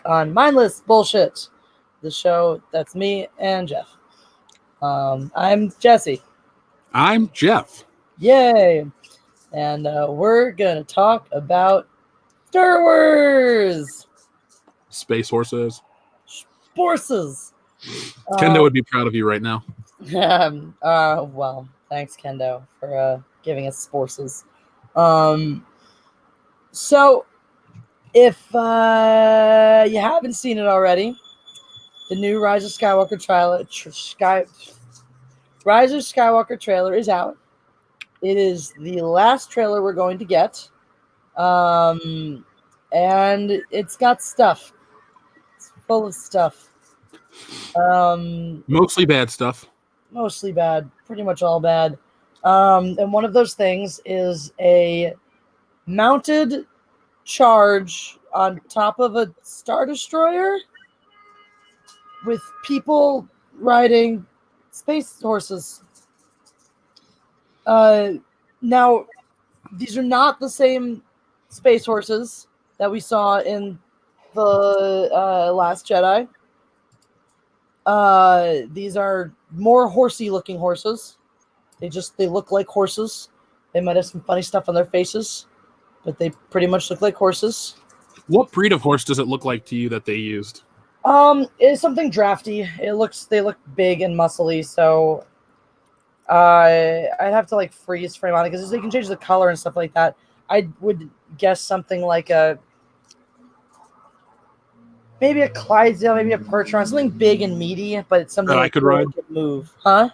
on Mindless Bullshit, the show that's me and Jeff. I'm Jesse. I'm Jeff. Yay! And we're going to talk about Star Wars! Space horses. SPORSES! Kendo would be proud of you right now. Well, thanks, Kendo, for giving us SPORSES. So, if you haven't seen it already, the new Rise of Skywalker trailer is out. It is the last trailer we're going to get. And it's got stuff. It's full of stuff. Mostly bad stuff. Mostly bad. Pretty much all bad. And one of those things is a mounted charge on top of a Star Destroyer with people riding space horses. Now, these are not the same space horses that we saw in the Last Jedi. These are more horsey looking horses. They look like horses. They might have some funny stuff on their faces, but they pretty much look like horses. What breed of horse does it look like to you that they used? It's something drafty. They look big and muscly, so I'd have to freeze frame on it because they can change the color and stuff like that. I would guess something like maybe a Clydesdale, maybe a Percheron, something big and meaty, but it's something I could ride. Move, huh?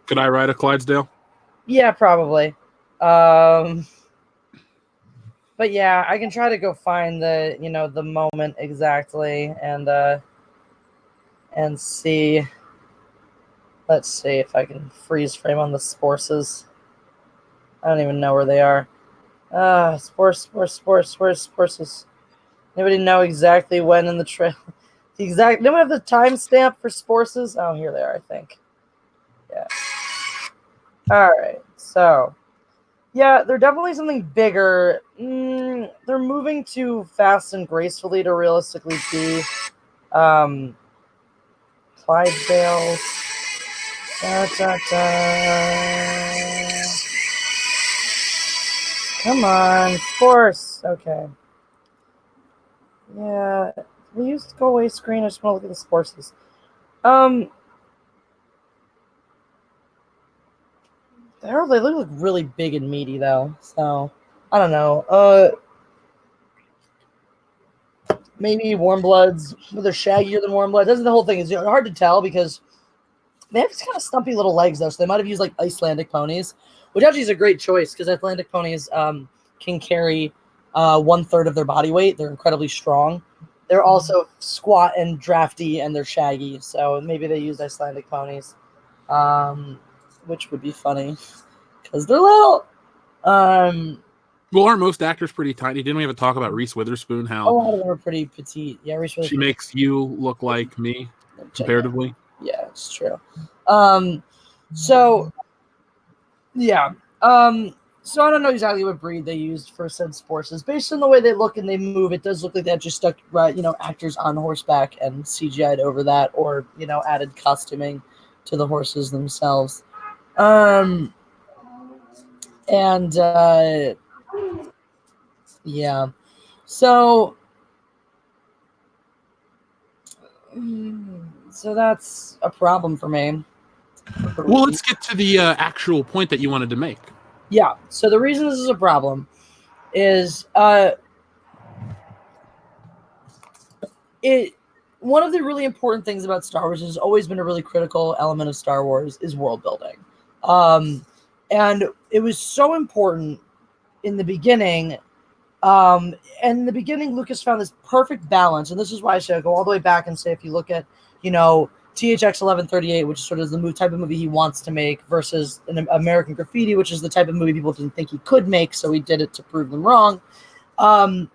Could I ride a Clydesdale? Yeah, probably. But yeah, I can try to go find the moment exactly and see. Let's see if I can freeze frame on the SPORSES. I don't even know where they are. SPORSES. Anybody know exactly when in the trail? Anyone have the timestamp for SPORSES? Oh, here they are, I think. Yeah. All right. So, yeah, they're definitely something bigger. They're moving too fast and gracefully to realistically be Clydesdales. Come on, Force. Okay. Yeah, we used to go away screen. I just want to look at the SPORSES. They look really big and meaty though. So I don't know. Maybe warm bloods, but they're shaggier than warm bloods. That's the whole thing. It's hard to tell because they have these kind of stumpy little legs though, so they might have used Icelandic ponies, which actually is a great choice because Icelandic ponies can carry 1/3 of their body weight. They're incredibly strong. They're also squat and drafty, and they're shaggy. So maybe they used Icelandic ponies, which would be funny because they're little. Well, aren't most actors pretty tiny? Didn't we have a talk about Reese Witherspoon? How a lot of them are pretty petite. Yeah, Reese Witherspoon. She makes you look like me comparatively. Yeah, it's true. So yeah. So I don't know exactly what breed they used for said SPORSES. Based on the way they look and they move, it does look like they just stuck actors on horseback and CGI'd over that, or added costuming to the horses themselves. Yeah. So that's a problem for me. Well, let's get to the actual point that you wanted to make. Yeah. So the reason this is a problem is one of the really important things about Star Wars has always been a really critical element of Star Wars is world building. And it was so important in the beginning. And in the beginning, Lucas found this perfect balance. And this is why I say I go all the way back and say, if you look at, THX 1138, which is sort of the type of movie he wants to make, versus an American Graffiti, which is the type of movie people didn't think he could make, so he did it to prove them wrong. And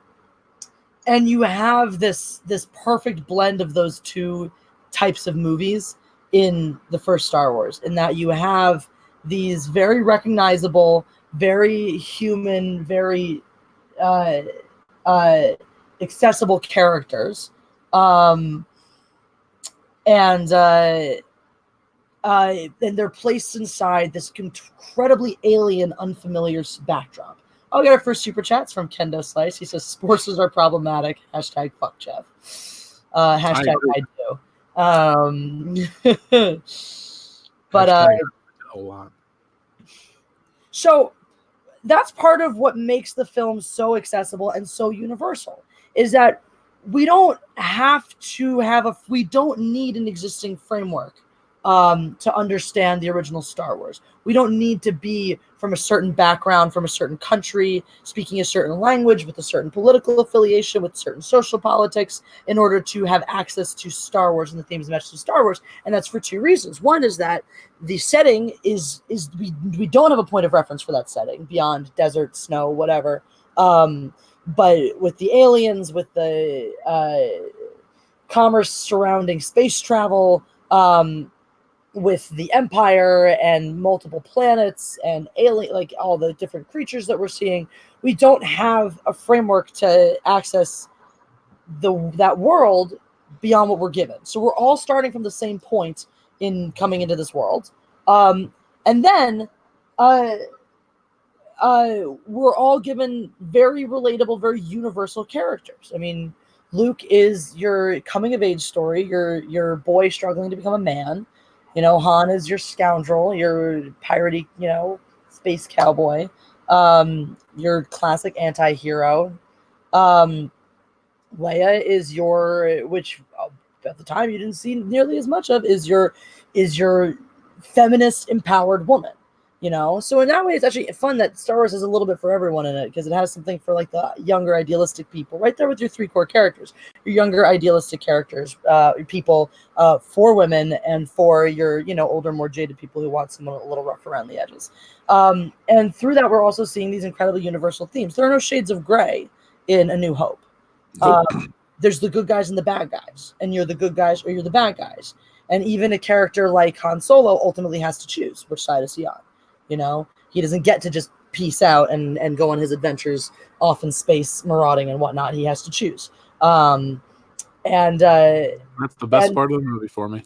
you have this perfect blend of those two types of movies in the first Star Wars, in that you have these very recognizable, very human, very accessible characters And they're placed inside this incredibly alien, unfamiliar backdrop. I'll get our first super chats from Kendo Slice. He says, "Sporses are problematic." Hashtag fuck Jeff. Hashtag I do. But a lot. So that's part of what makes the film so accessible and so universal, is that we don't need an existing framework to understand the original Star Wars. We don't need to be from a certain background, from a certain country, speaking a certain language, with a certain political affiliation, with certain social politics, in order to have access to Star Wars and the themes and messages of Star Wars. And that's for two reasons. One is that the setting is we don't have a point of reference for that setting beyond desert, snow, whatever. But with the aliens, with the commerce surrounding space travel, with the Empire and multiple planets and alien, like all the different creatures that we're seeing, we don't have a framework to access that world beyond what we're given. So we're all starting from the same point in coming into this world, and then we're all given very relatable, very universal characters. I mean, Luke is your coming of age story, your boy struggling to become a man. Han is your scoundrel, your piratey, space cowboy, your classic anti-hero. Leia is which at the time you didn't see nearly as much of, is your feminist empowered woman. So in that way, it's actually fun that Star Wars has a little bit for everyone in it, because it has something for like the younger idealistic people, right there with your three core characters, your younger idealistic characters, people, for women, and for your older, more jaded people who want someone a little rough around the edges. And through that, we're also seeing these incredibly universal themes. There are no shades of gray in A New Hope. There's the good guys and the bad guys, and you're the good guys or you're the bad guys. And even a character like Han Solo ultimately has to choose which side is he on. He doesn't get to just peace out and go on his adventures off in space, marauding and whatnot. He has to choose. And that's the best part of the movie for me.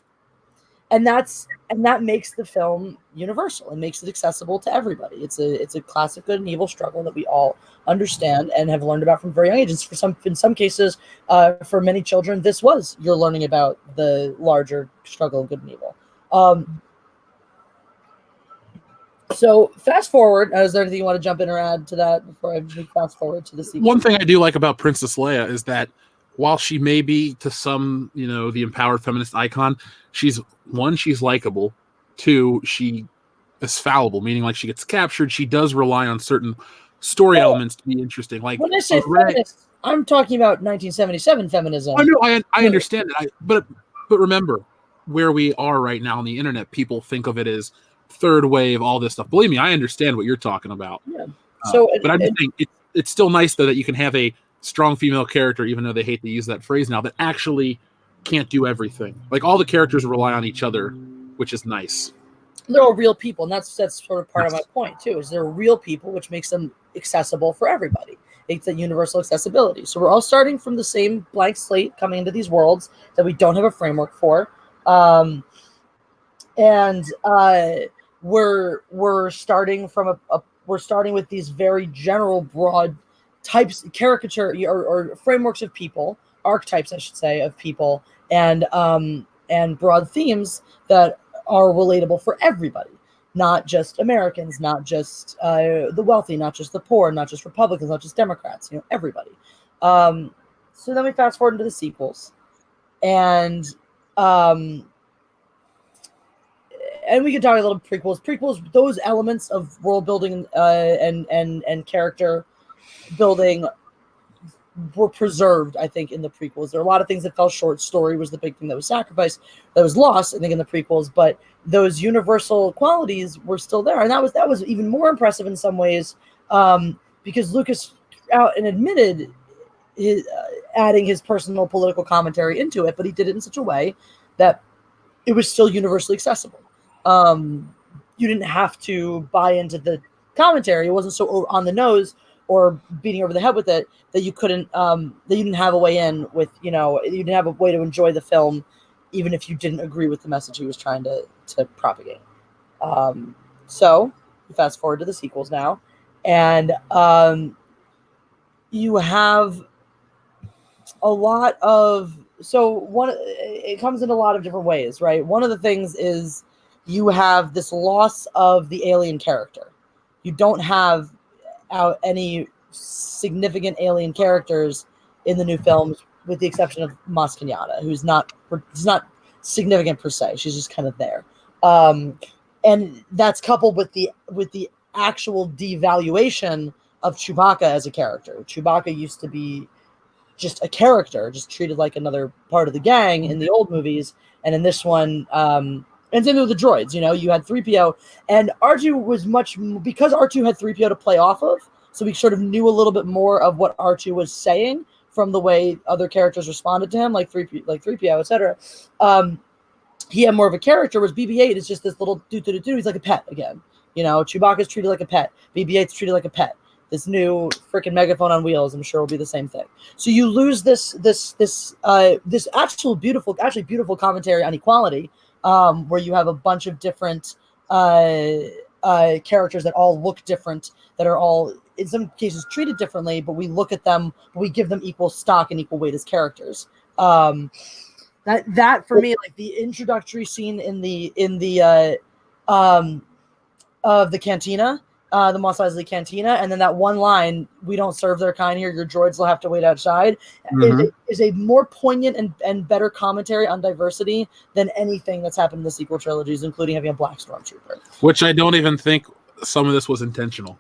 And that makes the film universal and makes it accessible to everybody. It's a classic good and evil struggle that we all understand and have learned about from very young ages. In some cases, for many children, this was you're learning about the larger struggle of good and evil. So fast forward. Is there anything you want to jump in or add to that before I move fast forward to the sequel? One thing I do like about Princess Leia is that while she may be to some, the empowered feminist icon, she's likable. Two, she is fallible, meaning like she gets captured. She does rely on certain story elements to be interesting. Like when I say feminist, I'm talking about 1977 feminism. I know, I understand it. But remember where we are right now on the internet. People think of it as third wave, all this stuff. Believe me, I understand what you're talking about. Yeah. But I'm just saying it's still nice though that you can have a strong female character, even though they hate to use that phrase now, that actually can't do everything. Like all the characters rely on each other, which is nice. They're all real people, and that's sort of part of my point too. Is they're real people, which makes them accessible for everybody. It's a universal accessibility. So we're all starting from the same blank slate, coming into these worlds that we don't have a framework for, and we're starting from we're starting with these very general, broad types, caricature or frameworks of people, archetypes, I should say, of people, and broad themes that are relatable for everybody, not just Americans, not just the wealthy, not just the poor, not just Republicans, not just Democrats, everybody. So then we fast forward into the sequels, and we can talk a little prequels. Those elements of world building and character building were preserved, I think, in the prequels. There are a lot of things that fell short. Story was the big thing that was sacrificed, that was lost, I think, in the prequels. But those universal qualities were still there, and that was even more impressive in some ways, because Lucas out and admitted adding his personal political commentary into it, but he did it in such a way that it was still universally accessible. You didn't have to buy into the commentary. It wasn't so on the nose or beating over the head with it, that you couldn't, that you didn't have a way in with, you didn't have a way to enjoy the film, even if you didn't agree with the message he was trying to propagate. So you fast forward to the sequels now, and you have a lot of, it comes in a lot of different ways, right? One of the things is you have this loss of the alien character. You don't have any significant alien characters in the new films, with the exception of Maz Kanata, who's not significant per se. She's just kind of there, and that's coupled with the actual devaluation of Chewbacca as a character. Chewbacca used to be just a character, just treated like another part of the gang in the old movies, and in this one, and same with the droids. You had 3PO, and R2 was because R2 had 3PO to play off of, so we sort of knew a little bit more of what R2 was saying from the way other characters responded to him, like 3PO, etc. He had more of a character, whereas BB-8 is just this little dude. He's like a pet again. Chewbacca's treated like a pet. BB-8's treated like a pet. This new freaking megaphone on wheels, I'm sure, will be the same thing. So you lose this actual beautiful commentary on equality, where you have a bunch of different characters that all look different, that are all in some cases treated differently, but we look at them, we give them equal stock and equal weight as characters. That for me, like the introductory scene in the of the cantina. The Mos Eisley Cantina, and then that one line, "We don't serve their kind here, your droids will have to wait outside," is a more poignant and better commentary on diversity than anything that's happened in the sequel trilogies, including having a black stormtrooper. Which I don't even think some of this was intentional.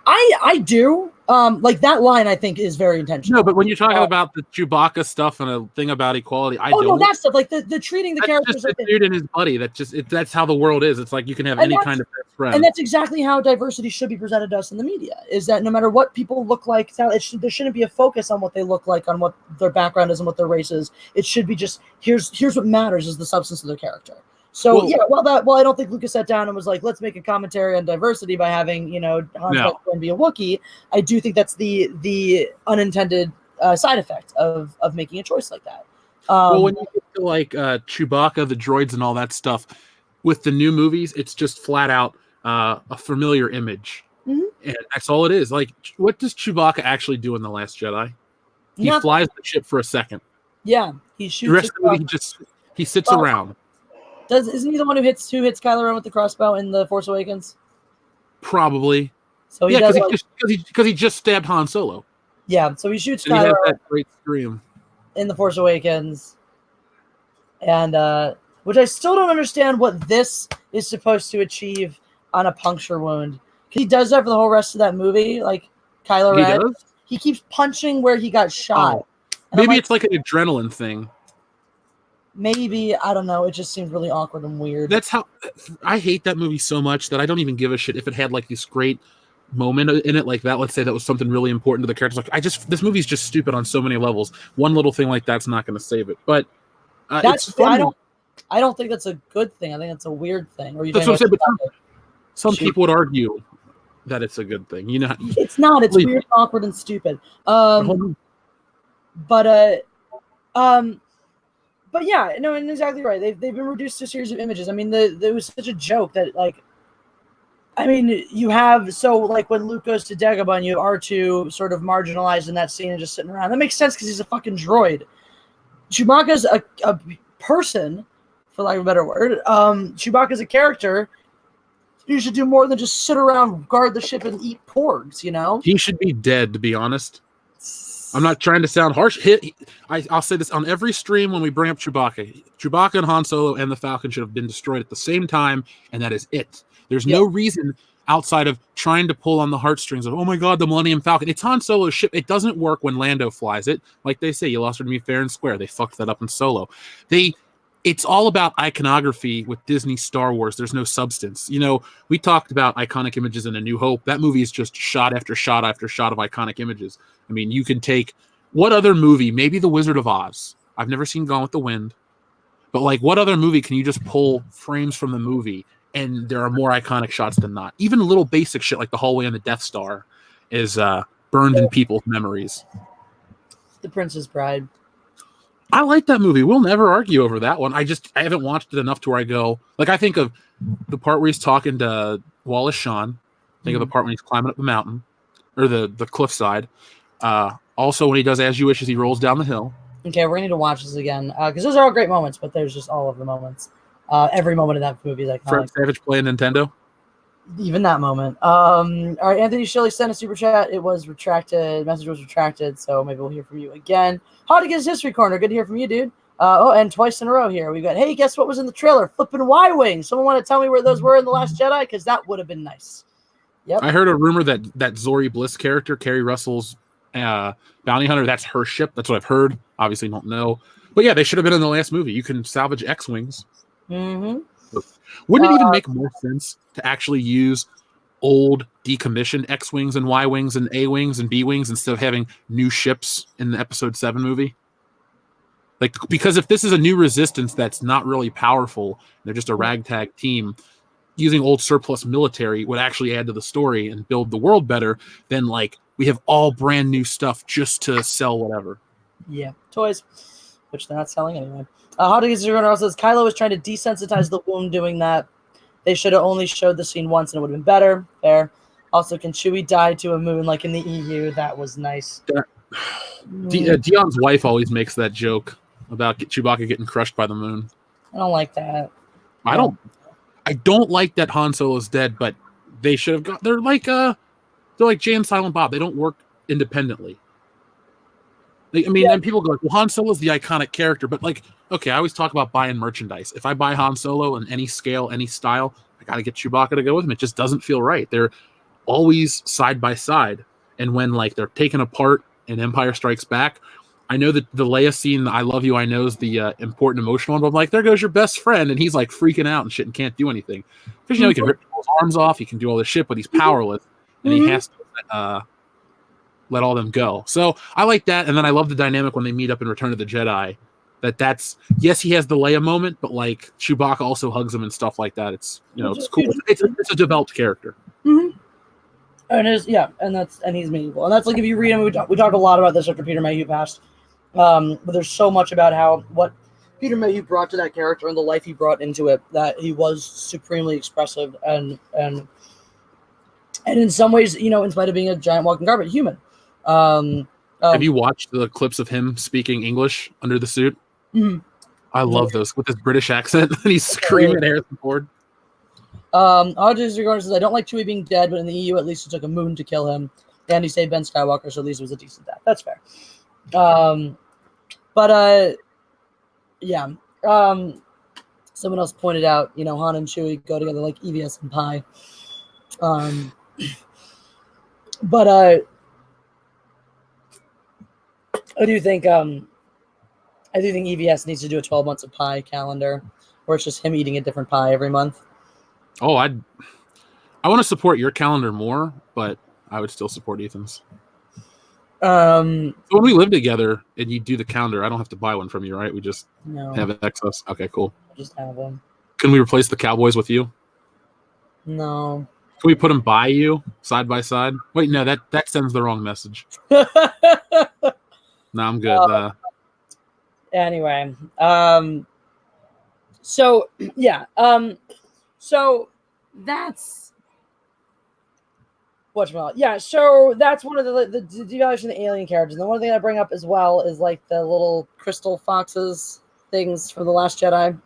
I do. Like that line, I think, is very intentional. No, but when you're talking about the Chewbacca stuff and a thing about equality, no, that stuff, like the treating the characters, just a dude and his buddy. That's how the world is. It's like you can have any kind of best friend, and that's exactly how diversity should be presented to us in the media. Is that no matter what people look like, there shouldn't be a focus on what they look like, on what their background is, and what their race is. It should be just here's what matters is the substance of their character. So I don't think Lucas sat down and was like, let's make a commentary on diversity by having Han Solo be a Wookiee. I do think that's the unintended side effect of making a choice like that. When you get to like Chewbacca, the droids, and all that stuff, with the new movies, it's just flat out a familiar image, and that's all it is. Like, what does Chewbacca actually do in The Last Jedi? He flies the ship for a second. Yeah, he shoots. The rest of the movie, he sits around. Isn't he the one who hits Kylo Ren with the crossbow in The Force Awakens? Probably. So because he just stabbed Han Solo. Yeah, so he shoots and Kylo Ren that great scream in The Force Awakens, and which I still don't understand what this is supposed to achieve on a puncture wound. He does that for the whole rest of that movie, like Kylo Ren. He keeps punching where he got shot. Maybe it's like an adrenaline thing. Maybe, I don't know. It just seems really awkward and weird. That's how I hate that movie so much that I don't even give a shit if it had like this great moment in it like that. Let's say that was something really important to the characters. Like this movie's just stupid on so many levels. One little thing like that's not going to save it. But it's fun. I don't think that's a good thing. I think that's a weird thing. Or that's what I'm saying. But some people would argue that it's a good thing. It's not. It's weird, awkward, and stupid. But yeah, no, and exactly right. They've been reduced to a series of images. I mean, there was such a joke that, like, I mean, you have when Luke goes to Dagobah, and you have R2 sort of marginalized in that scene and just sitting around. That makes sense because he's a fucking droid. Chewbacca's a person, for lack of a better word. Chewbacca's a character. You should do more than just sit around, guard the ship, and eat porgs. He should be dead, to be honest. I'm not trying to sound harsh. I'll say this on every stream when we bring up Chewbacca. Chewbacca and Han Solo and the Falcon should have been destroyed at the same time, and that is it. There's no reason outside of trying to pull on the heartstrings of, oh my God, the Millennium Falcon. It's Han Solo's ship. It doesn't work when Lando flies it. Like they say, you lost her to me fair and square. They fucked that up in Solo. It's all about iconography with Disney Star Wars. There's no substance. We talked about iconic images in A New Hope. That movie is just shot after shot after shot of iconic images. I mean, you can take what other movie, maybe The Wizard of Oz. I've never seen Gone with the Wind. But like, what other movie can you just pull frames from the movie and there are more iconic shots than not? Even a little basic shit like the hallway on the Death Star is burned in people's memories. The Princess Bride. I like that movie. We'll never argue over that one. I haven't watched it enough to where I go, like, I think of the part where he's talking to Wallace Shawn. Think of the part when he's climbing up the mountain or the cliffside. Also when he does As You Wish as he rolls down the hill. Okay, we're gonna need to watch this again because those are all great moments, but there's just all of the moments. Every moment of that movie is iconic. Fred Savage playing Nintendo. Even that moment. All right, Anthony Shelley sent a super chat. It was retracted. Message was retracted, so maybe we'll hear from you again. Hottigas History Corner. Good to hear from you, dude. And twice in a row here. We've got, hey, guess what was in the trailer? Flipping Y-Wings. Someone want to tell me where those were in The Last Jedi? Because that would have been nice. Yep. I heard a rumor that Zori Bliss character, Carrie Russell's bounty hunter, that's her ship. That's what I've heard. Obviously don't know. But yeah, they should have been in the last movie. You can salvage X-Wings. Mm-hmm. Wouldn't it even make more sense to actually use old decommissioned X-Wings and Y-Wings and A-Wings and B-Wings instead of having new ships in the Episode 7 movie? Like, because if this is a new resistance that's not really powerful, they're just a ragtag team, using old surplus military would actually add to the story and build the world better than, like, we have all brand new stuff just to sell whatever. Yeah, toys, which they're not selling anyway. Hottigas also says Kylo was trying to desensitize the wound doing that. They should have only showed the scene once and it would have been better. Fair. Also, can Chewie die to a moon like in the EU? That was nice. Dion's wife always makes that joke about Chewbacca getting crushed by the moon. I don't like that. I don't like that Han Solo's dead, but they should have got. They're like Jay and Silent Bob. They don't work independently. And people go like, well, Han Solo's the iconic character, but like, okay, I always talk about buying merchandise. If I buy Han Solo in any scale, any style, I got to get Chewbacca to go with him. It just doesn't feel right. They're always side by side. And when like they're taken apart in Empire Strikes Back, I know that the Leia scene, I love you, I know is the important emotional one, but I'm like, there goes your best friend. And he's like freaking out and shit and can't do anything. Because, he can rip his arms off, he can do all this shit, but he's powerless. And he has to let all them go. So I like that. And then I love the dynamic when they meet up in Return of the Jedi. That's yes, he has the Leia moment, but like Chewbacca also hugs him and stuff like that. It's it's cool. It's a developed character. Mm-hmm. And he's meaningful. And that's like if you read him, we talk a lot about this after Peter Mayhew passed. But there's so much about what Peter Mayhew brought to that character and the life he brought into it, that he was supremely expressive and in some ways, in spite of being a giant walking garbage human. Have you watched the clips of him speaking English under the suit? Mm-hmm. I love those with his British accent. And he's screaming at Harrison Ford. Audrey's regardless says, I don't like Chewie being dead, but in the EU, at least it took a moon to kill him. And you say Ben Skywalker, so at least it was a decent death. That's fair. Someone else pointed out, Han and Chewie go together like EVS and Pi. I do think EVS needs to do a 12 months of pie calendar, where it's just him eating a different pie every month. Oh, I want to support your calendar more, but I would still support Ethan's. So when we live together and you do the calendar, I don't have to buy one from you, right? We just have an excess. Okay, cool. I just have one. Can we replace the Cowboys with you? No. Can we put them by you, side by side? Wait, no, that sends the wrong message. No, I'm good. Anyway, so that's whatchamacallit. Yeah, so that's one of the devaluation of the alien characters. And the one thing I bring up as well is like the little crystal foxes things from The Last Jedi.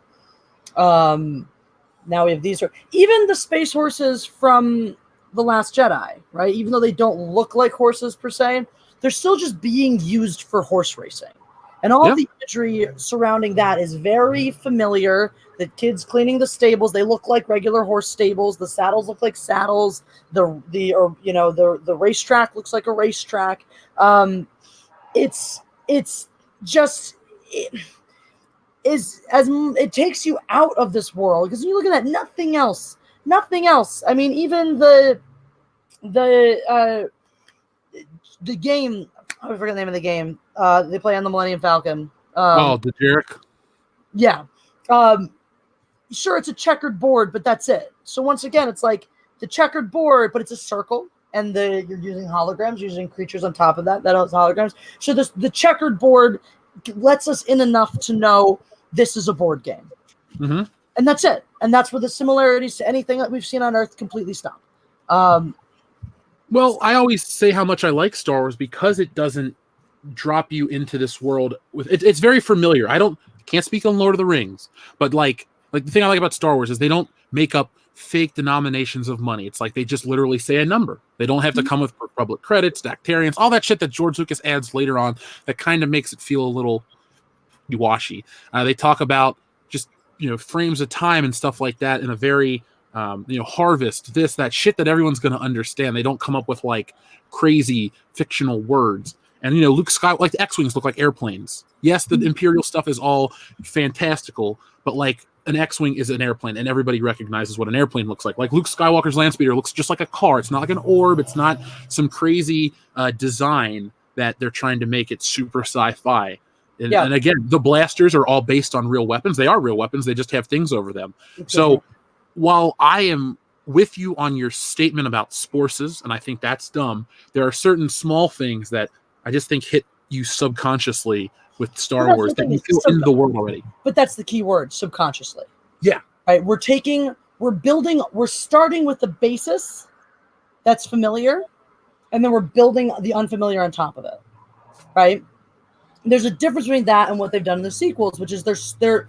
Now we have these. Even the space horses from The Last Jedi, right? Even though they don't look like horses per se, they're still just being used for horse racing. And all the imagery surrounding that is very familiar. The kids cleaning the stables, they look like regular horse stables. The saddles look like saddles. The racetrack looks like a racetrack. It takes you out of this world because when you look at that, nothing else. I mean, even the game, I forget the name of the game. They play on the Millennium Falcon. The Jarek. Yeah. Sure, it's a checkered board, but that's it. So once again, it's like the checkered board, but it's a circle. and you're using holograms, using creatures on top of that has holograms. So the checkered board lets us in enough to know this is a board game. Mm-hmm. And that's it. And that's where the similarities to anything that we've seen on Earth completely stop. Well, I always say how much I like Star Wars because it doesn't drop you into this world with it's very familiar. Can't speak on Lord of the Rings, but like the thing I like about Star Wars is they don't make up fake denominations of money. It's like they just literally say a number. They don't have to come with public credits, Dactarians, all that shit that George Lucas adds later on that kind of makes it feel a little washy. They talk about just frames of time and stuff like that in a very harvest, that shit that everyone's going to understand. They don't come up with like crazy fictional words. And Luke Skywalker, like the X-wings look like airplanes. Yes, the Imperial stuff is all fantastical, but like an X-wing is an airplane, and everybody recognizes what an airplane looks like. Like Luke Skywalker's Landspeeder looks just like a car. It's not like an orb. It's not some crazy design that they're trying to make it super sci-fi. And again, the blasters are all based on real weapons. They are real weapons. They just have things over them. So while I am with you on your statement about SPORSES, and I think that's dumb, there are certain small things that I just think hit you subconsciously with Star Wars that you feel in the world already. But that's the key word, subconsciously. Yeah. Right? We're starting with the basis that's familiar, and then we're building the unfamiliar on top of it. Right? There's a difference between that and what they've done in the sequels, which is the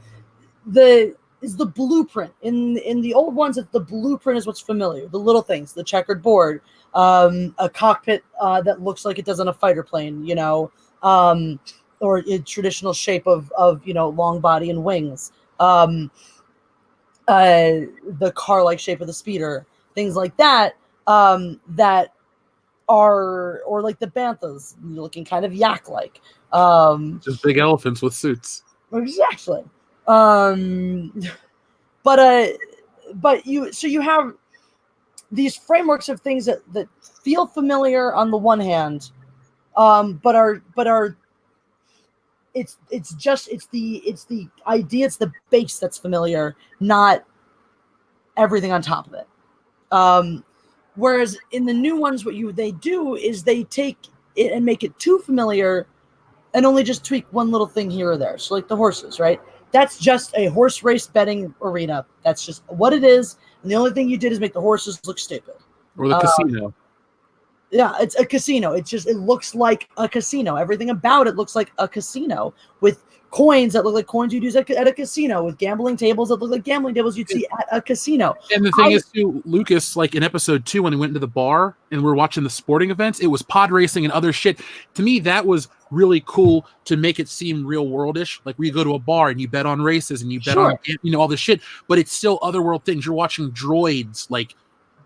blueprint. In the old ones, the blueprint is what's familiar. The little things, the checkered board, a cockpit that looks like it does on a fighter plane, or a traditional shape of long body and wings. The car-like shape of the speeder, things like that, that are, or like the banthas looking kind of yak-like. Just big elephants with suits. Exactly. But you have these frameworks of things that feel familiar on the one hand, but are it's the idea, it's the base that's familiar, not everything on top of it. Whereas in the new ones, they do is they take it and make it too familiar and only just tweak one little thing here or there. So like the horses, right? That's just a horse race betting arena. That's just what it is. And the only thing you did is make the horses look stupid. Or the casino. Yeah, it's a casino. It looks like a casino. Everything about it looks like a casino with coins that look like coins you'd use at a casino, with gambling tables that look like gambling tables you'd see at a casino. And the thing is, too, Lucas, like in episode 2, when he went into the bar and we're watching the sporting events, it was pod racing and other shit. To me, that was really cool to make it seem real worldish. Like we go to a bar and you bet on races and you bet on all this shit, but it's still otherworld things. You're watching droids like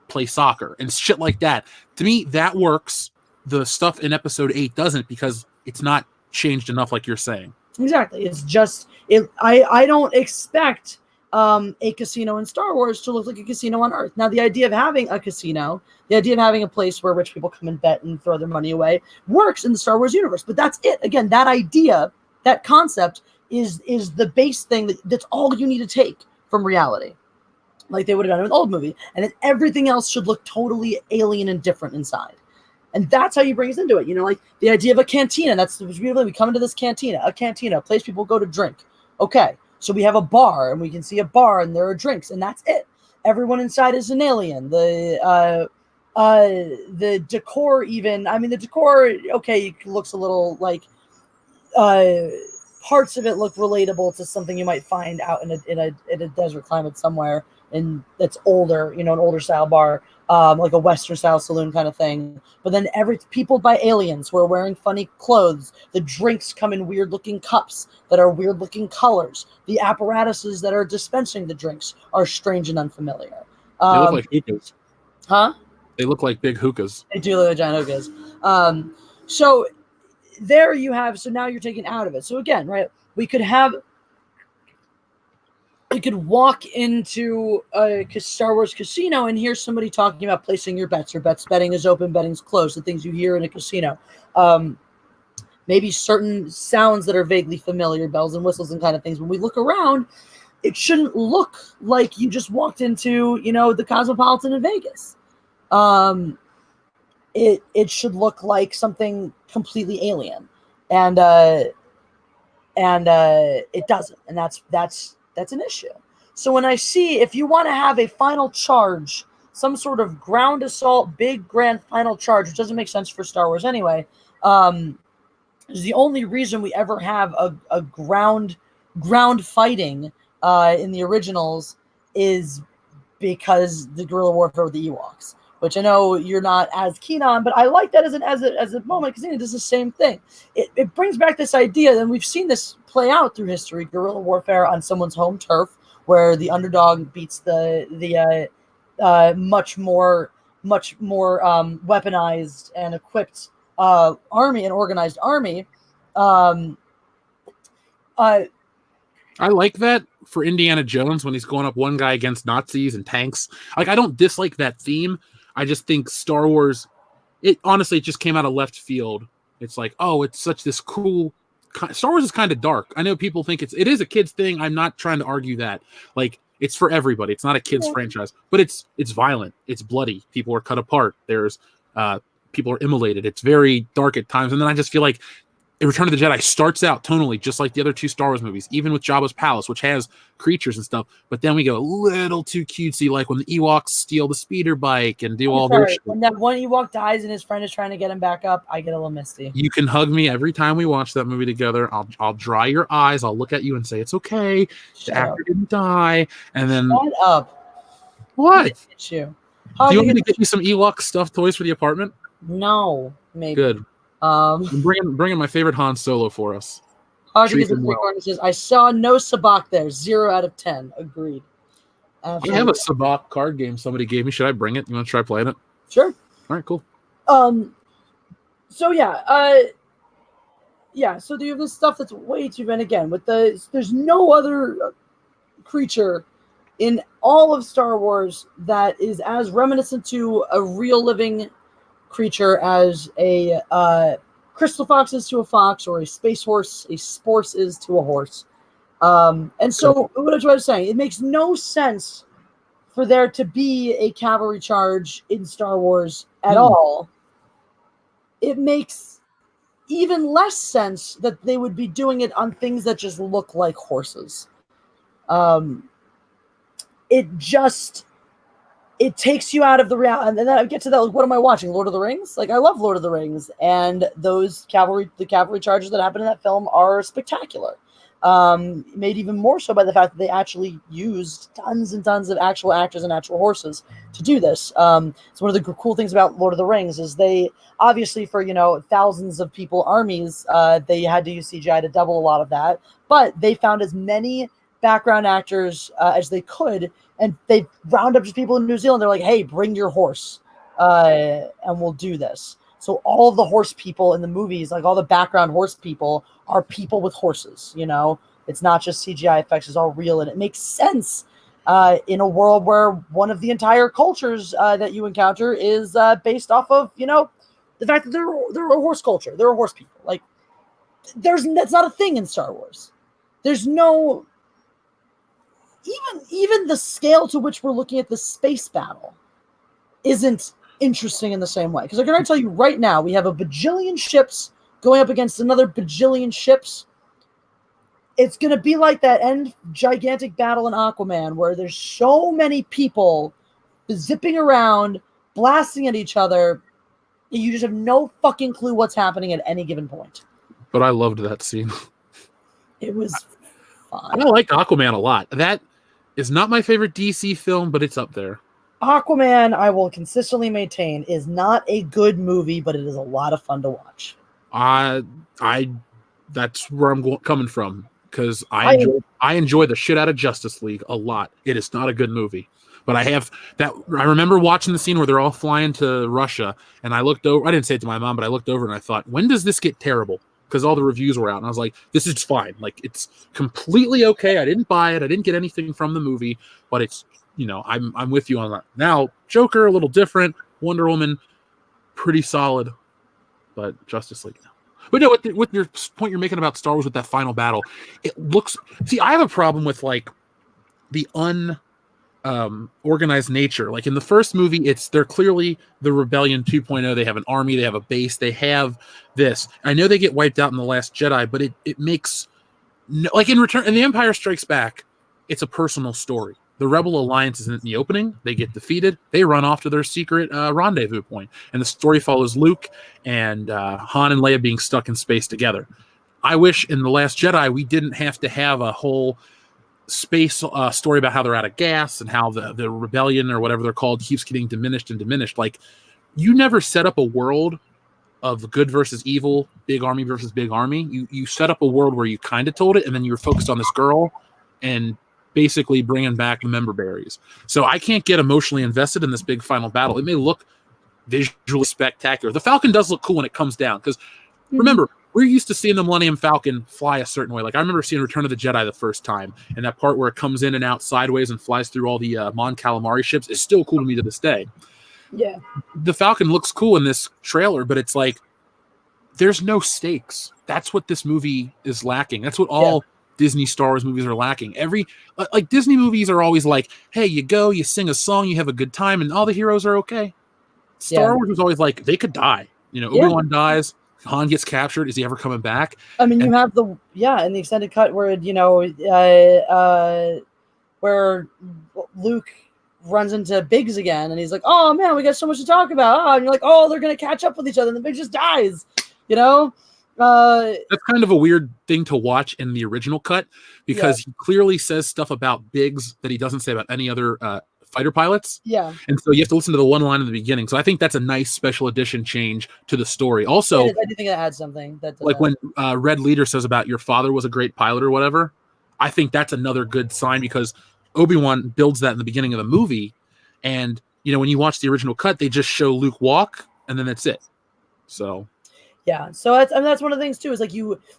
play soccer and shit like that. To me, that works. The stuff in episode 8 doesn't, because it's not changed enough, like you're saying. Exactly. It's just I don't expect a casino in Star Wars to look like a casino on Earth. Now, the idea of having a casino, the idea of having a place where rich people come and bet and throw their money away, works in the Star Wars universe. But that's it. Again, that idea, that concept is the base thing that's all you need to take from reality, like they would have done in an old movie. And then everything else should look totally alien and different inside. And that's how you bring us into it. Like the idea of a cantina. That's we come into this cantina, a place people go to drink. Okay, so we have a bar, and we can see a bar, and there are drinks, and that's it. Everyone inside is an alien. The decor, even. I mean, the decor. Okay, it looks a little like. Parts of it look relatable to something you might find out in a desert climate somewhere, and that's older. An older style bar. Like a Western style saloon kind of thing. But then people buy aliens who are wearing funny clothes. The drinks come in weird looking cups that are weird looking colors. The apparatuses that are dispensing the drinks are strange and unfamiliar. They look like hookahs. Huh? They look like big hookahs. They do look like giant hookahs. So there you have, so now you're taken out of it. So again, right, we could walk into a Star Wars casino and hear somebody talking about placing your bets, or betting is open, betting's closed, the things you hear in a casino. Maybe certain sounds that are vaguely familiar, bells and whistles and kind of things. When we look around, it shouldn't look like you just walked into, the Cosmopolitan in Vegas. it should look like something completely alien, and it doesn't, and that's an issue. So when I see, if you want to have a final charge, some sort of ground assault, big grand final charge, which doesn't make sense for Star Wars anyway, is the only reason we ever have a ground fighting in the originals is because the guerrilla warfare with the Ewoks, which I know you're not as keen on, but I like that as a moment because it does the same thing. It brings back this idea, and we've seen this play out through history: guerrilla warfare on someone's home turf, where the underdog beats the much more weaponized and equipped army and organized army. Um, I like that for Indiana Jones when he's going up one guy against Nazis and tanks. Like, I don't dislike that theme. I just think Star Wars, it just came out of left field. It's like, oh, it's such this cool. Star Wars is kind of dark. I know people think it is a kid's thing. I'm not trying to argue that. Like, it's for everybody. It's not a kid's franchise, but it's violent. It's bloody. People are cut apart. There's people are immolated. It's very dark at times. And then I just feel like Return of the Jedi starts out tonally just like the other two Star Wars movies, even with Jabba's palace, which has creatures and stuff. But then we go a little too cutesy, like when the Ewoks steal the speeder bike and do all their shit. When that one Ewok dies and his friend is trying to get him back up, I get a little misty. You can hug me every time we watch that movie together. I'll dry your eyes. I'll look at you and say, it's okay. The actor didn't die. And then... Shut up. What? Hit you. Do you want me to get you some Ewok stuffed toys for the apartment? No, maybe. Good. I'm bringing my favorite Han Solo for us. Says, I saw no sabacc there. 0 out of 10. Agreed. Absolutely. I have a sabacc card game somebody gave me. Should I bring it? You want to try playing it? Sure. All right, cool. So yeah, so you have this stuff that's way too, and again, there's no other creature in all of Star Wars that is as reminiscent to a real living creature as a crystal fox is to a fox, or a space horse, a sporse is to a horse. And so what I was saying, it makes no sense for there to be a cavalry charge in Star Wars at all. It makes even less sense that they would be doing it on things that just look like horses. It takes you out of the reality. And then I get to that, like, what am I watching? Lord of the Rings? Like, I love Lord of the Rings, and the cavalry charges that happen in that film are spectacular. Made even more so by the fact that they actually used tons and tons of actual actors and actual horses to do this. So one of the cool things about Lord of the Rings is they obviously, for thousands of people, armies, they had to use CGI to double a lot of that, but they found as many background actors as they could, and they round up just people in New Zealand. They're like, hey, bring your horse, and we'll do this. So all of the horse people in the movies, like all the background horse people, are people with horses. It's not just CGI effects; it's all real, and it makes sense in a world where one of the entire cultures that you encounter is based off of the fact that they're a horse culture. They're a horse people. Like that's not a thing in Star Wars. There's no even the scale to which we're looking at the space battle isn't interesting in the same way. Because I'm going to tell you right now, we have a bajillion ships going up against another bajillion ships. It's going to be like that end gigantic battle in Aquaman, where there's so many people zipping around, blasting at each other, you just have no fucking clue what's happening at any given point. But I loved that scene. It was fun. I like Aquaman a lot. That is not my favorite DC film, but it's up there. Aquaman, I will consistently maintain, is not a good movie, but it is a lot of fun to watch. That's where I'm coming from, because I enjoy the shit out of Justice League a lot. It is not a good movie, but I remember watching the scene where they're all flying to Russia, and I looked over. I didn't say it to my mom, but I looked over and I thought, when does this get terrible? Because all the reviews were out, and I was like, this is fine. Like, it's completely okay. I didn't buy it. I didn't get anything from the movie, but it's, I'm with you on that. Now, Joker, a little different. Wonder Woman, pretty solid, but Justice League, no. But no, with your point you're making about Star Wars with that final battle, it looks... See, I have a problem with, like, the organized nature. Like in the first movie, they're clearly the Rebellion 2.0. They have an army, they have a base, they have this. I know they get wiped out in The Last Jedi, but it makes no, like in The Empire Strikes Back, it's a personal story. The Rebel Alliance is in the opening. They get defeated. They run off to their secret rendezvous point, and the story follows Luke and Han and Leia being stuck in space together. I wish in The Last Jedi we didn't have to have a whole space story about how they're out of gas and how the rebellion or whatever they're called keeps getting diminished and diminished. Like, you never set up a world of good versus evil, big army versus big army. You set up a world where you kind of told it, and then you were focused on this girl and basically bringing back the member berries. So I can't get emotionally invested in this big final battle. It may look visually spectacular. The Falcon does look cool when it comes down, because remember, we're used to seeing the Millennium Falcon fly a certain way. Like, I remember seeing Return of the Jedi the first time, and that part where it comes in and out sideways and flies through all the Mon Calamari ships is still cool to me to this day. Yeah. The Falcon looks cool in this trailer, but it's like, there's no stakes. That's what this movie is lacking. That's what all Disney Star Wars movies are lacking. Like Disney movies are always like, hey, you go, you sing a song, you have a good time, and all the heroes are okay. Star Wars was always like, they could die. Obi-Wan dies, Han gets captured. Is he ever coming back? I mean, you have in the extended cut where where Luke runs into Biggs again, and he's like, "Oh man, we got so much to talk about." And you're like, "Oh, they're gonna catch up with each other," and the Biggs just dies. That's kind of a weird thing to watch in the original cut, because he clearly says stuff about Biggs that he doesn't say about any other fighter pilots. Yeah. And so you have to listen to the one line in the beginning. So I think that's a nice special edition change to the story. Also, I do think it adds something. Like when Red Leader says about your father was a great pilot or whatever, I think that's another good sign, because Obi-Wan builds that in the beginning of the movie. And, when you watch the original cut, they just show Luke walk, and then that's it. So... yeah, so that's one of the things too, is like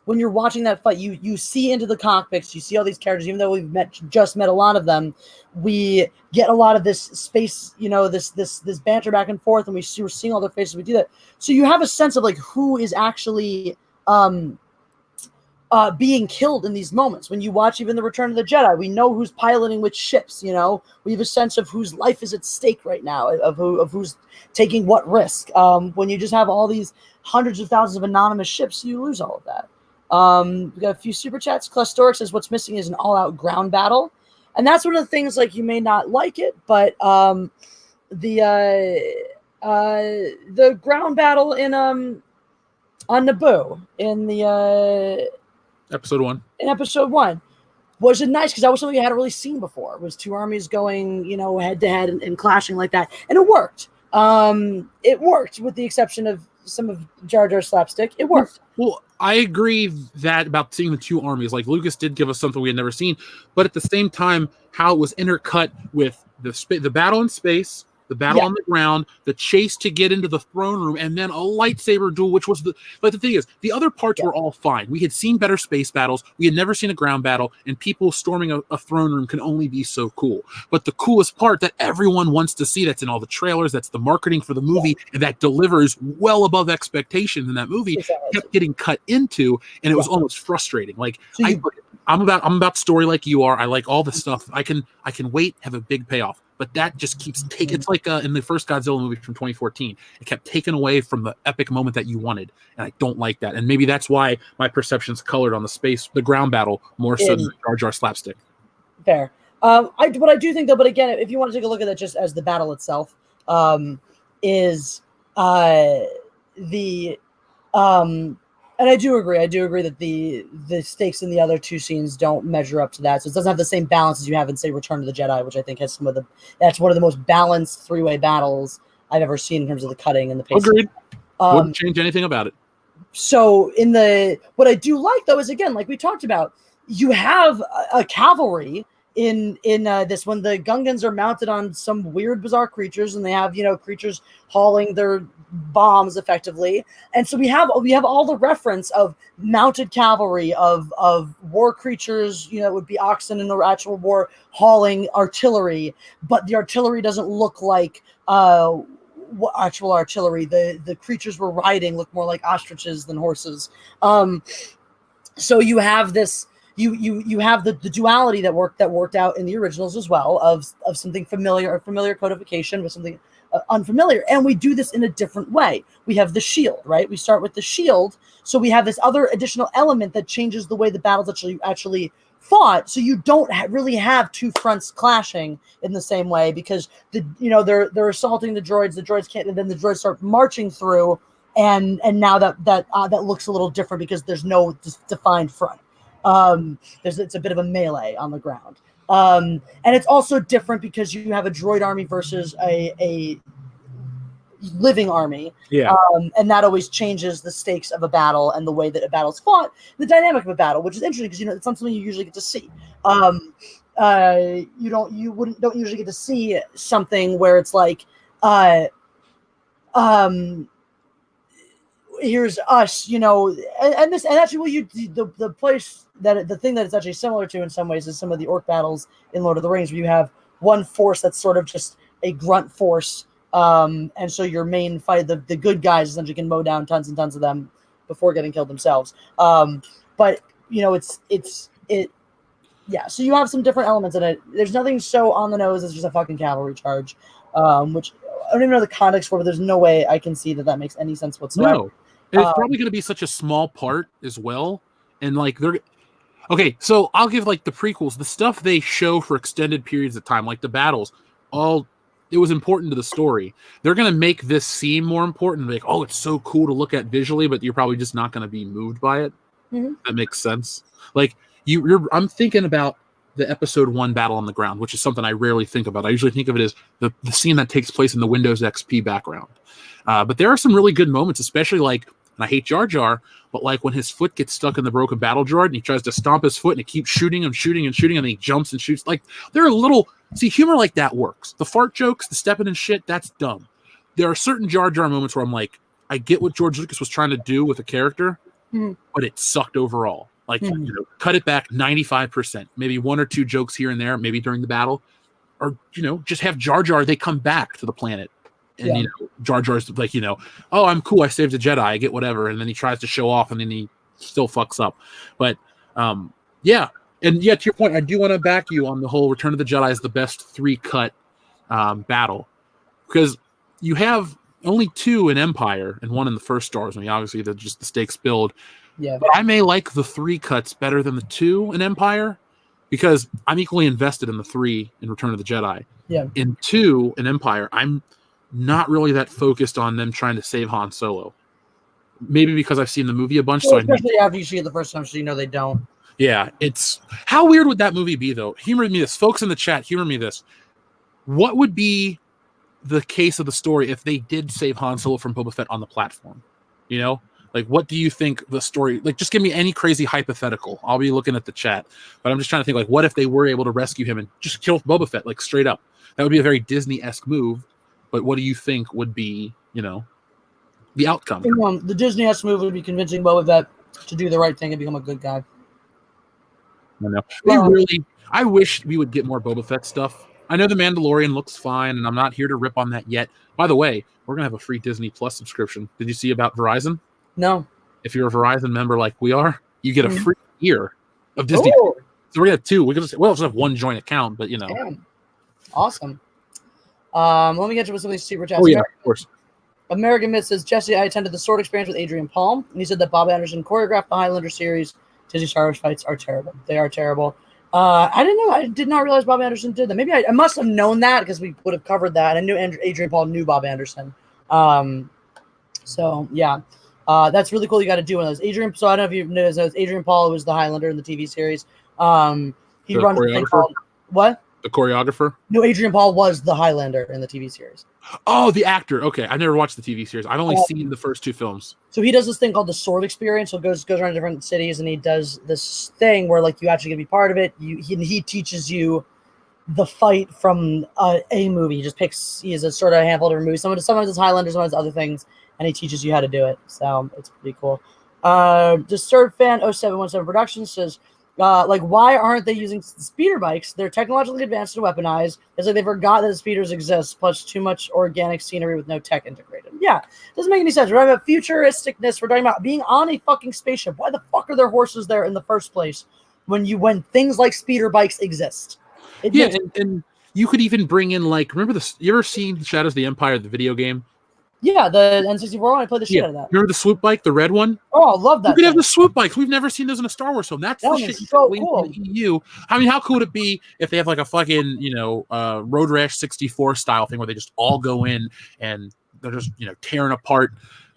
when you're watching that fight, you see into the cockpits, you see all these characters. Even though we've just met a lot of them, we get a lot of this space, this banter back and forth, and we're seeing all their faces. We do that, so you have a sense of like who is actually being killed in these moments. When you watch even the Return of the Jedi, we know who's piloting which ships. We have a sense of whose life is at stake right now, of who's taking what risk. When you just have all these hundreds of thousands of anonymous ships, you lose all of that. We got a few super chats. Clustoric says what's missing is an all-out ground battle, and that's one of the things. Like, you may not like it, but the ground battle in on Naboo in the episode 1. In episode 1 was nice, because that was something you hadn't really seen before. It was two armies going, head to head and clashing like that, and it worked. It worked, with the exception of some of Jar Jar slapstick. It worked. Well, I agree that about seeing the two armies. Like, Lucas did give us something we had never seen, but at the same time, how it was intercut with the battle in space, the battle on the ground, the chase to get into the throne room, and then a lightsaber duel, which was the thing is, the other parts were all fine. We had seen better space battles. We had never seen a ground battle, and people storming a throne room can only be so cool. But the coolest part that everyone wants to see, that's in all the trailers, that's the marketing for the movie, and that delivers well above expectations in that movie, kept getting cut into, and it was almost frustrating. Like, so I'm about story like you are. I like all the stuff. I can wait, have a big payoff. But that just keeps taking. It's like in the first Godzilla movie from 2014. It kept taken away from the epic moment that you wanted, and I don't like that. And maybe that's why my perception's colored on the ground battle more so than Jar Jar slapstick. Fair. What I do think though, but again, if you want to take a look at that just as the battle itself, is the and I do agree that the stakes in the other two scenes don't measure up to that. So it doesn't have the same balance as you have in, say, Return of the Jedi, which I think has that's one of the most balanced three-way battles I've ever seen in terms of the cutting and the pacing. Agreed. Wouldn't change anything about it. So what I do like though is, again, like we talked about, you have a cavalry in this one. The Gungans are mounted on some weird, bizarre creatures, and they have creatures hauling their bombs effectively, and so we have all the reference of mounted cavalry, of war creatures, it would be oxen in the actual war hauling artillery, but the artillery doesn't look like actual artillery. The creatures we're riding look more like ostriches than horses. So you have this you have the duality that worked out in the originals as well, of something familiar, or familiar codification with something unfamiliar. And we do this in a different way. We have the shield, right? We start with the shield, so we have this other additional element that changes the way the battles actually fought, so you don't really have two fronts clashing in the same way, because they're assaulting the droids can't, and then the droids start marching through, and now that looks a little different because there's no defined front. It's a bit of a melee on the ground, and it's also different because you have a droid army versus a living army. Yeah. And that always changes the stakes of a battle and the way that a battle's fought, the dynamic of a battle, which is interesting because it's not something you usually get to see. You don't usually get to see something where it's like, here's us, and actually, the place that the thing that it's actually similar to in some ways is some of the orc battles in Lord of the Rings, where you have one force that's sort of just a grunt force, and so your main fight, the good guys essentially can mow down tons and tons of them before getting killed themselves. But so you have some different elements in it. There's nothing so on the nose as just a fucking cavalry charge, which I don't even know the context for, but there's no way I can see that makes any sense whatsoever. No. And it's probably going to be such a small part as well. And like okay, so I'll give like the prequels, the stuff they show for extended periods of time, like the battles, it was important to the story. They're going to make this seem more important. Like, oh, it's so cool to look at visually, but you're probably just not going to be moved by it. Mm-hmm. That makes sense. Like I'm thinking about the episode 1 battle on the ground, which is something I rarely think about. I usually think of it as the scene that takes place in the Windows XP background. But there are some really good moments, especially like, and I hate Jar Jar, but like when his foot gets stuck in the broken battle droid and he tries to stomp his foot and it keeps shooting and shooting and shooting, and then he jumps and shoots. Like, there are humor like that works. The fart jokes, the stepping and shit, that's dumb. There are certain Jar Jar moments where I'm like, I get what George Lucas was trying to do with a character, but it sucked overall. Like, cut it back 95%, maybe 1 or 2 jokes here and there, maybe during the battle, or, just have Jar Jar, they come back to the planet. And, Jar Jar's like, oh, I'm cool, I saved a Jedi, I get whatever. And then he tries to show off and then he still fucks up. But, yeah. And yeah, to your point, I do want to back you on the whole Return of the Jedi is the best 3-cut battle. Because you have only 2 in Empire and 1 in the first Star Wars. I mean, obviously, the stakes build. Yeah. But I may like the 3 cuts better than the 2 in Empire, because I'm equally invested in the 3 in Return of the Jedi. Yeah. In 2 in Empire, I'm not really that focused on them trying to save Han Solo. Maybe because I've seen the movie a bunch. Well, especially after you see it the first time, so they don't. Yeah, it's... How weird would that movie be, though? Humor me this. Folks in the chat, humor me this. What would be the case of the story if they did save Han Solo from Boba Fett on the platform? Like, what do you think the story... Like, just give me any crazy hypothetical. I'll be looking at the chat. But I'm just trying to think, like, what if they were able to rescue him and just kill Boba Fett, like, straight up? That would be a very Disney-esque move. But what do you think would be, the outcome? The Disney-esque move would be convincing Boba Fett to do the right thing and become a good guy. I know. I wish we would get more Boba Fett stuff. I know The Mandalorian looks fine, and I'm not here to rip on that yet. By the way, we're going to have a free Disney Plus subscription. Did you see about Verizon? No. If you're a Verizon member like we are, you get a free year of Disney. So we're going to have 2. We'll just have 1 joint account, but Damn. Awesome. Let me get you with some of these super chats. Oh, yeah, of course. American Myth says, Jesse, I attended the sword experience with Adrian Palm, and he said that Bob Anderson choreographed the Highlander series. Disney Star Wars fights are terrible. They are terrible. I didn't know. I did not realize Bob Anderson did that. Maybe I must have known that because we would have covered that. I knew Adrian Paul knew Bob Anderson. So, yeah. That's really cool. You got to do one of those. So I don't know if you know, Adrian Paul was the Highlander in the TV series. He runs a thing called... What? The choreographer? No, Adrian Paul was the Highlander in the TV series. Oh, the actor. Okay, I never watched the TV series. I've only seen the first 2 films. So he does this thing called the sword experience. So goes around different cities, and he does this thing where like you actually get to be part of it. He teaches you the fight from a movie. He just picks. He has a sort of a handful of different movies. Sometimes it's Highlander, sometimes other things, and he teaches you how to do it. So it's pretty cool. Disturbed fan 0717 Productions says, why aren't they using speeder bikes? They're technologically advanced and weaponized. It's like they forgot that speeders exist, plus too much organic scenery with no tech integrated. Yeah, doesn't make any sense. We're talking about futuristicness. We're talking about being on a fucking spaceship. Why the fuck are there horses there in the first place? when things like speeder bikes exist. It Yeah, makes and you could even bring in like, remember this? You ever seen Shadows of the Empire, the video game? yeah, the N64 one, I played the shit Yeah, out of that. remember the swoop bike, the red one? Oh, I love You that could have thing. the swoop bikes. We've never seen those in a Star Wars film. That's That the one shit is you could so glean from cool. the EU. I mean, how cool would it be if they have like a fucking, Road Rash 64 style thing where they just all go in and they're just, tearing apart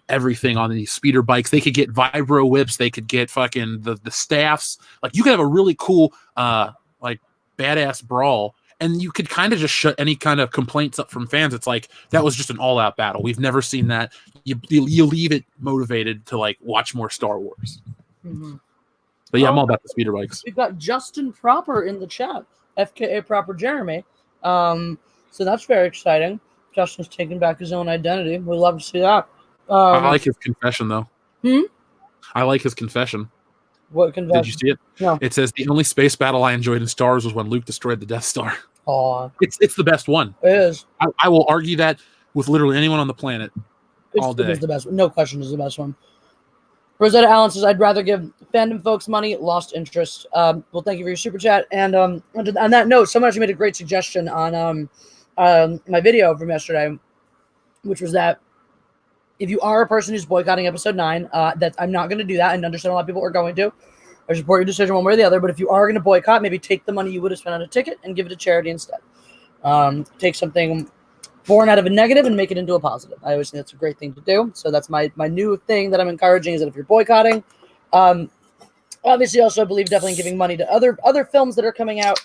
everything on these speeder bikes. They could get vibro whips. They could get fucking the staffs. Like, you could have a really cool, like, badass brawl. And you could kind of just shut any kind of complaints up from fans. It's like, that was just an all-out battle. We've never seen that. You leave it motivated to like watch more Star Wars. Mm-hmm. But yeah, I'm all about the speeder bikes. We've got Justin Proper in the chat, FKA Proper Jeremy. So that's very exciting. Justin's taking back his own identity. We love to see that. I like his confession though. Hmm? I like his confession. What confession? Did you see it? No. It says the only space battle I enjoyed in Star Wars was when Luke destroyed the Death Star. Aw. It's the best one. It is. I will argue that with literally anyone on the planet all day. It is the best one. No question, is the best one. Rosetta Allen says, I'd rather give fandom folks money, lost interest. Well, thank you for your super chat. And on that note, someone actually made a great suggestion on my video from yesterday, which was that if you are a person who's boycotting episode 9, that I'm not going to do that, and understand a lot of people are going to. I support your decision one way or the other, but if you are going to boycott, maybe take the money you would have spent on a ticket and give it to charity instead. Take something born out of a negative and make it into a positive. I always think that's a great thing to do. So that's my new thing that I'm encouraging, is that if you're boycotting, obviously also I believe definitely in giving money to other films that are coming out,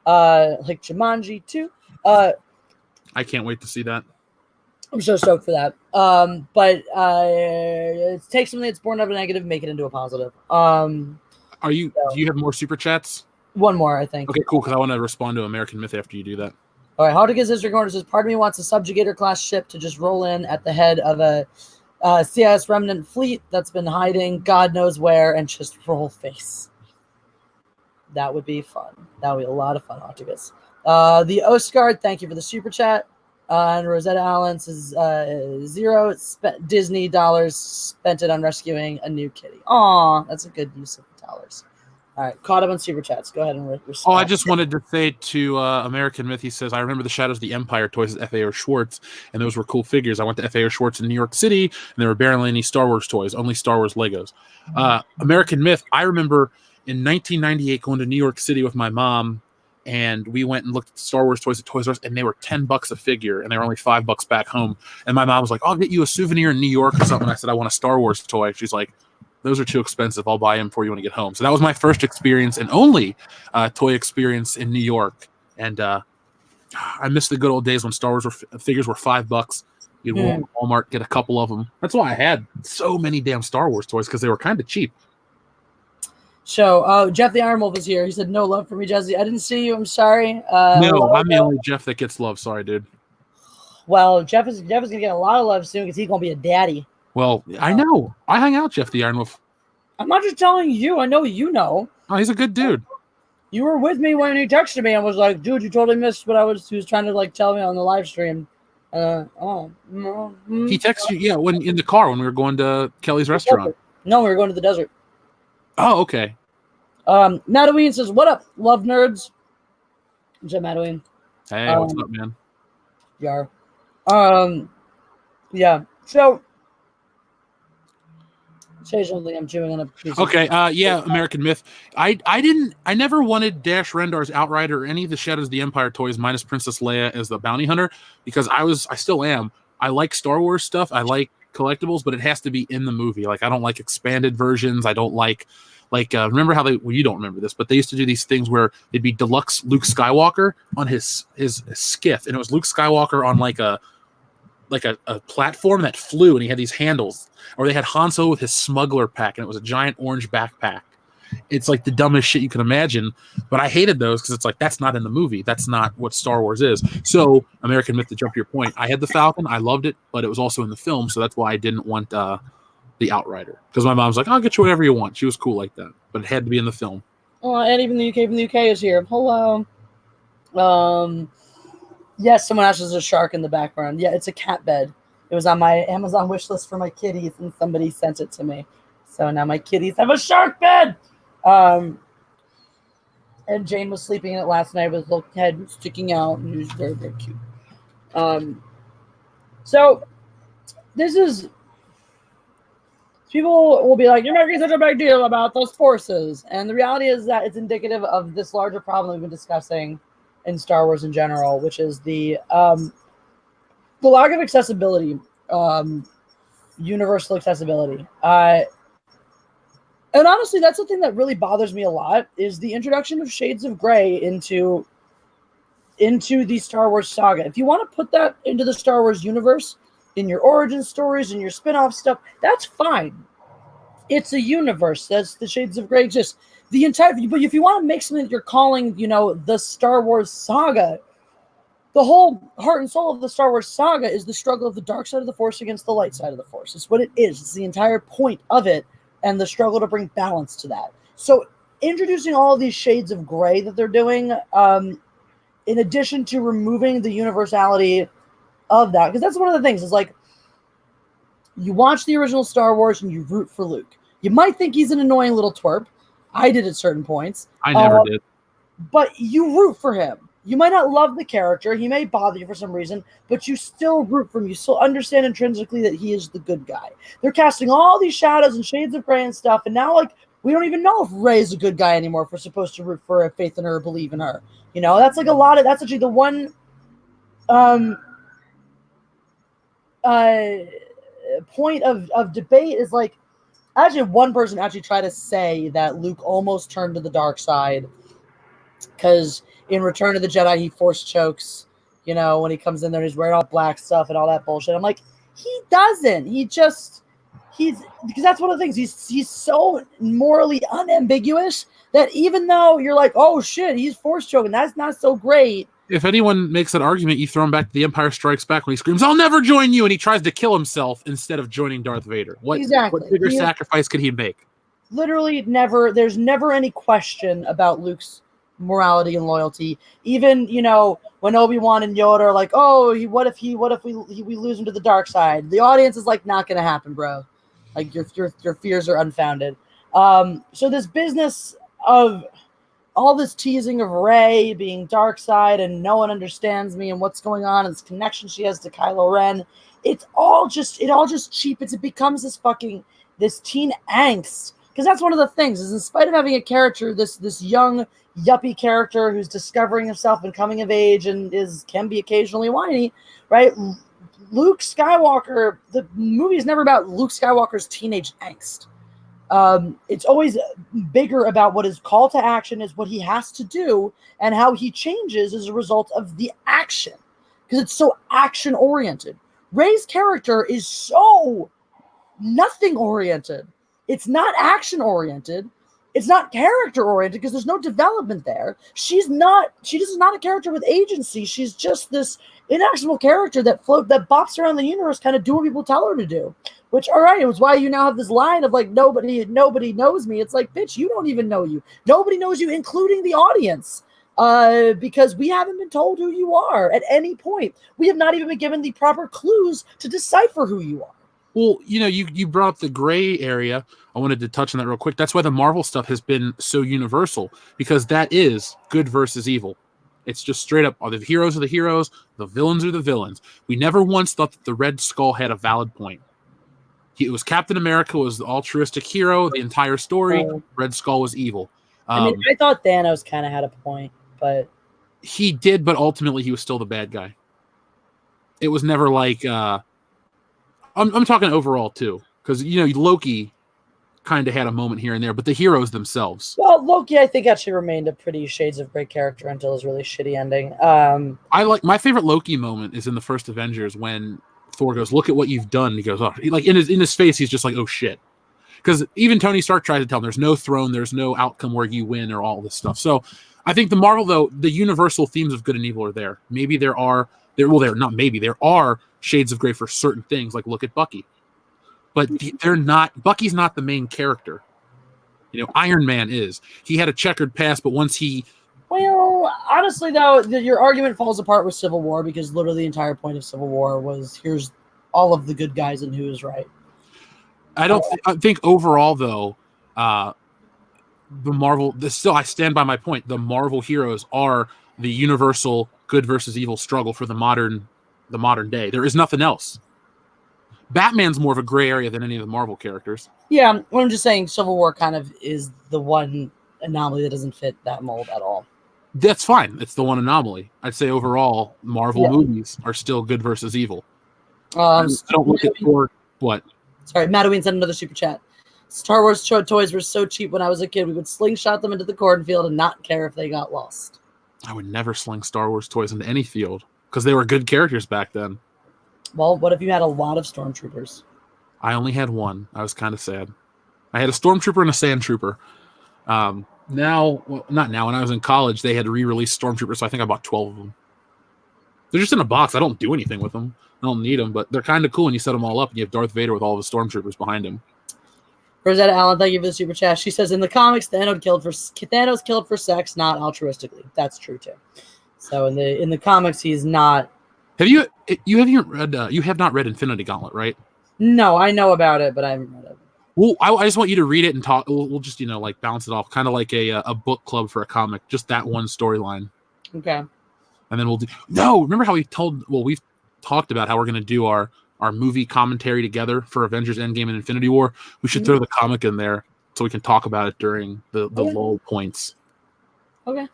like Jumanji 2. I can't wait to see that. I'm so stoked for that. But take something that's born out of a negative and make it into a positive. Do you have more super chats? One more, I think. Okay, cool, because I want to respond to American Myth after you do that. All right, Haudigas History Corner says, part of me wants a subjugator class ship to just roll in at the head of a CIS remnant fleet that's been hiding God knows where and just roll face. That would be fun. That would be a lot of fun, Haudigas. The Oscar, thank you for the super chat. And Rosetta Allen says, $0 Disney dollars spent it on rescuing a new kitty. Aw, that's a good use of dollars. All right, caught up on super chats. Go ahead and respond. Oh, I just wanted to say to American Myth, he says, I remember the Shadows of the Empire toys at FAO Schwartz, and those were cool figures. I went to FAO Schwartz in New York City, and there were barely any Star Wars toys, only Star Wars Legos. American Myth, I remember in 1998 going to New York City with my mom, and we went and looked at Star Wars toys at Toys R Us, and they were $10 a figure, and they were only $5 back home. And my mom was like, I'll get you a souvenir in New York or something. I said, I want a Star Wars toy. She's like, those are too expensive. I'll buy them for you when you get home. So that was my first experience and only toy experience in New York. And I miss the good old days when Star Wars figures were $5. You'd go to Walmart, get a couple of them. That's why I had so many damn Star Wars toys, because they were kind of cheap. So, Jeff the Iron Wolf is here. He said, no love for me, Jesse. I didn't see you. I'm sorry. No, I'm the only Jeff that gets love. Sorry, dude. Well, Jeff is going to get a lot of love soon because he's going to be a daddy. Well, I know. I hang out with Jeff the Iron Wolf. I'm not just telling you. I know you know. Oh, he's a good dude. You were with me when he texted me and was like, dude, you totally missed what he was trying to like tell me on the live stream. He texted you, yeah, when in the car when we were going to Kelly's restaurant. No, we were going to the desert. Oh, okay. Madoween says, what up, love nerds? What's up, Madoween? Hey, what's up, man? Yar. Yeah. So occasionally I'm chewing on a piece Okay, yeah, American Myth. I never wanted Dash Rendar's Outrider or any of the Shadows of the Empire toys minus Princess Leia as the bounty hunter, because I still am. I like Star Wars stuff. I like collectibles, but it has to be in the movie. Like, I don't like expanded versions. I don't like remember how you don't remember this, but they used to do these things where it'd be deluxe Luke Skywalker on his skiff, and it was Luke Skywalker on like a platform that flew, and he had these handles. Or they had Han Solo with his smuggler pack, and it was a giant orange backpack. It's like the dumbest shit you can imagine, but I hated those because it's like, that's not in the movie. That's not what Star Wars is. So, American Myth, to jump to your point, I had the Falcon. I loved it, but it was also in the film, so that's why I didn't want the Outrider. Because my mom was like, I'll get you whatever you want. She was cool like that, but it had to be in the film. Oh, and even the UK from the UK is here. Hello. Yes, someone else has a shark in the background. Yeah, it's a cat bed. It was on my Amazon wish list for my kitties, and somebody sent it to me. So now my kitties have a shark bed. And Jane was sleeping in it last night with a little head sticking out, and it was very, very cute. So this is, people will be like, you're making such a big deal about those forces. And the reality is that it's indicative of this larger problem we've been discussing in Star Wars in general, which is the lack of accessibility, universal accessibility. And honestly, that's the thing that really bothers me a lot, is the introduction of shades of gray into the Star Wars saga. If you want to put that into the Star Wars universe, in your origin stories, in your spin-off stuff, that's fine. It's a universe. That's the shades of gray exist. The entire, but if you want to make something that you're calling, the Star Wars saga, the whole heart and soul of the Star Wars saga is the struggle of the dark side of the Force against the light side of the Force. It's what it is. It's the entire point of it, and the struggle to bring balance to that. So introducing all of these shades of gray that they're doing, in addition to removing the universality of that, because that's one of the things, is like, you watch the original Star Wars and you root for Luke. You might think he's an annoying little twerp. I did at certain points. I never did. But you root for him. You might not love the character. He may bother you for some reason, but you still root for him. You still understand intrinsically that he is the good guy. They're casting all these shadows and shades of gray and stuff, and now, like, we don't even know if Rey's a good guy anymore if we're supposed to root for her, faith in her, or believe in her. That's like a lot of, that's actually the one point of debate, is like, actually one person actually tried to say that Luke almost turned to the dark side because in Return of the Jedi he force chokes, when he comes in there and he's wearing all black stuff and all that bullshit. I'm like, he doesn't. He's because that's one of the things, he's so morally unambiguous that even though you're like, oh shit, he's force choking, that's not so great. If anyone makes that argument, you throw him back to The Empire Strikes Back when he screams, "I'll never join you," and he tries to kill himself instead of joining Darth Vader. What bigger sacrifice could he make? Literally never. There's never any question about Luke's morality and loyalty. Even, when Obi-Wan and Yoda are like, oh, what if we lose him to the dark side? The audience is like, not going to happen, bro. Like, your fears are unfounded. So this business of all this teasing of Rey being dark side and no one understands me and what's going on and this connection she has to Kylo Ren, it all just cheapens. It becomes this teen angst. Because that's one of the things, is in spite of having a character, this young yuppie character who's discovering himself and coming of age and can be occasionally whiny, right? Luke Skywalker, the movie is never about Luke Skywalker's teenage angst. It's always bigger about what his call to action is, what he has to do, and how he changes as a result of the action. Because it's so action-oriented. Rey's character is so nothing-oriented. It's not action-oriented. It's not character-oriented because there's no development there. She's not a character with agency. She's just this inactionable character that bops around the universe kind of doing what people tell her to do. Which, all right, it was why you now have this line of like, nobody knows me. It's like, bitch, you don't even know you. Nobody knows you, including the audience, because we haven't been told who you are at any point. We have not even been given the proper clues to decipher who you are. Well, you brought up the gray area. I wanted to touch on that real quick. That's why the Marvel stuff has been so universal, because that is good versus evil. It's just straight up, the heroes are the heroes, the villains are the villains. We never once thought that the Red Skull had a valid point. It was Captain America was the altruistic hero, the entire story. Red Skull was evil. I thought Thanos kind of had a point, but he did, but ultimately he was still the bad guy. It was never like I'm talking overall too, because Loki kind of had a moment here and there, but the heroes themselves. Well, Loki, I think, actually remained a pretty shades of gray character until his really shitty ending. My favorite Loki moment is in the first Avengers when Thor goes, "Look at what you've done." He goes, "Oh," like in his face, he's just like, "Oh shit," because even Tony Stark tries to tell him there's no throne, there's no outcome where you win, or all this stuff. So I think the Marvel, though, the universal themes of good and evil are there. Maybe there are shades of gray for certain things, like look at Bucky, but they're not. Bucky's not the main character. Iron Man is. He had a checkered past, but once he. Well, honestly, though, your argument falls apart with Civil War, because literally the entire point of Civil War was here's all of the good guys and who is right. I think overall, though, I stand by my point. The Marvel heroes are the universal good versus evil struggle for the modern day. There is nothing else. Batman's more of a gray area than any of the Marvel characters. Yeah, what I'm just saying, Civil War kind of is the one anomaly that doesn't fit that mold at all. That's fine. It's the one anomaly. I'd say overall, Marvel movies are still good versus evil. I don't look at what. Sorry, Madaween sent another super chat. Star Wars toys were so cheap when I was a kid. We would slingshot them into the cornfield and not care if they got lost. I would never sling Star Wars toys into any field because they were good characters back then. Well, what if you had a lot of stormtroopers? I only had one. I was kind of sad. I had a stormtrooper and a sand trooper. Not now. When I was in college, they had re-release stormtroopers, so I think I bought 12 of them. They're just in a box. I don't do anything with them. I don't need them, but they're kind of cool. And you set them all up, and you have Darth Vader with all of his stormtroopers behind him. Rosetta Allen, thank you for the super chat. She says, in the comics, Thanos killed for sex, not altruistically. That's true too. So in the comics, he's not. You have not read Infinity Gauntlet, right? No, I know about it, but I haven't read it. Well, I just want you to read it and talk. We'll just bounce it off, kind of like a book club for a comic, just that one storyline. Okay. And then we'll do. No, remember how we've talked about how we're going to do our movie commentary together for Avengers Endgame and Infinity War. We should throw the comic in there so we can talk about it during the lull points. Okay.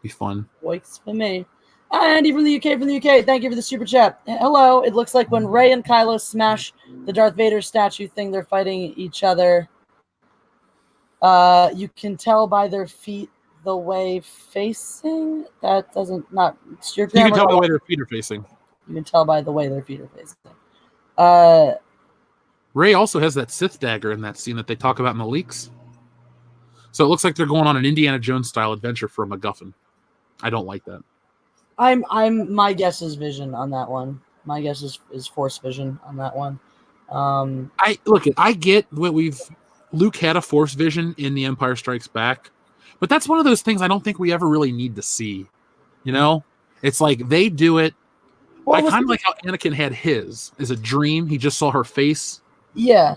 Be fun. Works for me. Andy from the UK, thank you for the super chat. Hello, it looks like when Rey and Kylo smash the Darth Vader statue thing, they're fighting each other. You can tell by their feet the way facing. That doesn't not your grammar. You can tell by the way their feet are facing. You can tell by the way their feet are facing. Rey also has that Sith dagger in that scene that they talk about in the leaks. So it looks like they're going on an Indiana Jones style adventure for a MacGuffin. I don't like that. My guess is vision on that one. My guess is Force vision on that one. I get what Luke had a Force vision in The Empire Strikes Back, but that's one of those things I don't think we ever really need to see. You know, it's like they do it. Well, I kind of like how Anakin had his as a dream. He just saw her face. Yeah.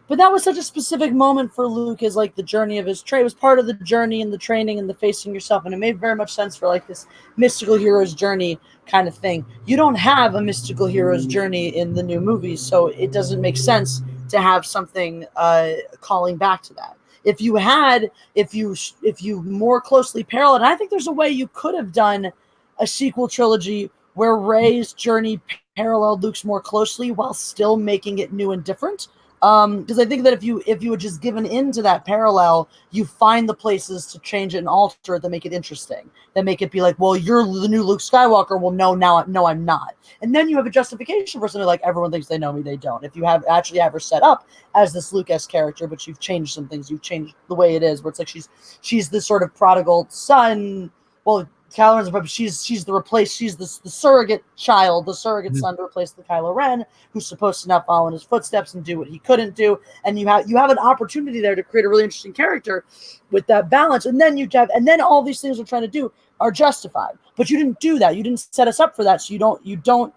But that was such a specific moment for Luke, as like the journey of his trade was part of the journey and the training and the facing yourself. And it made very much sense for like this mystical hero's journey kind of thing. You don't have a mystical hero's journey in the new movies, so it doesn't make sense to have something calling back to that. If you more closely parallel, and I think there's a way you could have done a sequel trilogy where Rey's journey paralleled Luke's more closely while still making it new and different. Because I think that if you had just given into that parallel, you find the places to change it and alter it that make it interesting, that make it be like, well, you're the new Luke Skywalker. Well, no, I'm not. And then you have a justification for something like everyone thinks they know me, they don't. If you have her set up as this Luke-esque character, but you've changed some things, you've changed the way it is, where it's like she's this sort of prodigal son. Well, Kylo Ren's a she's the surrogate child, the surrogate son to replace the Kylo Ren, who's supposed to now follow in his footsteps and do what he couldn't do. And you have an opportunity there to create a really interesting character with that balance. And then all these things we're trying to do are justified. But you didn't do that. You didn't set us up for that. So you don't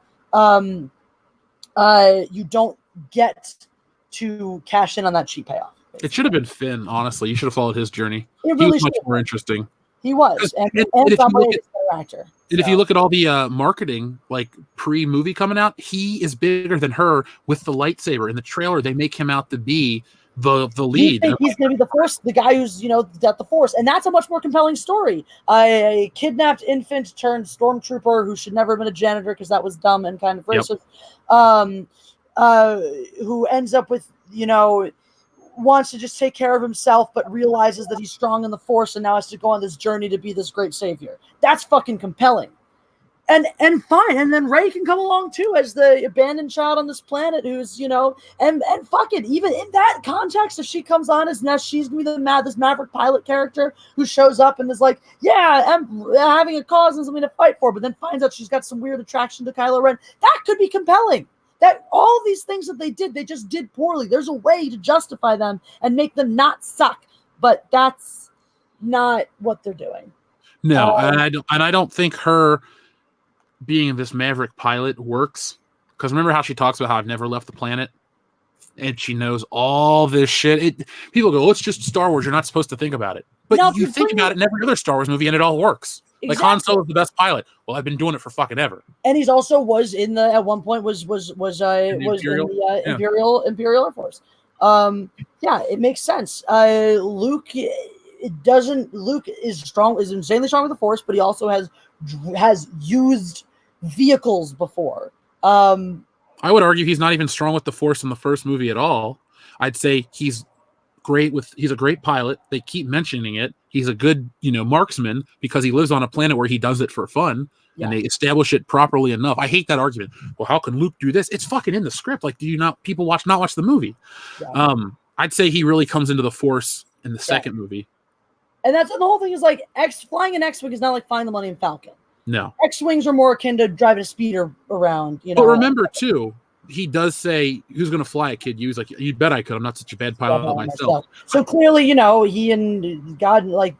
get to cash in on that cheap payoff. Basically. It should have been Finn, honestly. You should have followed his journey. He was much more interesting. He was, and if you look at all the marketing, like pre-movie coming out, he is bigger than her with the lightsaber. In the trailer, they make him out to be the lead. He's going to be the guy who's got the Force, and that's a much more compelling story. A kidnapped infant turned stormtrooper who should never have been a janitor because that was dumb and kind of racist. Who ends up with wants to just take care of himself, but realizes that he's strong in the Force and now has to go on this journey to be this great savior. That's fucking compelling. And fine. And then Rey can come along too as the abandoned child on this planet who's, and fuck it. Even in that context, if she comes on as now she's going to be this maverick pilot character who shows up and is like, yeah, I'm having a cause and something to fight for, but then finds out she's got some weird attraction to Kylo Ren. That could be compelling. That all these things that they just did poorly. There's a way to justify them and make them not suck, but that's not what they're doing. No, I don't think her being this maverick pilot works. Because remember how she talks about how I've never left the planet, and she knows all this shit. People go, "Oh, it's just Star Wars. You're not supposed to think about it." But Now, you think about it in every other Star Wars movie, and it all works. Like exactly. Han Solo's the best pilot. Well, I've been doing it for fucking ever. And he's also was in the at one point was in the Imperial Air Force. Yeah, it makes sense. Luke is insanely strong with the Force, but he also has used vehicles before. I would argue he's not even strong with the Force in the first movie at all. I'd say he's a great pilot. They keep mentioning it. He's a good, marksman because he lives on a planet where he does it for fun. Yeah. And they establish it properly enough. I hate that argument. Well, how can Luke do this? It's fucking in the script. Like, do you not people watch the movie? Yeah. I'd say he really comes into the Force in the second movie. And that's the whole thing is like flying an X-Wing is not like flying the Millennium Falcon. No. X-Wings are more akin to driving a speeder around, But remember too, he does say, "Who's going to fly it, kid?" He's like, "You bet I could. I'm not such a bad pilot myself." So clearly, he and God, like,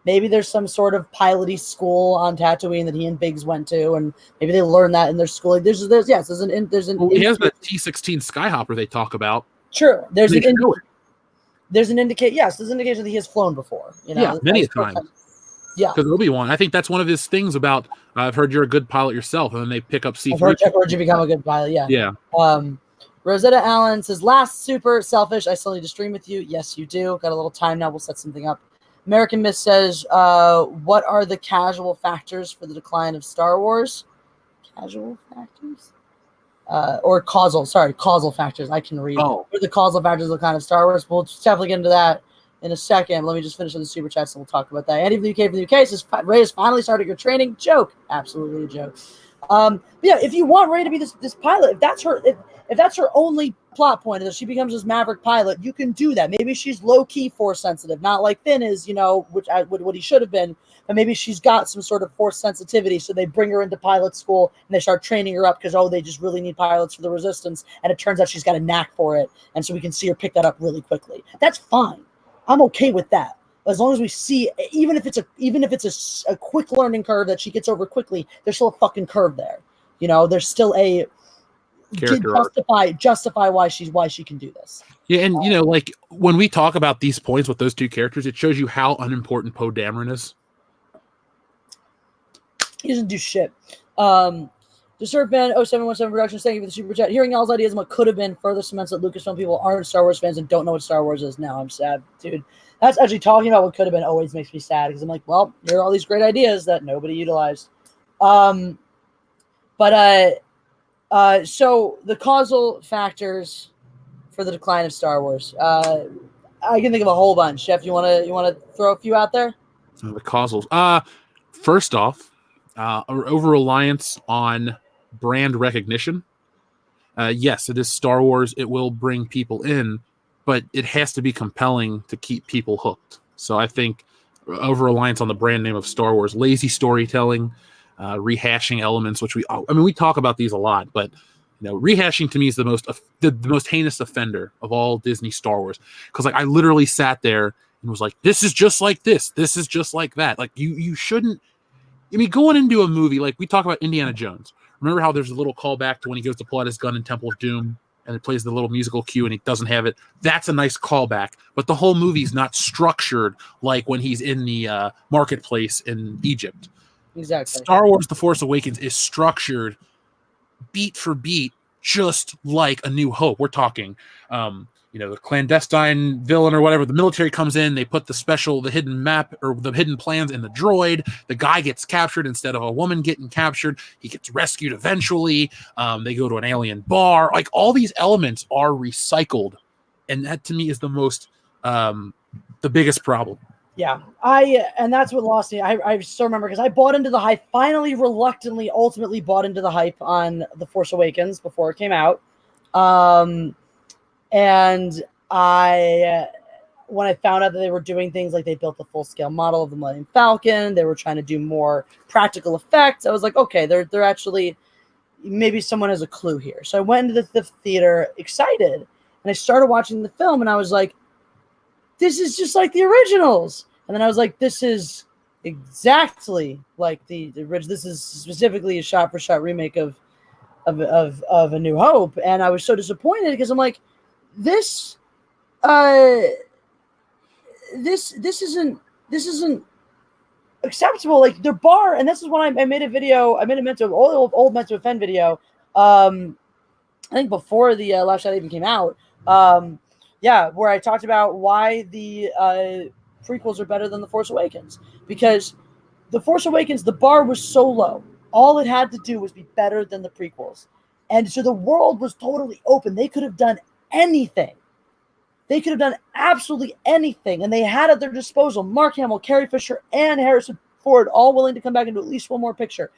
maybe there's some sort of piloty school on Tatooine that he and Biggs went to, and maybe they learned that in their school. Like, there's he has the T-16 Skyhopper they talk about. True. There's an indication. Yes, there's an indication that he has flown before. Yeah, many times. Yeah, because Obi-Wan, I think that's one of his things about. I've heard you're a good pilot yourself, and then they pick up C3. I've heard you become a good pilot. Yeah. Yeah. Rosetta Allen says, "Last super selfish. I still need to stream with you. Yes, you do. Got a little time now. We'll set something up." American Myth says, "What are the casual factors for the decline of Star Wars?" Casual factors, or causal? Sorry, causal factors. I can read. Oh. What are the causal factors of the decline of Star Wars? We'll definitely get into that in a second. Let me just finish with the super chats and we'll talk about that. Andy from the UK says, "Ray has finally started your training." Joke. Absolutely a joke. Yeah, if you want Ray to be this pilot, if that's her only plot point, is that she becomes this maverick pilot, you can do that. Maybe she's low-key Force sensitive, not like Finn is, what he should have been, but maybe she's got some sort of Force sensitivity, so they bring her into pilot school and they start training her up because, they just really need pilots for the Resistance, and it turns out she's got a knack for it, and so we can see her pick that up really quickly. That's fine. I'm okay with that. As long as we see, even if it's a quick learning curve that she gets over quickly, there's still a fucking curve there. There's still a justify why she can do this. Yeah, and like when we talk about these points with those two characters, it shows you how unimportant Poe Dameron is. He doesn't do shit. DeSertBand 0717 Productions, thank you for the super chat. Hearing y'all's ideas on what could have been further cements that Lucasfilm people aren't Star Wars fans and don't know what Star Wars is. Now I'm sad, dude. That's actually talking about what could have been always makes me sad because I'm like, well, there are all these great ideas that nobody utilized. So the causal factors for the decline of Star Wars. I can think of a whole bunch. Jeff, you want to throw a few out there? The causals. First off, over-reliance on brand recognition. Yes, it is Star Wars. It will bring people in, but it has to be compelling to keep people hooked. So I think over-reliance on the brand name of Star Wars, lazy storytelling, rehashing elements, which we talk about these a lot, but rehashing to me is the most heinous offender of all Disney Star Wars. Because I literally sat there and was like, this is just like this. This is just like that. Like you shouldn't. Going into a movie, like we talk about Indiana Jones. Remember how there's a little callback to when he goes to pull out his gun in Temple of Doom and it plays the little musical cue and he doesn't have it? That's a nice callback. But the whole movie's not structured like when he's in the marketplace in Egypt. Exactly. Star Wars The Force Awakens is structured beat for beat, just like A New Hope. We're talking, the clandestine villain or whatever. The military comes in, they put the hidden map or the hidden plans in the droid. The guy gets captured instead of a woman getting captured. He gets rescued eventually. They go to an alien bar. Like all these elements are recycled. And that to me is the biggest problem. Yeah, and that's what lost me. I still remember because I bought into the hype, finally, reluctantly, ultimately bought into the hype on The Force Awakens before it came out. And when I found out that they were doing things like they built the full-scale model of the Millennium Falcon, they were trying to do more practical effects. I was like, okay, they're actually, maybe someone has a clue here. So I went into the theater excited, and I started watching the film, and I was like, this is just like the originals. And then I was like, this is exactly like the original. This is specifically a shot-for-shot remake of A New Hope. And I was so disappointed because I'm like, this this isn't acceptable. Like their bar, and this is when I made a video. I made a old Meant to Offend video. I think before the Last Shadow even came out. Where I talked about why the prequels are better than The Force Awakens, because The Force Awakens, the bar was so low. All it had to do was be better than the prequels. And so the world was totally open. They could have done anything. They could have done absolutely anything. And they had at their disposal Mark Hamill, Carrie Fisher, and Harrison Ford, all willing to come back and do at least one more picture.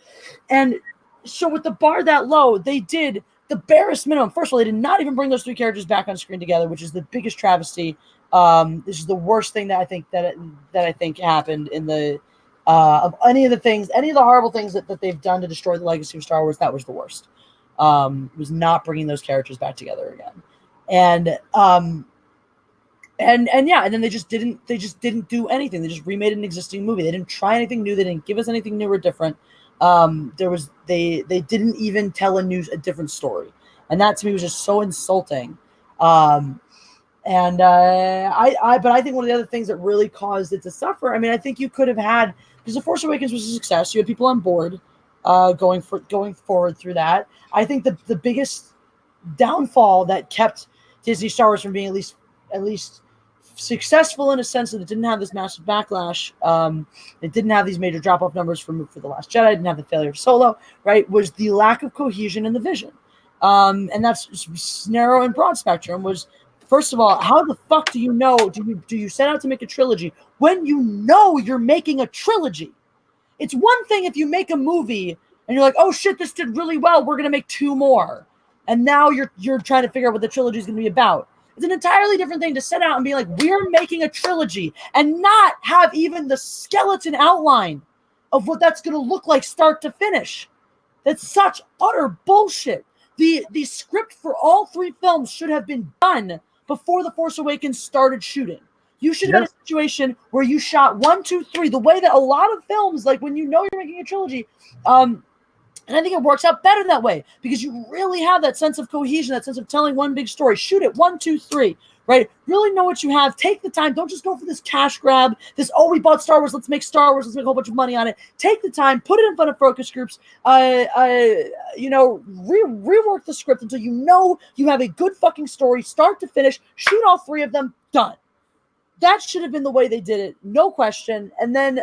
And so with the bar that low, they did the barest minimum. First of all, they did not even bring those three characters back on screen together, which is the biggest travesty. This is the worst thing that I think happened in the of any of the horrible things that they've done to destroy the legacy of Star Wars. That was the worst. Was not bringing those characters back together again, and then they just didn't do anything. They just remade an existing movie. They didn't try anything new. They didn't give us anything new or different. They didn't even tell a different story, and that to me was just so insulting. But I think one of the other things that really caused it to suffer. I mean, I think you could have had, because The Force Awakens was a success. You had people on board, going forward through that. I think the biggest downfall that kept Disney Star Wars from being at least successful in a sense that it didn't have this massive backlash. It didn't have these major drop-off numbers for The Last Jedi. It didn't have the failure of Solo, right? Was the lack of cohesion in the vision. And that's narrow and broad spectrum. Was, first of all, how the fuck do you set out to make a trilogy when you know you're making a trilogy? It's one thing if you make a movie and you're like, oh shit, this did really well, we're gonna make two more. And now you're trying to figure out what the trilogy is gonna be about. It's an entirely different thing to set out and be like, we're making a trilogy, and not have even the skeleton outline of what that's going to look like start to finish. That's such utter bullshit. The script for all three films should have been done before The Force Awakens started shooting. You should have had a situation where you shot 1, 2, 3, the way that a lot of films, like when you know you're making a trilogy, and I think it works out better that way because you really have that sense of cohesion, that sense of telling one big story. Shoot it 1, 2, 3, right? Really know what you have. Take the time. Don't just go for this cash grab. We bought Star Wars. Let's make Star Wars. Let's make a whole bunch of money on it. Take the time. Put it in front of focus groups. Rework the script until you know you have a good fucking story, start to finish. Shoot all three of them. Done. That should have been the way they did it, no question. And then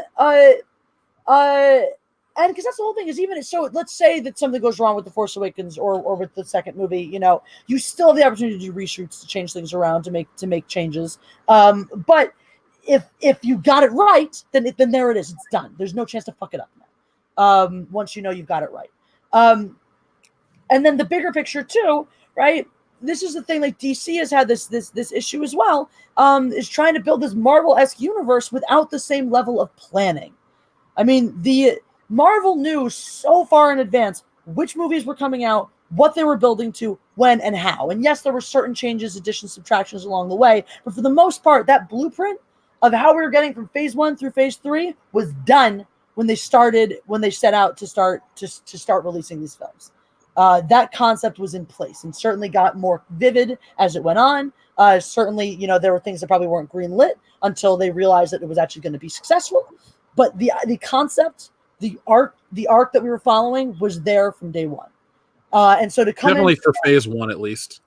and because that's the whole thing is, even so, let's say that something goes wrong with The Force Awakens or with the second movie, you still have the opportunity to do reshoots, to change things around, to make changes. But if you got it right, then there it is. It's done. There's no chance to fuck it up now. Once you know you've got it right. And then the bigger picture too, right? This is the thing. Like DC has had this issue as well. Is trying to build this Marvel-esque universe without the same level of planning. I mean, the Marvel knew so far in advance which movies were coming out, what they were building to, when, and how. And yes, there were certain changes, additions, subtractions along the way, but for the most part, that blueprint of how we were getting from phase 1 through phase 3 was done when they set out to start releasing these films. That concept was in place and certainly got more vivid as it went on. Certainly, there were things that probably weren't greenlit until they realized that it was actually going to be successful. But the concept, the arc that we were following was there from day one. And so to come definitely for phase 1 at least.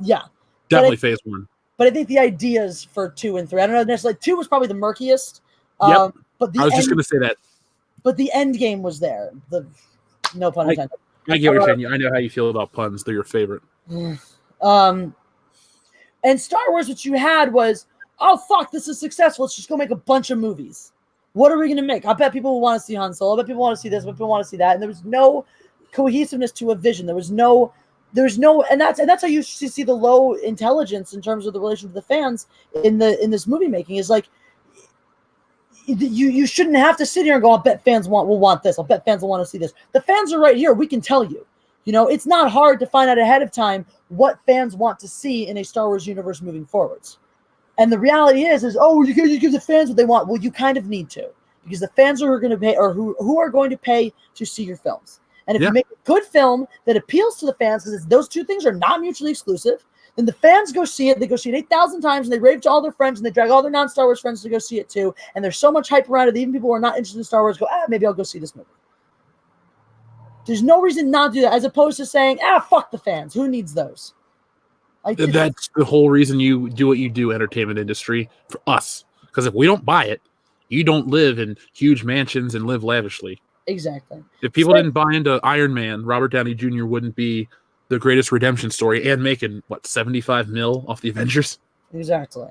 Yeah. Definitely phase 1. But I think the ideas for 2 and 3, I don't know necessarily. 2 was probably the murkiest. Yep. But I was just going to say that. But the end game was there. No pun intended. I get what you're saying. I know how you feel about puns. They're your favorite. And Star Wars, what you had was, oh fuck, this is successful. Let's just go make a bunch of movies. What are we going to make? I bet people will want to see Han Solo. I bet people want to see this. I bet people want to see that. And there was no cohesiveness to a vision. There was no, and that's how you see the low intelligence in terms of the relation to the fans in this movie making is like, you shouldn't have to sit here and go, I bet fans will want this. I bet fans will want to see this. The fans are right here. We can tell you. It's not hard to find out ahead of time what fans want to see in a Star Wars universe moving forwards. And the reality is you give the fans what they want. Well, you kind of need to, because the fans are going to pay, or who are going to pay to see your films. And if you make a good film that appeals to the fans, because those two things are not mutually exclusive, Then the fans go see it. They go see it 8,000 times, and they rave to all their friends, and they drag all their non-Star Wars friends to go see it too. And there's so much hype around it that even people who are not interested in Star Wars go, maybe I'll go see this movie. There's no reason not to do that, as opposed to saying, fuck the fans. Who needs those? That's the whole reason you do what you do, entertainment industry, for us. Because if we don't buy it, you don't live in huge mansions and live lavishly. Exactly. If people didn't buy into Iron Man, Robert Downey Jr. wouldn't be the greatest redemption story and making, 75 mil off the Avengers? Exactly.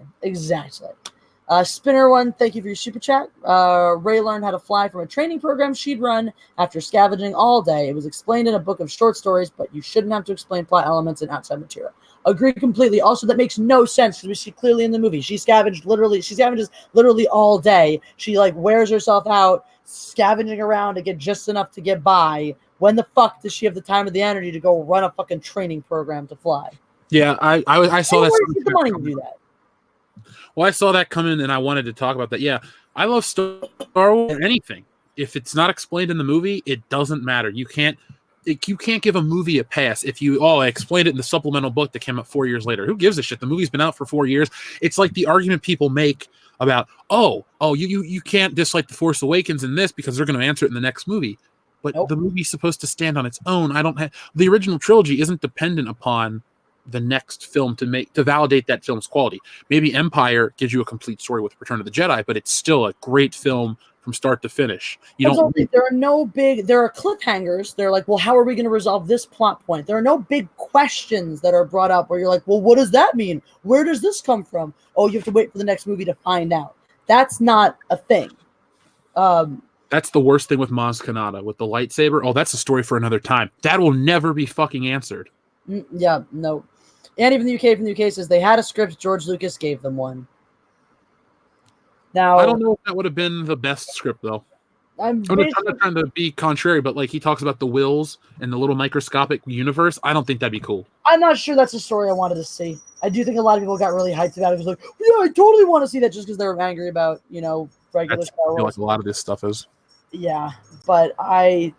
Spinner one, thank you for your super chat. Ray learned how to fly from a training program she'd run after scavenging all day. It was explained in a book of short stories, but you shouldn't have to explain plot elements and outside material. Agree completely. Also, that makes no sense because we see clearly in the movie she scavenges literally all day. She wears herself out scavenging around to get just enough to get by. When the fuck does she have the time or the energy to go run a fucking training program to fly? Yeah, I saw that. Where did you get the money to do that? Well, I saw that come in, and I wanted to talk about that. Yeah, I love Star Wars. Anything, if it's not explained in the movie, it doesn't matter. You can't give a movie a pass if I explained it in the supplemental book that came out 4 years later. Who gives a shit? The movie's been out for 4 years. It's like the argument people make about, you can't dislike The Force Awakens in this because they're going to answer it in the next movie. But The movie's supposed to stand on its own. The original trilogy isn't dependent upon the next film to validate that film's quality. Maybe Empire gives you a complete story with Return of the Jedi, but it's still a great film from start to finish. There are cliffhangers. They're like, well, how are we going to resolve this plot point? There are no big questions that are brought up where you're like, well, what does that mean? Where does this come from? Oh, you have to wait for the next movie to find out. That's not a thing. That's the worst thing with Maz Kanata with the lightsaber. Oh, that's a story for another time. That will never be fucking answered. Yeah, no. And even from the UK says they had a script. George Lucas gave them one. Now, I don't know if that would have been the best script, though. I'm not trying to be contrary, but he talks about the wills and the little microscopic universe. I don't think that'd be cool. I'm not sure that's a story I wanted to see. I do think a lot of people got really hyped about it. It was like, yeah, I totally want to see that just because they were angry about, regular Star Wars. I feel like a lot of this stuff is. Yeah, but I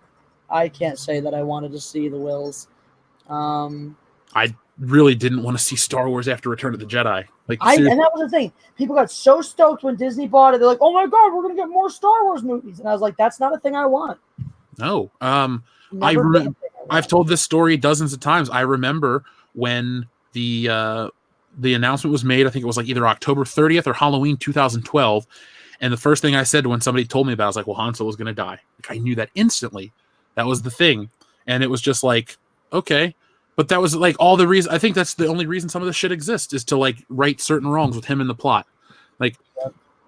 can't say that I wanted to see the wills. I really didn't want to see Star Wars after Return of the Jedi. And that was the thing. People got so stoked when Disney bought it. They're like, "Oh my god, we're gonna get more Star Wars movies!" And I was like, "That's not a thing I want." No. I've told this story dozens of times. I remember when the announcement was made. I think it was either October 30th or Halloween 2012. And the first thing I said when somebody told me about it, I was like, well, Han Solo's going to die. I knew that instantly. That was the thing. And it was just okay. But that was all the reason. I think that's the only reason some of this shit exists is to right certain wrongs with him in the plot.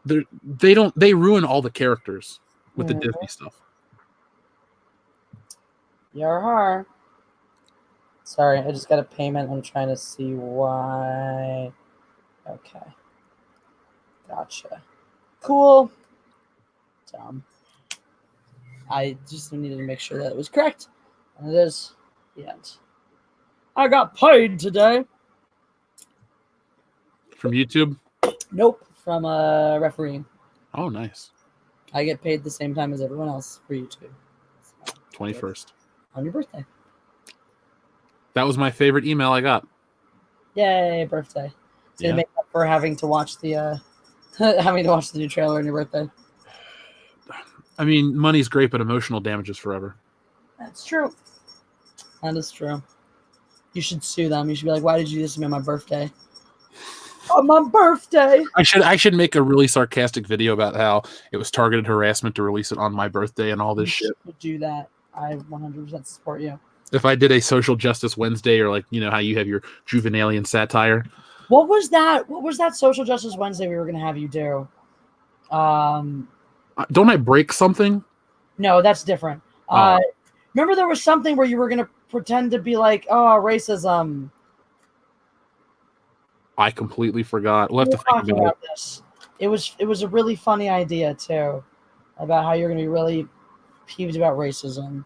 They ruin all the characters with the Disney stuff. Yarhar. Sorry, I just got a payment. I'm trying to see why. Okay. Gotcha. Cool. Dumb. I just needed to make sure that it was correct. And it is. The end. I got paid today. From YouTube? Nope. From refereeing. Oh, nice. I get paid the same time as everyone else for YouTube. 21st. On your birthday. That was my favorite email I got. Yay, birthday. So you make up for having to watch the new trailer on your birthday. I mean, money's great, but emotional damage is forever. That's true. That is true. You should sue them. You should be like, why did you do this to me on my birthday? On my birthday. I should make a really sarcastic video about how it was targeted harassment to release it on my birthday and all this shit. Do that. I 100% support you. If I did a Social Justice Wednesday or how you have your Juvenalian satire. What was that? What was that Social Justice Wednesday we were going to have you do? Don't I break something? No, that's different. Remember there was something where you were going to pretend to be racism. I completely forgot. We'll have to think about this. It was a really funny idea too, about how you're going to be really peeved about racism.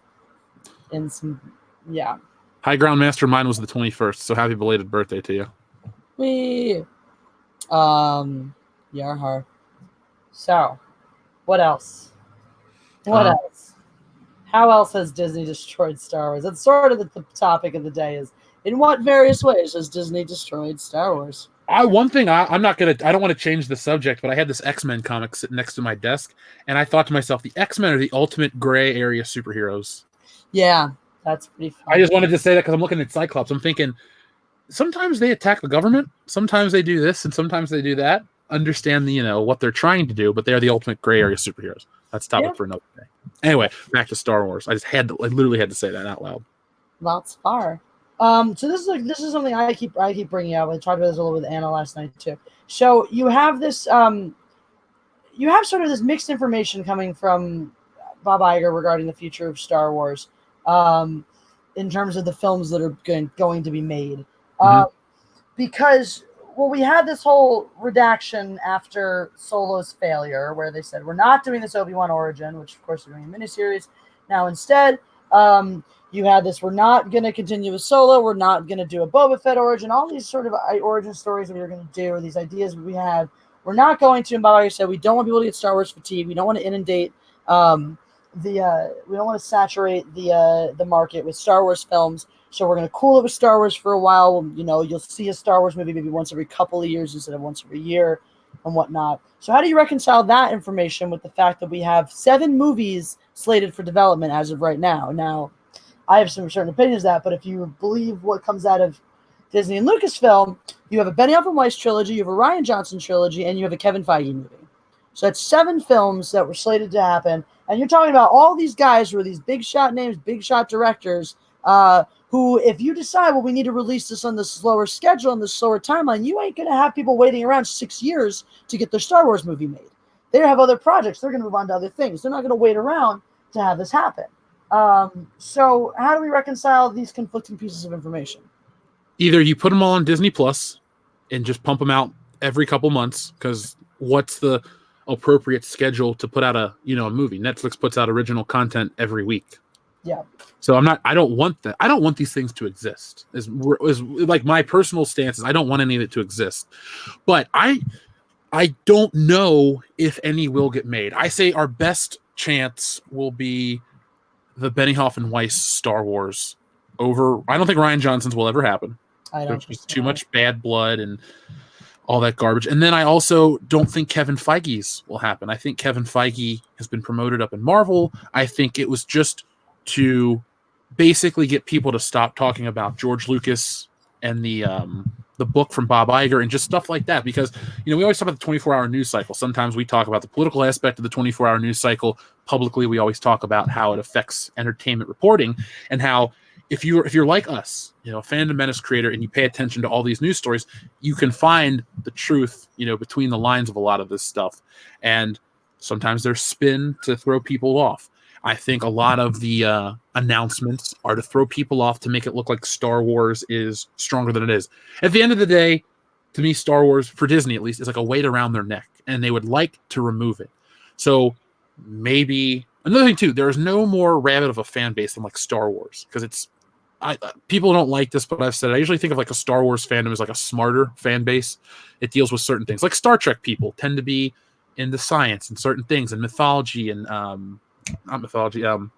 High Ground Mastermind was the 21st, so happy belated birthday to you. Yarhar. So, what else? What else? How else has Disney destroyed Star Wars? That's sort of the topic of the day. In what various ways has Disney destroyed Star Wars? One thing I'm not gonna. I don't want to change the subject, but I had this X-Men comic sitting next to my desk, and I thought to myself, the X-Men are the ultimate gray area superheroes. Yeah, that's pretty fun. I just wanted to say that because I'm looking at Cyclops. I'm thinking sometimes they attack the government, sometimes they do this, and sometimes they do that. Understand what they're trying to do, but they are the ultimate gray area superheroes. That's topic for another day. Anyway, back to Star Wars. I literally had to say that out loud. That's far. So this is something I keep bringing up. I talked about this a little with Anna last night too. So you have this you have sort of this mixed information coming from Bob Iger regarding the future of Star Wars, in terms of the films that are going to be made, because we had this whole redaction after Solo's failure, where they said we're not doing this Obi-Wan origin, which of course we're doing a miniseries now instead. You had this, we're not going to continue with Solo, we're not going to do a Boba Fett origin, all these sort of origin stories that we were going to do, or these ideas we had, we're not going to. And Bob Iger said we don't want people to get Star Wars fatigue, we don't want to inundate we don't want to saturate the market with Star Wars films, so we're going to cool it with Star Wars for a while. You'll see a Star Wars movie maybe once every couple of years instead of once every year and whatnot. So how do you reconcile that information with the fact that we have 7 movies slated for development as of right now? Now, I have some certain opinions of that, but if you believe what comes out of Disney and Lucasfilm, you have a Benioff and Weiss trilogy, you have a Rian Johnson trilogy, and you have a Kevin Feige movie. So that's 7 films that were slated to happen. And you're talking about all these guys who are these big shot names, big shot directors, who, if you decide, we need to release this on the slower schedule and the slower timeline, you ain't going to have people waiting around 6 years to get their Star Wars movie made. They have other projects. They're going to move on to other things. They're not going to wait around to have this happen. So how do we reconcile these conflicting pieces of information? Either you put them all on Disney Plus and just pump them out every couple months, because what's the appropriate schedule to put out a movie? Netflix puts out original content every week. Yeah. So I don't want that. I don't want these things to exist. Is like my personal stance is I don't want any of it to exist. But I don't know if any will get made. I say our best chance will be the Benioff and Weiss Star Wars over. I don't think Rian Johnson's will ever happen. There's just too much bad blood and all that garbage. And then I also don't think Kevin Feige's will happen. I think Kevin Feige has been promoted up in Marvel. I think it was just to basically get people to stop talking about George Lucas and the book from Bob Iger and just stuff like that. Because, we always talk about the 24-hour news cycle. Sometimes we talk about the political aspect of the 24-hour news cycle. Publicly, we always talk about how it affects entertainment reporting and how if you're like us, a Fandom Menace creator, and you pay attention to all these news stories, you can find the truth, between the lines of a lot of this stuff. And sometimes there's spin to throw people off. I think a lot of the announcements are to throw people off, to make it look like Star Wars is stronger than it is. At the end of the day, to me, Star Wars, for Disney at least, is like a weight around their neck, and they would like to remove it. So maybe another thing too, there is no more rabid of a fan base than like Star Wars, because people don't like this, but I've said I usually think of like a Star Wars fandom as like a smarter fan base. It deals with certain things. Like Star Trek people tend to be into science and certain things and mythology and not mythology. Oh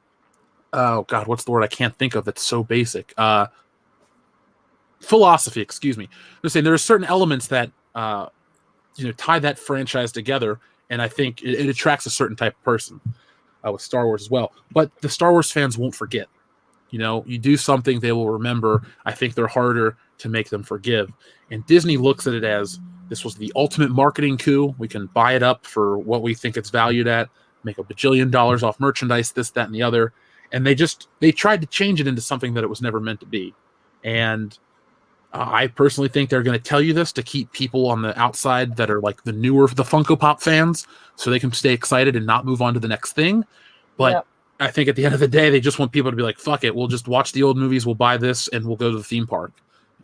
God, what's the word I can't think of? That's so basic. Philosophy. Excuse me. I'm saying there are certain elements that tie that franchise together, and I think it attracts a certain type of person with Star Wars as well. But the Star Wars fans won't forget. You do something, they will remember. I think they're harder to make them forgive. And Disney looks at it as this was the ultimate marketing coup. We can buy it up for what we think it's valued at, make $1 bajillion off merchandise, this, that, and the other. And they tried to change it into something that it was never meant to be. And I personally think they're going to tell you this to keep people on the outside that are like the Funko Pop fans, so they can stay excited and not move on to the next thing. But yep. I think at the end of the day, they just want people to be like, fuck it, we'll just watch the old movies, we'll buy this, and we'll go to the theme park.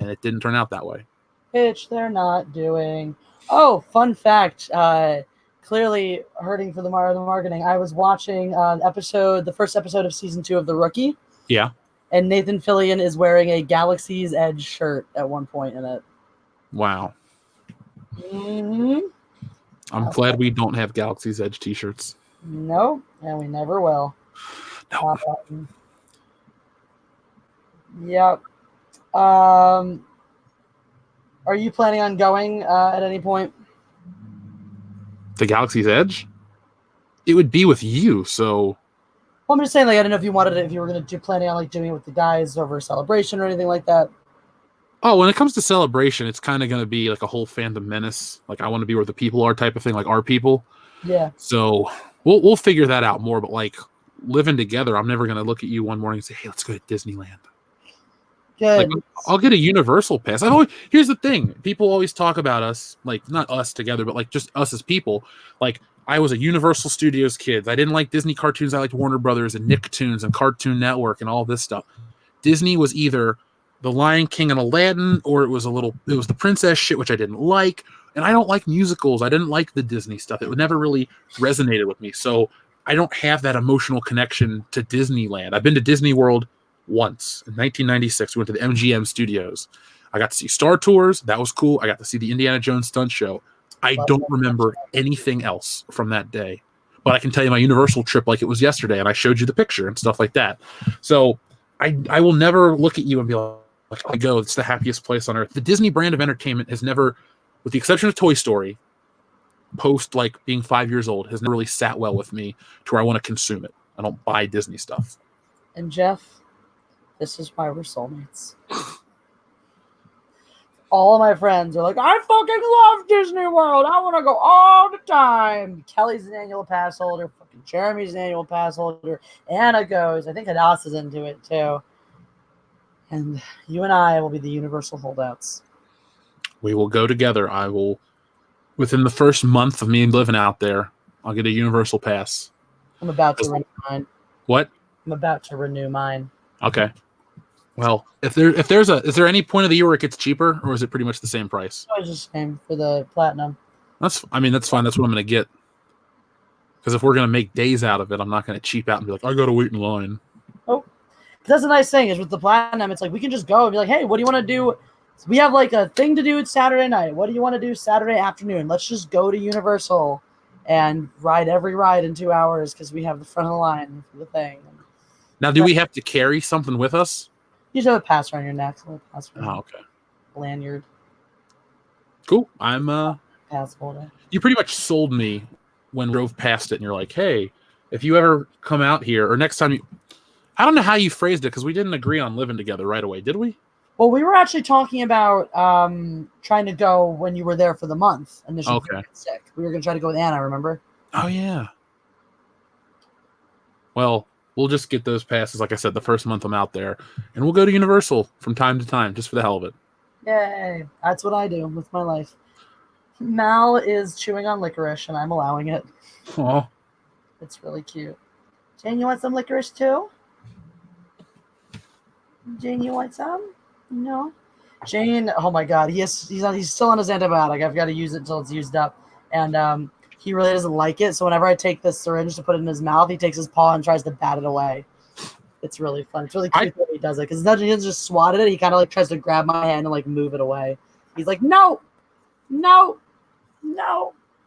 And it didn't turn out that way. Which they're not doing. Oh, fun fact. Clearly hurting for the marketing. I was watching the first episode of season 2 of The Rookie. Yeah. And Nathan Fillion is wearing a Galaxy's Edge shirt at one point in it. Wow. Mm-hmm. I'm glad we don't have Galaxy's Edge t-shirts. No, and we never will. No. Yep. Are you planning on going at any point? The Galaxy's Edge? It would be with you, so... Well, I'm just saying, like, I don't know if you wanted it, if you were planning on like doing it with the guys over a celebration or anything like that. Oh, when it comes to celebration, it's kind of going to be like a whole fandom menace. Like, I want to be where the people are type of thing, like our people. Yeah. So we'll figure that out more. But like living together, I'm never going to look at you one morning and say, "Hey, let's go to Disneyland." Good. Like, I'll get a Universal pass. Here's the thing: people always talk about us, like not us together, but like just us as people. Like, I was a Universal Studios kid. I didn't like Disney cartoons. I liked Warner Brothers and Nicktoons and Cartoon Network and all this stuff. Disney was either The Lion King and Aladdin, or it was the princess shit, which I didn't like. And I don't like musicals. I didn't like the Disney stuff. It never really resonated with me. So I don't have that emotional connection to Disneyland. I've been to Disney World once in 1996. We went to the MGM studios. I got to see Star Tours. That was cool. I got to see the Indiana Jones stunt show. I don't remember anything else from that day. But I can tell you my Universal trip like it was yesterday, and I showed you the picture and stuff like that. So I will never look at you and be like, I go, it's the happiest place on earth. The Disney brand of entertainment has never, with the exception of Toy Story, post like being 5 years old, has never really sat well with me to where I want to consume it. I don't buy Disney stuff. And Jeff, this is why we're soulmates. All of my friends are like, I fucking love Disney World. I want to go all the time. Kelly's an annual pass holder. Fucking Jeremy's an annual pass holder. Anna goes. I think Hadass is into it too. And you and I will be the Universal holdouts. We will go together. I will, within the first month of me living out there, I'll get a Universal pass. I'm about to renew mine. What? I'm about to renew mine. Okay. Well, is there any point of the year where it gets cheaper, or is it pretty much the same price? It's the same for the platinum. That's fine. That's what I'm going to get. Because if we're going to make days out of it, I'm not going to cheap out and be like, I got to wait in line. Oh, that's the nice thing is with the platinum, it's like we can just go and be like, hey, what do you want to do? We have like a thing to do Saturday night. What do you want to do Saturday afternoon? Let's just go to Universal and ride every ride in 2 hours because we have the front of the line for the thing. Now, do we have to carry something with us? You just have a pass around your neck. So pass around okay. Lanyard. Cool. I'm pass holder. You pretty much sold me when drove past it, and you're like, hey, if you ever come out here or next time you, I don't know how you phrased it because we didn't agree on living together right away, did we? Well, we were actually talking about trying to go when you were there for the month, and then she got sick. We were going to try to go with Anna, remember? Oh yeah. Well, we'll just get those passes, like I said, the first month I'm out there, and we'll go to Universal from time to time, just for the hell of it. Yay! That's what I do with my life. Mal is chewing on licorice, and I'm allowing it. Oh, it's really cute. Jane, you want some licorice too? Jane, you want some? No. Jane, oh my God, he's still on his antibiotic. I've got to use it until it's used up, and he really doesn't like it. So whenever I take this syringe to put it in his mouth, he takes his paw and tries to bat it away. It's really fun. It's really cute that he does it because he doesn't just swat at it. He kind of like tries to grab my hand and like move it away. He's like, no.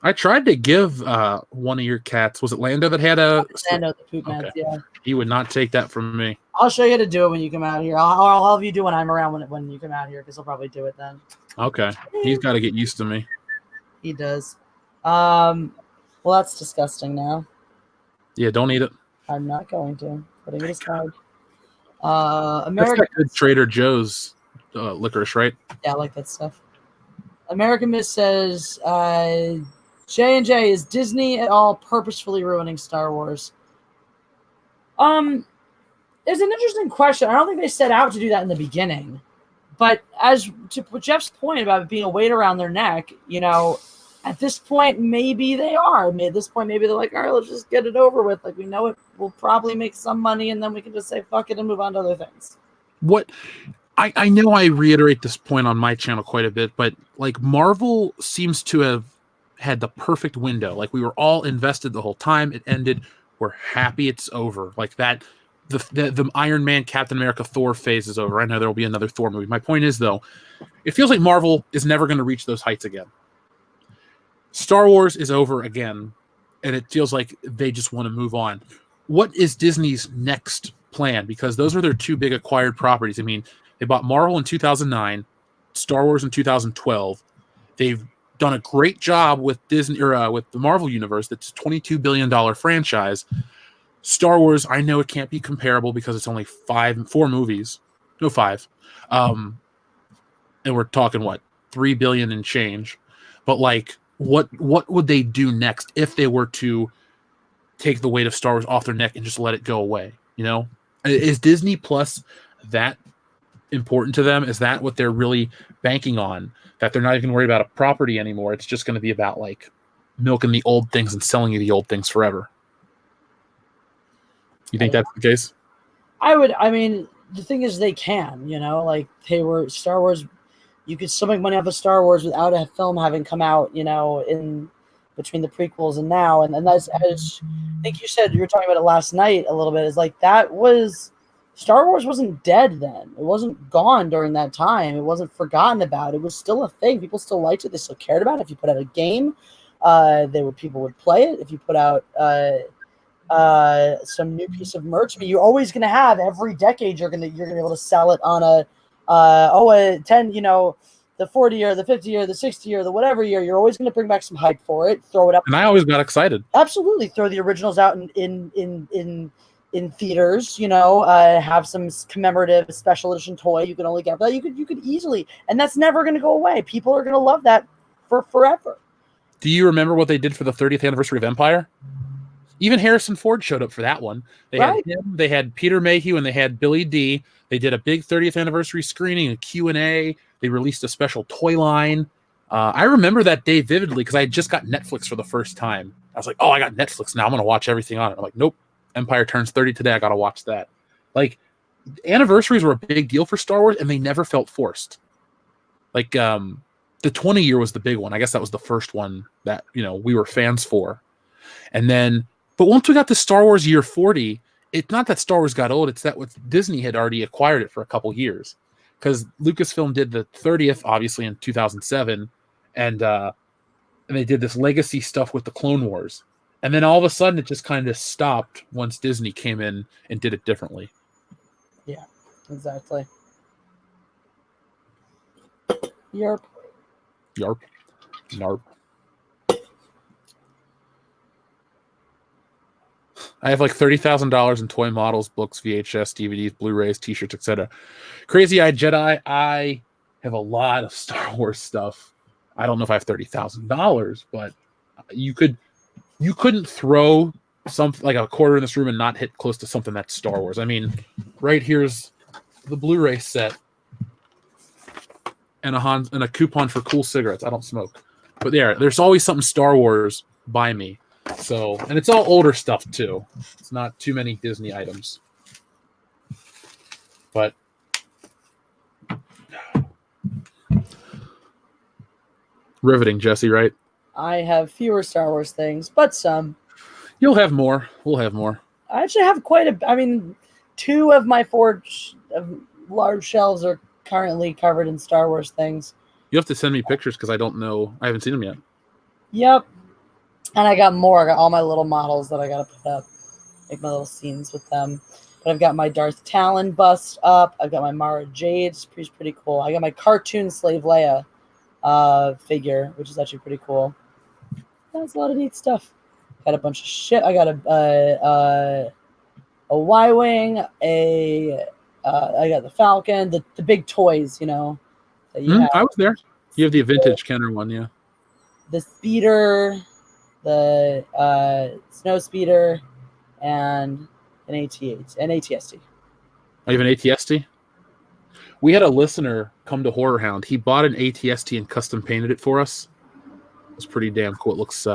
I tried to give one of your cats. Was it Lando that had a? Lando, the poop meds, yeah. He would not take that from me. I'll show you how to do it when you come out here. I'll have you do when I'm around when you come out here because he'll probably do it then. Okay, he's got to get used to me. He does. Well, that's disgusting now. Yeah, don't eat it. I'm not going to. Putting it aside. That's that good Trader Joe's licorice, right? Yeah, I like that stuff. American Miss says, J&J, is Disney at all purposefully ruining Star Wars? It's an interesting question. I don't think they set out to do that in the beginning. But as to Jeff's point about it being a weight around their neck, at this point, maybe they are. At this point, maybe they're like, all right, let's just get it over with. Like, we know it will probably make some money, and then we can just say, fuck it, and move on to other things. What... I know I reiterate this point on my channel quite a bit, but like Marvel seems to have had the perfect window. Like we were all invested the whole time. It ended. We're happy it's over. Like that, the Iron Man, Captain America, Thor phase is over. I know there will be another Thor movie. My point is though, it feels like Marvel is never going to reach those heights again. Star Wars is over again, and it feels like they just want to move on. What is Disney's next plan? Because those are their two big acquired properties. I mean, They bought Marvel in 2009, Star Wars in 2012. They've done a great job with Disney or with the Marvel universe. That's a $22 billion franchise. Star Wars, I know it can't be comparable because it's only 4 movies. No, 5. And we're talking, what, 3 billion and change. But, like, what would they do next if they were to take the weight of Star Wars off their neck and just let it go away? You know? Is Disney Plus that important to them? Is that what they're really banking on? That they're not even worried about a property anymore? It's just going to be about, like, milking the old things and selling you the old things forever. You think that's the case? I mean, the thing is, they can, like Star Wars. You could still make money off of Star Wars without a film having come out, in between the prequels and now. And that's, as I think you said, you were talking about it last night a little bit, is like Star Wars wasn't dead then. It wasn't gone during that time. It wasn't forgotten about. It was still a thing. People still liked it. They still cared about it. If you put out a game, people would play it. If you put out some new piece of merch, I mean, you're always going to have, every decade you're going to be able to sell it on a 10, the 40 year, the 50 year, the 60 year, the whatever year. You're always going to bring back some hype for it, throw it up. And I always got excited. Absolutely. Throw the originals out in theaters, have some commemorative special edition toy you can only get for that. You could easily, and that's never going to go away. People are going to love that for forever. Do you remember what they did for the 30th anniversary of Empire? Even Harrison Ford showed up for that one. They had him, they had Peter Mayhew, and they had Billy Dee. They did a big 30th anniversary screening, a Q&A. They released a special toy line. I remember that day vividly because I had just got Netflix for the first time. I was like, oh, I got Netflix now. I'm going to watch everything on it. I'm like, nope. Empire turns 30 today. I got to watch that. Like, anniversaries were a big deal for Star Wars, and they never felt forced. Like, the 20 year was the big one. I guess that was the first one that, we were fans for. And then, but once we got to Star Wars year 40, it's not that Star Wars got old. It's that Disney had already acquired it for a couple years. Because Lucasfilm did the 30th, obviously, in 2007. And they did this legacy stuff with the Clone Wars. And then all of a sudden, it just kind of stopped once Disney came in and did it differently. Yeah, exactly. Yarp. Yarp. Narp. I have like $30,000 in toy models, books, VHS, DVDs, Blu-rays, T-shirts, etc. Crazy Eyed Jedi. I have a lot of Star Wars stuff. I don't know if I have $30,000, but you couldn't throw something like a quarter in this room and not hit close to something that's Star Wars. I mean, right here's the Blu-ray set and a coupon for cool cigarettes. I don't smoke, but there's always something Star Wars by me. So, and it's all older stuff too. It's not too many Disney items, but riveting, Jesse, right? I have fewer Star Wars things, but some. You'll have more. We'll have more. I actually have I mean, 2 of my 4 large shelves are currently covered in Star Wars things. You have to send me pictures because I don't know. I haven't seen them yet. Yep. And I got more. I got all my little models that I got to put up, make my little scenes with them. But I've got my Darth Talon bust up. I've got my Mara Jade. It's pretty cool. I got my cartoon Slave Leia figure, which is actually pretty cool. That's a lot of neat stuff. Got a bunch of shit. I got a Y-Wing, I got the Falcon, the big toys, that you have. I was there. You have the vintage Kenner one, yeah. The speeder, the snow speeder, and an ATST. I have an ATST. We had a listener come to Horror Hound. He bought an ATST and custom painted it for us. It's pretty damn cool. It looks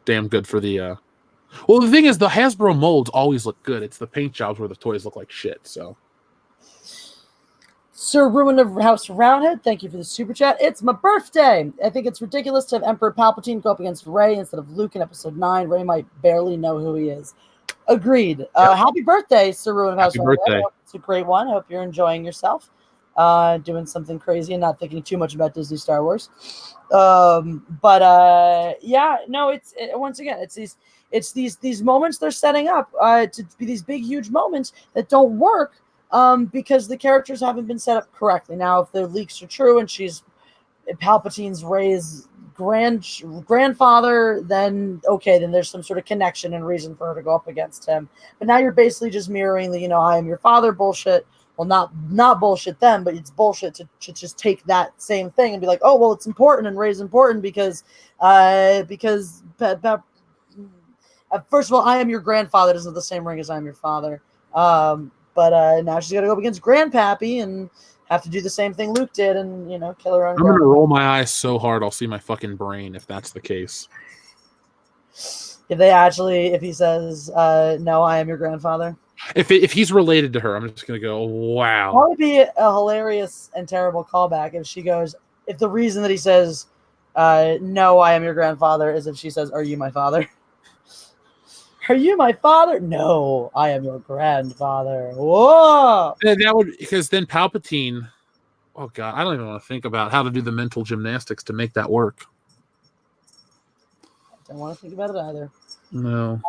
damn good for the. Well, the thing is, the Hasbro molds always look good. It's the paint jobs where the toys look like shit. So. Sir Ruin of House Roundhead, thank you for the super chat. It's my birthday. I think it's ridiculous to have Emperor Palpatine go up against Rey instead of Luke in Episode 9. Rey might barely know who he is. Agreed. Yep. Happy birthday, Sir Ruin of House Roundhead. Birthday. It's a great one. I hope you're enjoying yourself, doing something crazy and not thinking too much about Disney Star Wars. Yeah, no, once again, it's these moments they're setting up to be these big, huge moments that don't work. Because the characters haven't been set up correctly. Now, if the leaks are true and she's Palpatine's Rey's grandfather, then okay, then there's some sort of connection and reason for her to go up against him. But now you're basically just mirroring the, I am your father bullshit. Well, not bullshit then, but it's bullshit to just take that same thing and be like, oh, well, it's important and Rey's important because first of all, I am your grandfather doesn't have the same ring as I am your father. But now she's got to go up against Grandpappy and have to do the same thing Luke did and, kill her own. I'm going to roll my eyes so hard I'll see my fucking brain if that's the case. If he says, no, I am your grandfather. If he's related to her, I'm just going to go, wow. That would be a hilarious and terrible callback if the reason that he says, no, I am your grandfather is if she says, are you my father? Are you my father? No, I am your grandfather. Whoa! That would, because then Palpatine, oh God, I don't even want to think about how to do the mental gymnastics to make that work. I don't want to think about it either. No.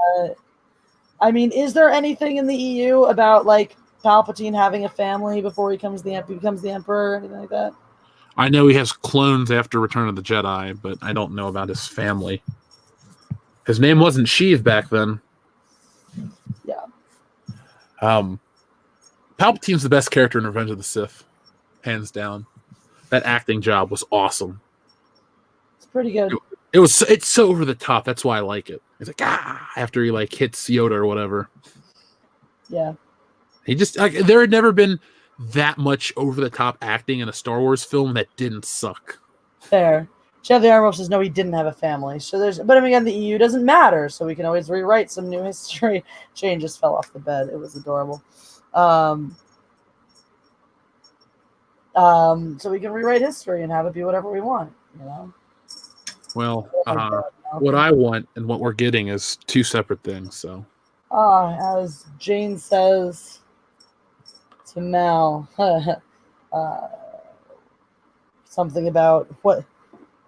Is there anything in the EU about like Palpatine having a family before he becomes the Emperor or anything like that? I know he has clones after Return of the Jedi, but I don't know about his family. His name wasn't Sheev back then. Yeah. Palpatine's the best character in Revenge of the Sith, hands down. That acting job was awesome. It's pretty good. It's so over the top. That's why I like it. He's like after he like hits Yoda or whatever. Yeah. He just there had never been that much over the top acting in a Star Wars film that didn't suck. Fair. Chad the Armor says no, he didn't have a family. So but again, the EU doesn't matter, so we can always rewrite some new history. Jane just fell off the bed. It was adorable. So we can rewrite history and have it be whatever we want, Well, what I want and what we're getting is two separate things. So, as Jane says to Mal, something about what.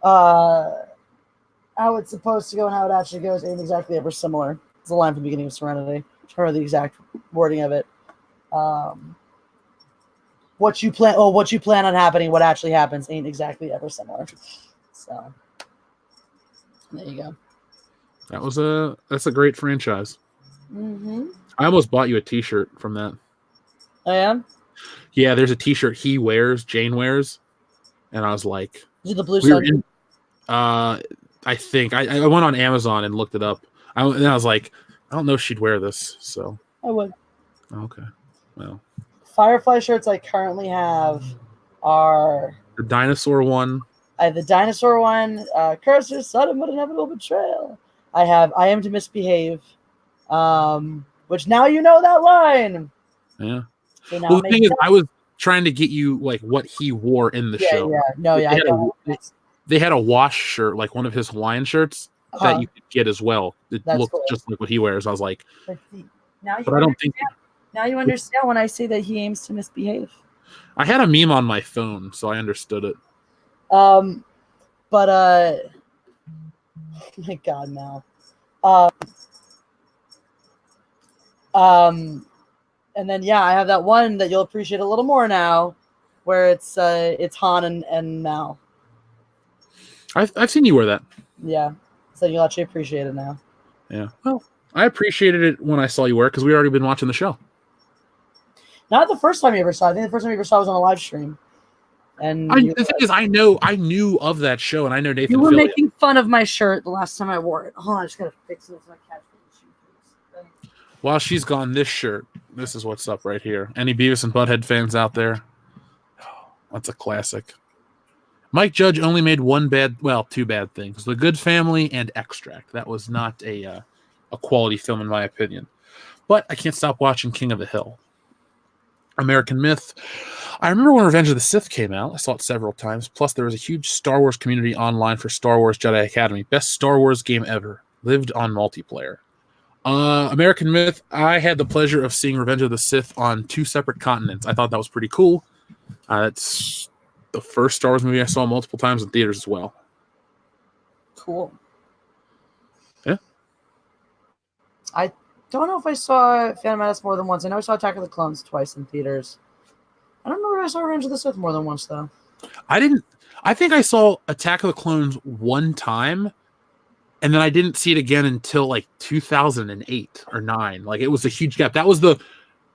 How it's supposed to go and how it actually goes ain't exactly ever similar. It's a line from the beginning of Serenity. I can't remember the exact wording of it. What you plan on happening, what actually happens ain't exactly ever similar. So there you go. That's a great franchise. Mm-hmm. I almost bought you a T-shirt from that. I am. Yeah, there's a T-shirt Jane wears, and I was like, is it the blue sun? I think I went on Amazon and looked it up. And I was like, I don't know if she'd wear this, so I would. Okay, well, Firefly shirts I currently have are the dinosaur one. I have the dinosaur one. Curse your sudden but inevitable betrayal. I have I am to misbehave, which now you know that line. Yeah. So now well, the thing is, I was trying to get you like what he wore in the show. Yeah, no, yeah. They had a wash shirt, like one of his Hawaiian shirts that you could get as well. It looks just like what he wears. I was like, but now you understand when I say that he aims to misbehave. I had a meme on my phone, so I understood it. My God, Mal. And then I have that one that you'll appreciate a little more now, where it's Han and Mal. I've seen you wear that. Yeah, so you'll actually appreciate it now. Yeah. Well, I appreciated it when I saw you wear it because we already been watching the show. Not the first time you ever saw it. I think the first time you ever saw it was on a live stream. And the thing is, I knew of that show, and I know Nathan. You were making fun of my shirt the last time I wore it. Hold on, I just gotta fix it so I catch it. While she's gone, this shirt. This is what's up right here. Any Beavis and Butthead fans out there? Oh, that's a classic. Mike Judge only made two bad things: The Good Family and Extract. That was not a quality film in my opinion. But I can't stop watching King of the Hill. American Myth. I remember when Revenge of the Sith came out. I saw it several times. Plus, there was a huge Star Wars community online for Star Wars Jedi Academy. Best Star Wars game ever. Lived on multiplayer. American Myth. I had the pleasure of seeing Revenge of the Sith on 2 separate continents. I thought that was pretty cool. It's the first Star Wars movie I saw multiple times in theaters as well. Cool. Yeah. Don't know if I saw Phantom Menace more than once. I know I saw Attack of the Clones twice in theaters. I don't remember if I saw Revenge of the Sith more than once, though. I didn't. I think I saw Attack of the Clones one time, and then I didn't see it again until like 2008 or 9. Like, it was a huge gap. That was the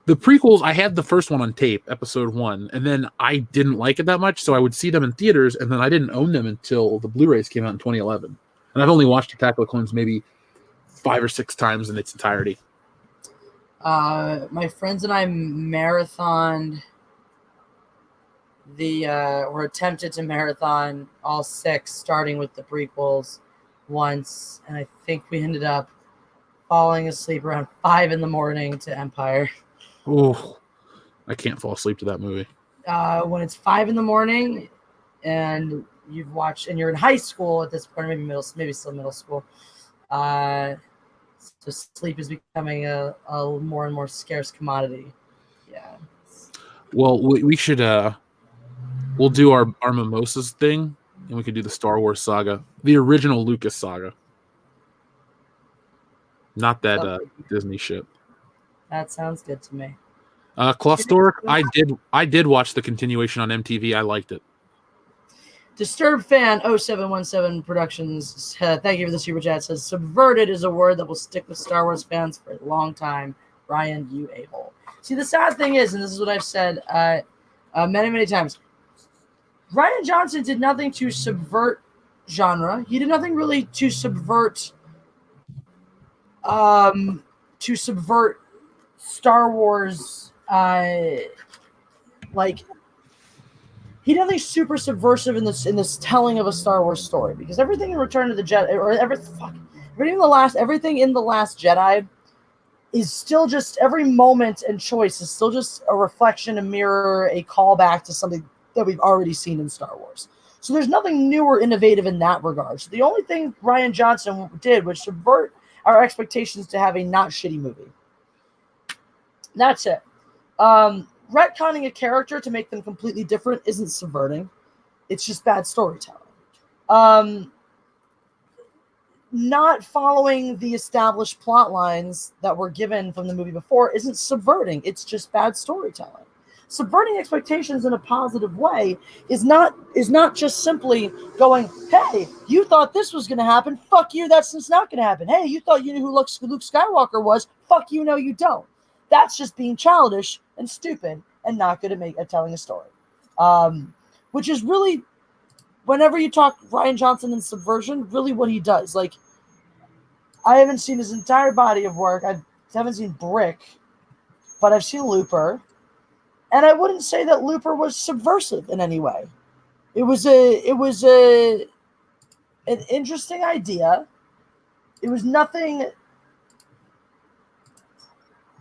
prequels. I had the first one on tape, episode 1, and then I didn't like it that much, so I would see them in theaters, and then I didn't own them until the Blu-rays came out in 2011. And I've only watched Attack of the Clones maybe 5 or 6 times in its entirety. My friends and I marathoned or attempted to marathon all 6, starting with the prequels once, and I think we ended up falling asleep around 5 a.m. to Empire. Oh, I can't fall asleep to that movie. When it's 5 a.m. and you've watched, and you're in high school at this point, maybe still middle school, so sleep is becoming a more and more scarce commodity. Yeah. Well, we should we'll do our mimosas thing, and we could do the Star Wars saga, the original Lucas saga, not that Disney shit. That sounds good to me. Clustoric, I did watch the continuation on MTV. I liked it. Disturbed Fan 0717 Productions, thank you for the super chat, says subverted is a word that will stick with Star Wars fans for a long time. Ryan, you a-hole. See, the sad thing is, and this is what I've said many, many times, Rian Johnson did nothing to subvert genre. He did nothing really to subvert Star Wars, he did nothing super subversive in this telling of a Star Wars story, because everything in Return of the Jedi, or everything in the Last Jedi is still just, every moment and choice is still just a reflection, a mirror, a callback to something that we've already seen in Star Wars. So there's nothing new or innovative in that regard. So the only thing Rian Johnson did was subvert our expectations to have a not shitty movie. That's it. Retconning a character to make them completely different isn't subverting. It's just bad storytelling. Not following the established plot lines that were given from the movie before isn't subverting. It's just bad storytelling. Subverting expectations in a positive way is not just simply going, hey, you thought this was going to happen. Fuck you, that's not going to happen. Hey, you thought you knew who Luke Skywalker was. Fuck you, no, you don't. That's just being childish and stupid and not good at telling a story. Which is really, whenever you talk Rian Johnson and subversion, really what he does. Like, I haven't seen his entire body of work. I haven't seen Brick, but I've seen Looper. And I wouldn't say that Looper was subversive in any way. It was an interesting idea. It was nothing.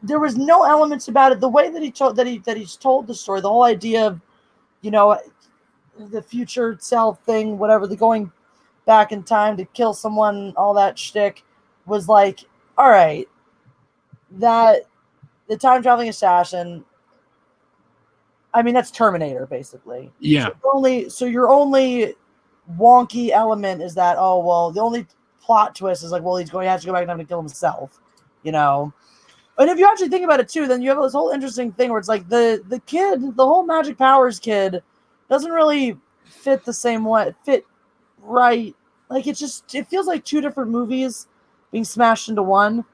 There was no elements about it. The way that he's told the story, the whole idea of, the future self thing, whatever, the going back in time to kill someone, all that shtick, was like, all right, that the time traveling assassin. I mean, that's Terminator, basically. Yeah. So your only wonky element is that, oh, well, the only plot twist is like, well, he's going to have to go back in time to kill himself, And if you actually think about it, too, then you have this whole interesting thing where it's like the kid, the whole Magic Powers kid, doesn't really fit the same way, fit right. Like, it feels like 2 different movies being smashed into one.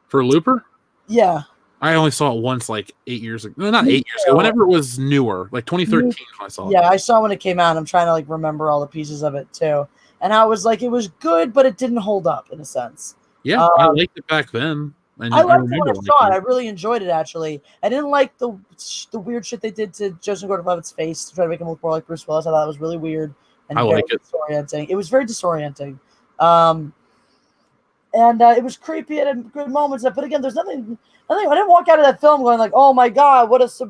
For Looper? Yeah. I only saw it once, like 8 years ago. No, not 8 years ago. Whenever it was newer, like 2013, I saw it. Yeah, I saw when it came out. I'm trying to remember all the pieces of it too, and how it was it was good, but it didn't hold up in a sense. Yeah, I liked it back then. I liked it when I saw it. I really enjoyed it. Actually, I didn't like the weird shit they did to Joseph Gordon-Levitt's face to try to make him look more like Bruce Willis. I thought it was really weird and very disorienting. It was very disorienting. And it was creepy at good moments. But again, there's nothing. I didn't walk out of that film going like, "Oh my god,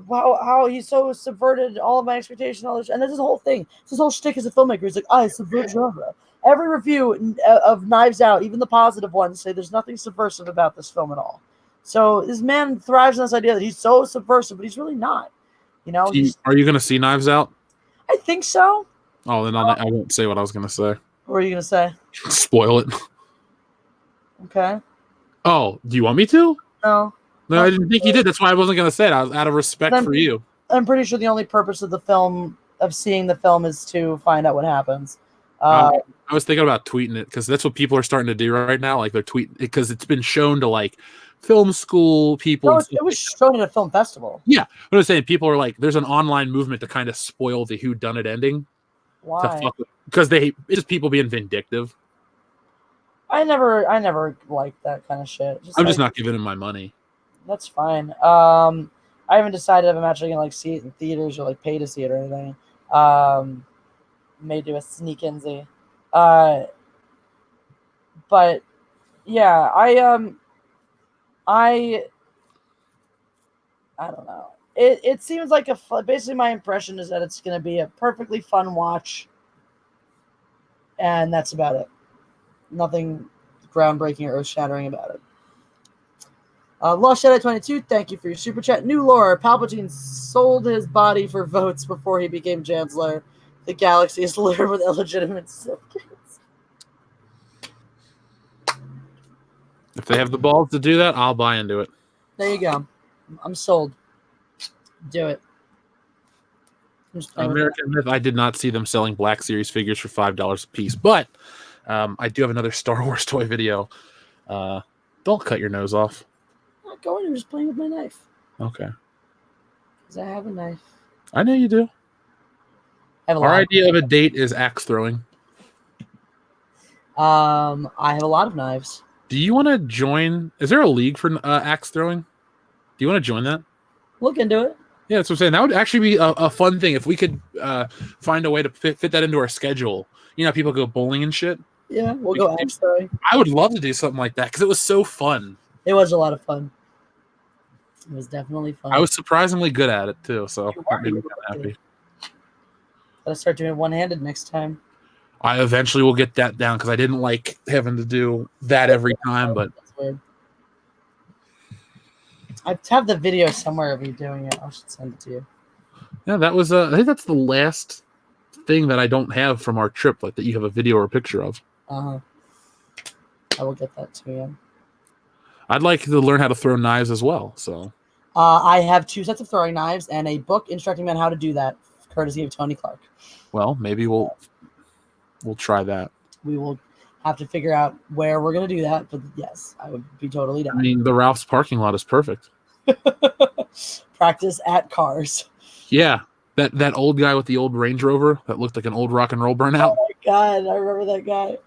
how he so subverted all of my expectations." All this, and this is the whole thing. This whole shtick as a filmmaker. He's like, "I subvert genre." Every review of Knives Out, even the positive ones, say there's nothing subversive about this film at all. So this man thrives on this idea that he's so subversive, but he's really not. Are you going to see Knives Out? I think so. Oh, then I won't say what I was going to say. What are you going to say? Spoil it. Okay. Oh, do you want me to? No. No, I didn't think you did. That's why I wasn't going to say it. I was out of respect for you. I'm pretty sure the only purpose of seeing the film, is to find out what happens. I was thinking about tweeting it because that's what people are starting to do right now. Like they're tweeting because it's been shown to like film school people. No, it was shown at a film festival. Yeah, what I'm saying, people are like, there's an online movement to kind of spoil the whodunit ending. Why? Because it's just people being vindictive. I never liked that kind of shit. I'm just not giving him my money. That's fine. I haven't decided if I'm actually gonna like see it in theaters or like pay to see it or anything. May do a sneak-insy. But yeah, I don't know. It seems like basically my impression is that it's gonna be a perfectly fun watch, and that's about it. Nothing groundbreaking or earth-shattering about it. Lost Jedi 22, thank you for your super chat. New lore: Palpatine sold his body for votes before he became Chancellor. The galaxy is littered with illegitimate Sith kids. If they have the balls to do that, I'll buy into it. There you go. I'm sold. Do it. American Myth, I did not see them selling Black Series figures for $5 a piece, but I do have another Star Wars toy video. Don't cut your nose off. I'm not going. I'm just playing with my knife. Okay. Because I have a knife. I know you do. Our idea of a date is axe throwing. I have a lot of knives. Do you want to join? Is there a league for axe throwing? Do you want to join that? Look into it. Yeah, that's what I'm saying. That would actually be a fun thing if we could find a way to fit that into our schedule. You know, people go bowling and shit. Yeah, we'll go axe throwing. I would love to do something like that because it was so fun. It was a lot of fun. It was definitely fun. I was surprisingly good at it too, so that made me kind of happy. Gotta start doing it one-handed next time. I eventually will get that down because I didn't like having to do that every time. But that's weird. I have the video somewhere of me doing it. I should send it to you. Yeah, that was. I think that's the last thing that I don't have from our trip, like that you have a video or a picture of. I will get that to you. I'd like to learn how to throw knives as well. So I have 2 sets of throwing knives and a book instructing me on how to do that, courtesy of Tony Clark. Well, maybe we'll try that. We will have to figure out where we're going to do that, but yes, I would be totally down. I mean, the Ralph's parking lot is perfect. Practice at cars. Yeah, that old guy with the old Range Rover that looked like an old rock and roll burnout. Oh my God, I remember that guy.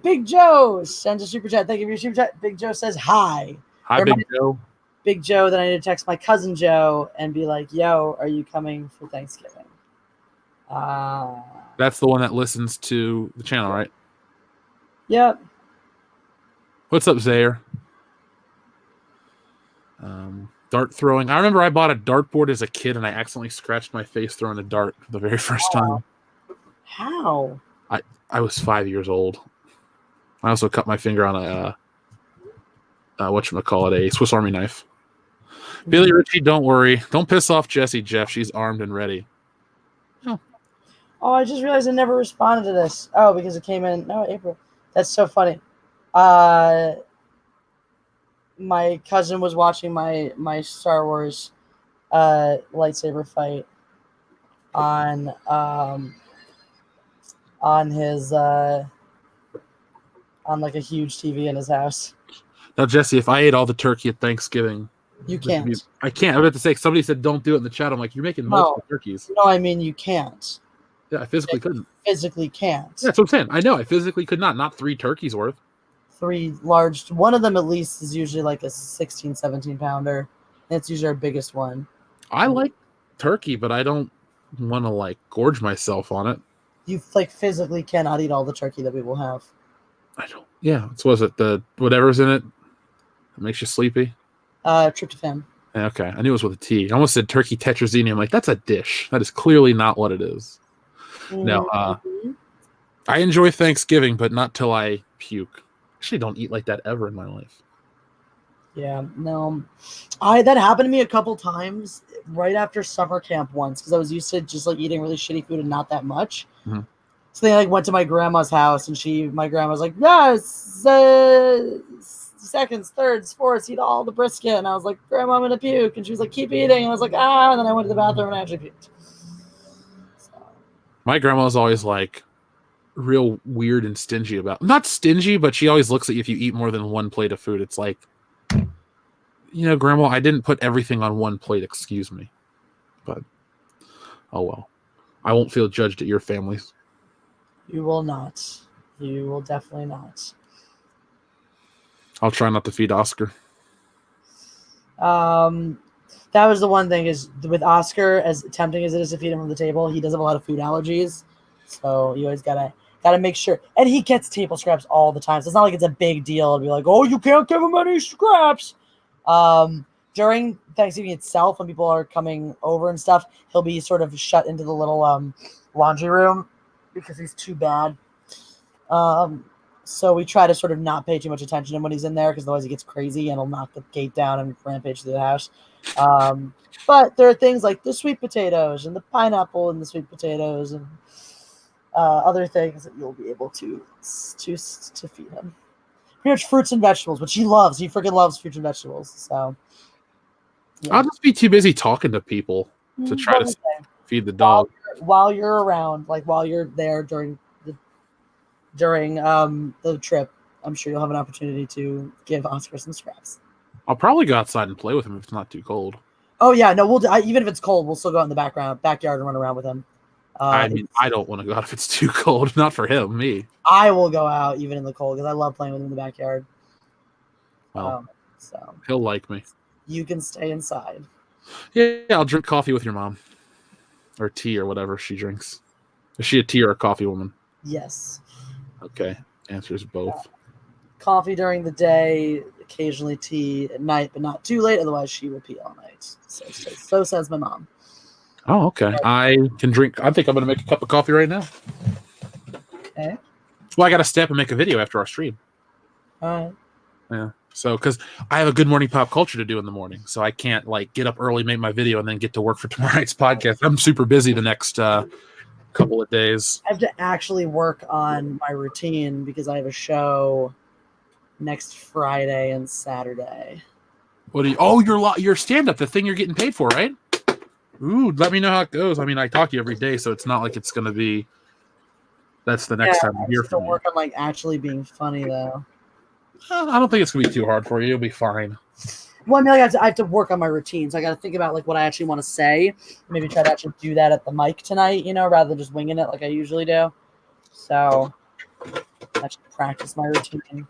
Big Joe sends a super chat. Thank you for your super chat. Big Joe says hi. Hi, Big Joe. Big Joe, then I need to text my cousin Joe and be like, yo, are you coming for Thanksgiving? That's the one that listens to the channel, right? Yep. What's up, Zaire? Dart throwing. I remember I bought a dartboard as a kid and I accidentally scratched my face throwing a dart for the very first time. How? I was 5 years old. I also cut my finger on a a Swiss Army knife. Billy Ritchie, don't worry. Don't piss off Jessie, Jeff. She's armed and ready. Oh, I just realized I never responded to this. Oh, because it came in April. That's so funny. My cousin was watching my Star Wars lightsaber fight on his on like a huge TV in his house. Now, Jesse, if I ate all the turkey at Thanksgiving, you can't. I can't. I'm about to say, somebody said don't do it in the chat. I'm like, you're making multiple turkeys. No, I mean you can't. Yeah, I physically couldn't. Physically can't. Yeah, that's what I'm saying. I know. I physically could not. Not 3 turkeys worth. 3 large. One of them at least is usually like a 16, 17 pounder. That's usually our biggest one. I like turkey, but I don't want to like gorge myself on it. You like physically cannot eat all the turkey that we will have. I don't. Yeah. So was it the whatever's in it that makes you sleepy? Tryptophan. Okay, I knew it was with a T. I almost said turkey tetrazzini. I'm like, that's a dish. That is clearly not what it is. No, I enjoy Thanksgiving, but not till I puke. Actually, don't eat like that ever in my life. Yeah, no. That happened to me a couple times right after summer camp once because I was used to just like eating really shitty food and not that much. Mm-hmm. So they like went to my grandma's house and my grandma was like, yes, seconds, thirds, fourths, eat all the brisket. And I was like, Grandma, I'm gonna puke. And she was like, keep eating. And I was like, ah. And then I went to the bathroom and I actually puked. So. My grandma's always like real weird and stingy about, not stingy, but she always looks at you if you eat more than one plate of food. It's like, Grandma, I didn't put everything on one plate. Excuse me. But, oh well. I won't feel judged at your families. You will not. You will definitely not. I'll try not to feed Oscar. That was the one thing is with Oscar, as tempting as it is to feed him from the table, he does have a lot of food allergies. So you always gotta make sure. And he gets table scraps all the time. So it's not like it's a big deal to be like, oh, you can't give him any scraps. During Thanksgiving itself, when people are coming over and stuff, he'll be sort of shut into the little laundry room because he's too bad. So we try to sort of not pay too much attention to him when he's in there because otherwise he gets crazy and he'll knock the gate down and rampage through the house. But there are things like the sweet potatoes and the pineapple and the sweet potatoes and other things that you'll be able to feed him. Pretty much fruits and vegetables, which he loves. He freaking loves fruits and vegetables. So yeah. I'll just be too busy talking to people to try to feed the dog. While you're around, like while you're there during the trip, I'm sure you'll have an opportunity to give Oscar some scraps. I'll probably go outside and play with him if it's not too cold. Oh yeah, no, even if it's cold, we'll still go out in the backyard and run around with him. I don't want to go out if it's too cold. Not for him, me. I will go out even in the cold because I love playing with him in the backyard. Well, so he'll like me. You can stay inside. Yeah, I'll drink coffee with your mom, or tea or whatever she drinks. Is she a tea or a coffee woman? Yes. Okay, answers both. Coffee during the day, occasionally tea at night, but not too late. Otherwise, she will pee all night. So says my mom. Oh, okay. I can drink. I think I'm going to make a cup of coffee right now. Okay. Well, I got to step and make a video after our stream. All right. Yeah. So, because I have a Good Morning Pop Culture to do in the morning, so I can't get up early, make my video, and then get to work for tomorrow night's podcast. I'm super busy the next couple of days. I have to actually work on my routine because I have a show next Friday and Saturday. What do you? Oh, your stand-up, the thing you're getting paid for, right? Ooh, let me know how it goes. I mean, I talk to you every day, so it's not like it's going to be. That's the next time I hear from you. Work on actually being funny though. I don't think it's going to be too hard for you. You'll be fine. Well, I mean, I have to work on my routine, so I got to think about what I actually want to say. Maybe try to actually do that at the mic tonight, rather than just winging it like I usually do. So, I should practice my routine.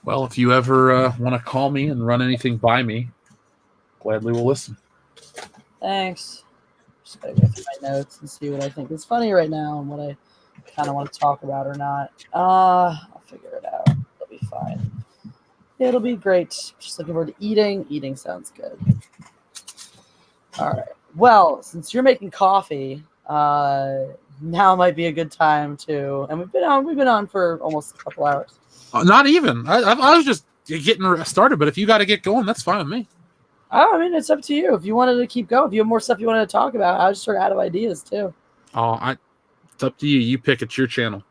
Well, if you ever want to call me and run anything by me, gladly will listen. Thanks. Just gotta go through my notes and see what I think is funny right now and what I kind of want to talk about or not. I'll figure it out. It'll be fine. It'll be great. Just looking forward to eating. Eating sounds good. All right. Well, since you're making coffee, now might be a good time to. And we've been on for almost a couple hours. Not even. I was just getting started, but if you got to get going, that's fine with me. Oh, I mean, it's up to you. If you wanted to keep going, if you have more stuff you wanted to talk about, I was just sort of out of ideas too. Oh, it's up to you. You pick. It's your channel.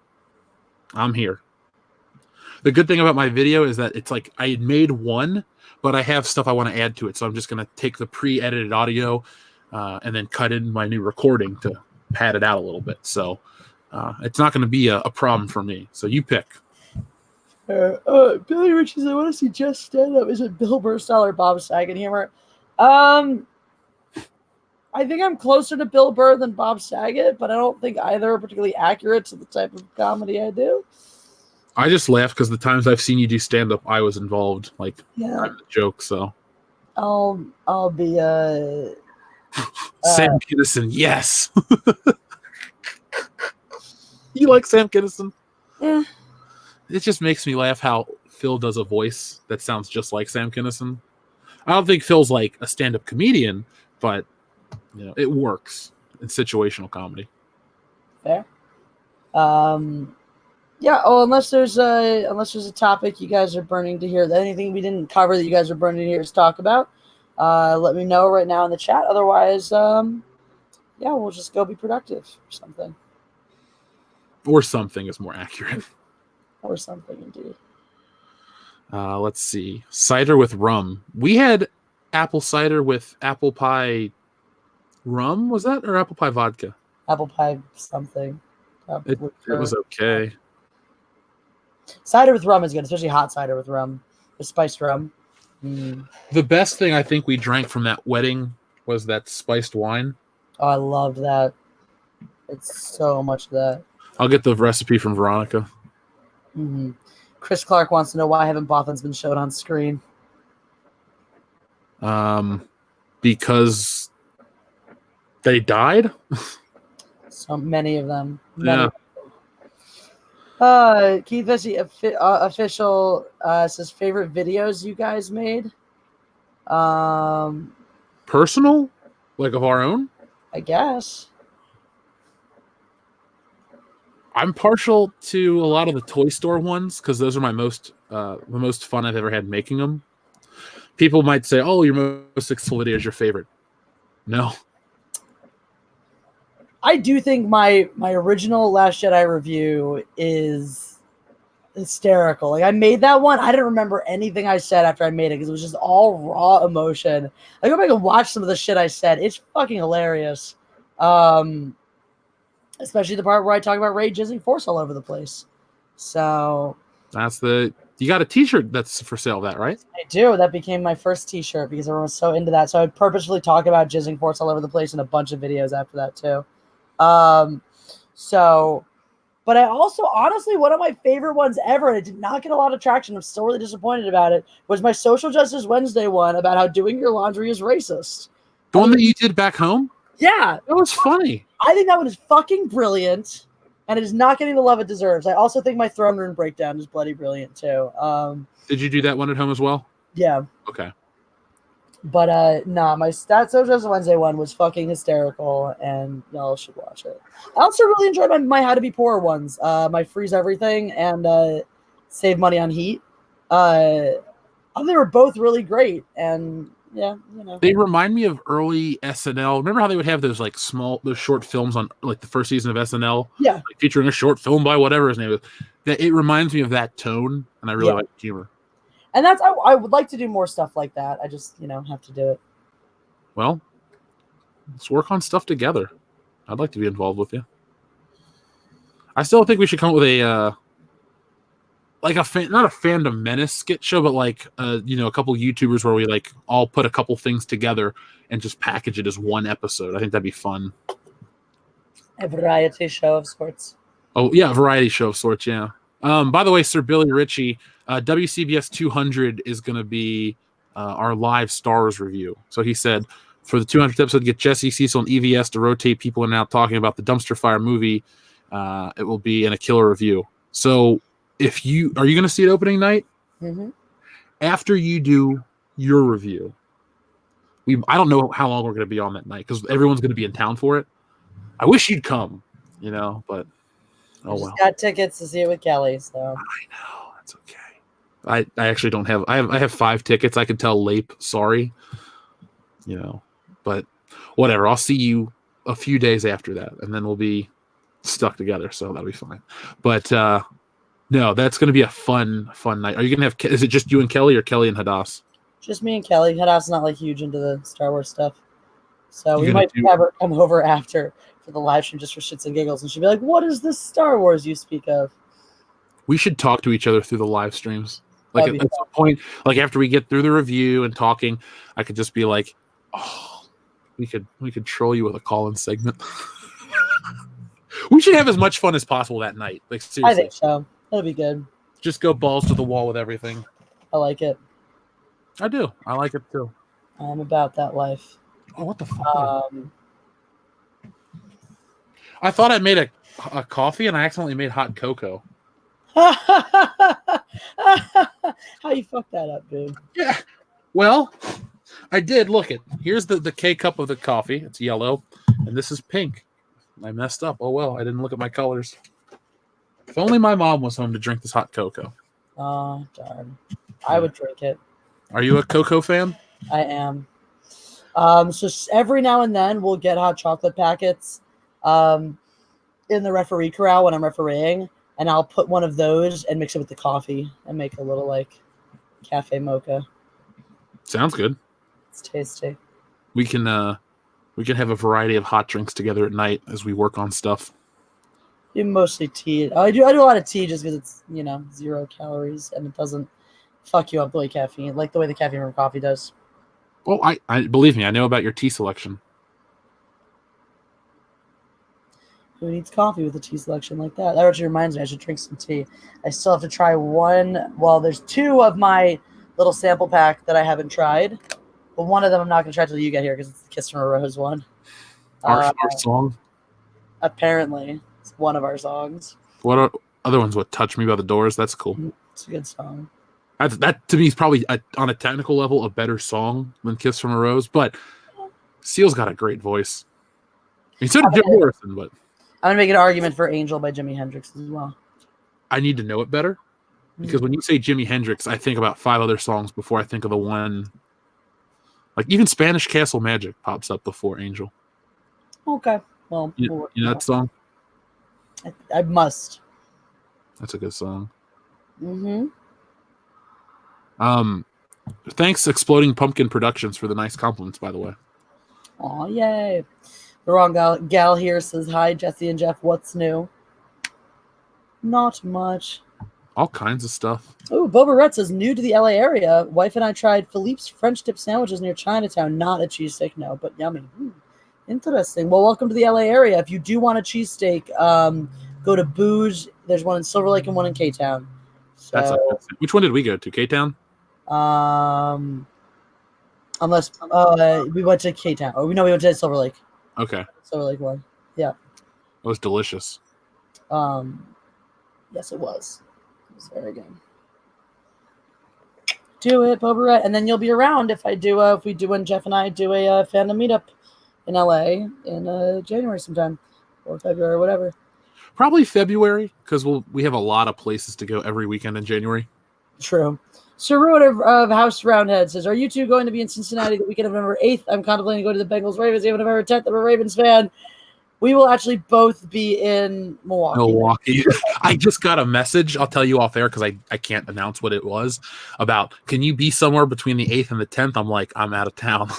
I'm here. The good thing about my video is that it's I had made one, but I have stuff I want to add to it. So I'm just going to take the pre-edited audio and then cut in my new recording to pad it out a little bit. So it's not going to be a problem for me. So you pick. Billy Rich says, I want to see Jess stand up. Is it Bill Burr style or Bob Saget humor? I think I'm closer to Bill Burr than Bob Saget, but I don't think either are particularly accurate to the type of comedy I do. I just laugh because the times I've seen you do stand up, I was involved. I'm the joke, so I'll be Sam Kinison, yes. You like Sam Kinison? Yeah. It just makes me laugh how Phil does a voice that sounds just like Sam Kinison. I don't think Phil's a stand-up comedian, but it works in situational comedy. Fair. Yeah. Oh, unless there's a topic you guys are burning to hear, anything we didn't cover that you guys are burning to hear us talk about, let me know right now in the chat. Otherwise, we'll just go be productive or something. Or something is more accurate. Or something, indeed. Let's see. Cider with rum. We had apple cider with apple pie rum. Was that or apple pie vodka? Apple pie something. It was okay. Cider with rum is good, especially hot cider with rum, with spiced rum. Mm. The best thing I think we drank from that wedding was that spiced wine. Oh, I love that. It's so much of that. I'll get the recipe from Veronica. Mm-hmm. Chris Clark wants to know why haven't Bothans been showed on screen? Because they died. So many of them. Yeah. Keith Vesey official says favorite videos you guys made. Personal, like of our own. I guess. I'm partial to a lot of the Toy Store ones because those are my the most fun I've ever had making them. People might say, "Oh, your most successful video is your favorite." No. I do think my original Last Jedi review is hysterical. Like I made that one, I didn't remember anything I said after I made it because it was just all raw emotion. I go back and watch some of the shit I said. It's fucking hilarious. Especially the part where I talk about Rey jizzing Force all over the place. So you got a T-shirt that's for sale, that right? I do. That became my first T-shirt because everyone was so into that. So I would purposefully talk about jizzing Force all over the place in a bunch of videos after that too. But I also, honestly, one of my favorite ones ever, and it did not get a lot of traction, I'm still really disappointed about it, was my Social Justice Wednesday one about how doing your laundry is racist. The one that you did back home? Yeah. That was funny. I think that one is fucking brilliant, and it is not getting the love it deserves. I also think my Throne Room breakdown is bloody brilliant, too. Did you do that one at home as well? Yeah. Okay. But my Social Justice Wednesday one was fucking hysterical, and y'all should watch it. I also really enjoyed my How to Be Poor ones, my Freeze Everything and Save Money on Heat. They were both really great, and yeah, you know. They remind me of early SNL. Remember how they would have those those short films on like the first season of SNL? Yeah. Like, featuring a short film by whatever his name is. It reminds me of that tone, and I really like the humor. And I would like to do more stuff like that. I just, have to do it. Well, let's work on stuff together. I'd like to be involved with you. I still think we should come up with a not a fandom menace skit show, but a couple YouTubers where we all put a couple things together and just package it as one episode. I think that'd be fun. A variety show of sorts. Oh yeah, a variety show of sorts. Yeah. By the way, Sir Billy Ritchie, WCBS 200 is going to be our live Star Wars review. So he said for the 200th episode, get Jesse, Cecil, and EVS to rotate people in and out talking about the Dumpster Fire movie. It will be in a killer review. So are you going to see it opening night? Mm-hmm. After you do your review, I don't know how long we're going to be on that night because everyone's going to be in town for it. I wish you'd come, but oh well. Got tickets to see it with Kelly, so I know that's okay. I actually don't have. I have 5 tickets. I can tell Lape sorry, but whatever. I'll see you a few days after that, and then we'll be stuck together, so that'll be fine. But no, that's going to be a fun night. Are you going to have? Is it just you and Kelly, or Kelly and Hadass? Just me and Kelly. Hadass not huge into the Star Wars stuff, so we might have her come over after for the live stream just for shits and giggles, and she'll be like, "What is this Star Wars you speak of?" We should talk to each other through the live streams. At some point, after we get through the review and talking, I could just be like, "Oh, we could troll you with a call-in segment." We should have as much fun as possible that night. Seriously. I think so. That'll be good. Just go balls to the wall with everything. I like it. I do. I like it too. I'm about that life. Oh, what the fuck? I thought I made a coffee and I accidentally made hot cocoa. How you fuck that up, dude? Yeah. Well, I did. Look here's the K cup of the coffee. It's yellow, and this is pink. I messed up. Oh well, I didn't look at my colors. If only my mom was home to drink this hot cocoa. Oh darn! I would drink it. Are you a cocoa fan? I am. So every now and then we'll get hot chocolate packets in the referee corral when I'm refereeing, and I'll put one of those and mix it with the coffee and make a little cafe mocha. Sounds good. It's tasty. We can have a variety of hot drinks together at night as we work on stuff. Do mostly tea. I do a lot of tea just because it's 0 calories and it doesn't fuck you up the way the caffeine from coffee does. Well, I believe me, I know about your tea selection. Who needs coffee with a tea selection like that? That actually reminds me, I should drink some tea. I still have to try one. Well, there's 2 of my little sample pack that I haven't tried, but one of them I'm not going to try till you get here because it's the Kiss from a Rose one. Our song? Apparently. It's one of our songs. What are other ones? What, Touch Me by the Doors? That's cool. It's a good song. That to me is probably, on a technical level, a better song than Kiss from a Rose, but Seal's got a great voice. I mean, so did Jim Morrison, but... I'm going to make an argument for Angel by Jimi Hendrix as well. I need to know it better, because when you say Jimi Hendrix, I think about 5 other songs before I think of the one. Like, even Spanish Castle Magic pops up before Angel. Okay. Well, you know that song? I must. That's a good song. Mm-hmm. Thanks, Exploding Pumpkin Productions, for the nice compliments, by the way. Aw, yay. The wrong gal here says, hi, Jesse and Jeff, what's new? Not much. All kinds of stuff. Oh, Boba Rhett says, new to the LA area. Wife and I tried Philippe's French dip sandwiches near Chinatown. Not a cheesesteak, no, but yummy. Interesting. Well, welcome to the LA area. If you do want a cheesesteak, go to Booge. There's one in Silver Lake and one in K-Town. So, which one did we go to? K-Town? Unless we went to K-Town. Oh, no, we went to Silver Lake. Okay. Silver Lake one. Yeah. It was delicious. Yes, it was. It was very good. Do it, Boba Rhett, and then you'll be around if when Jeff and I do a fandom meetup in LA in January sometime, or February, or whatever. Probably February, because we have a lot of places to go every weekend in January. True. Sir Ruin of House Roundhead says, are you two going to be in Cincinnati the weekend of November 8th? I'm contemplating going to the Bengals Ravens even November 10th. I'm a Ravens fan. We will actually both be in Milwaukee. I just got a message. I'll tell you off air because I can't announce what it was about. Can you be somewhere between the 8th and the 10th? I'm like, I'm out of town.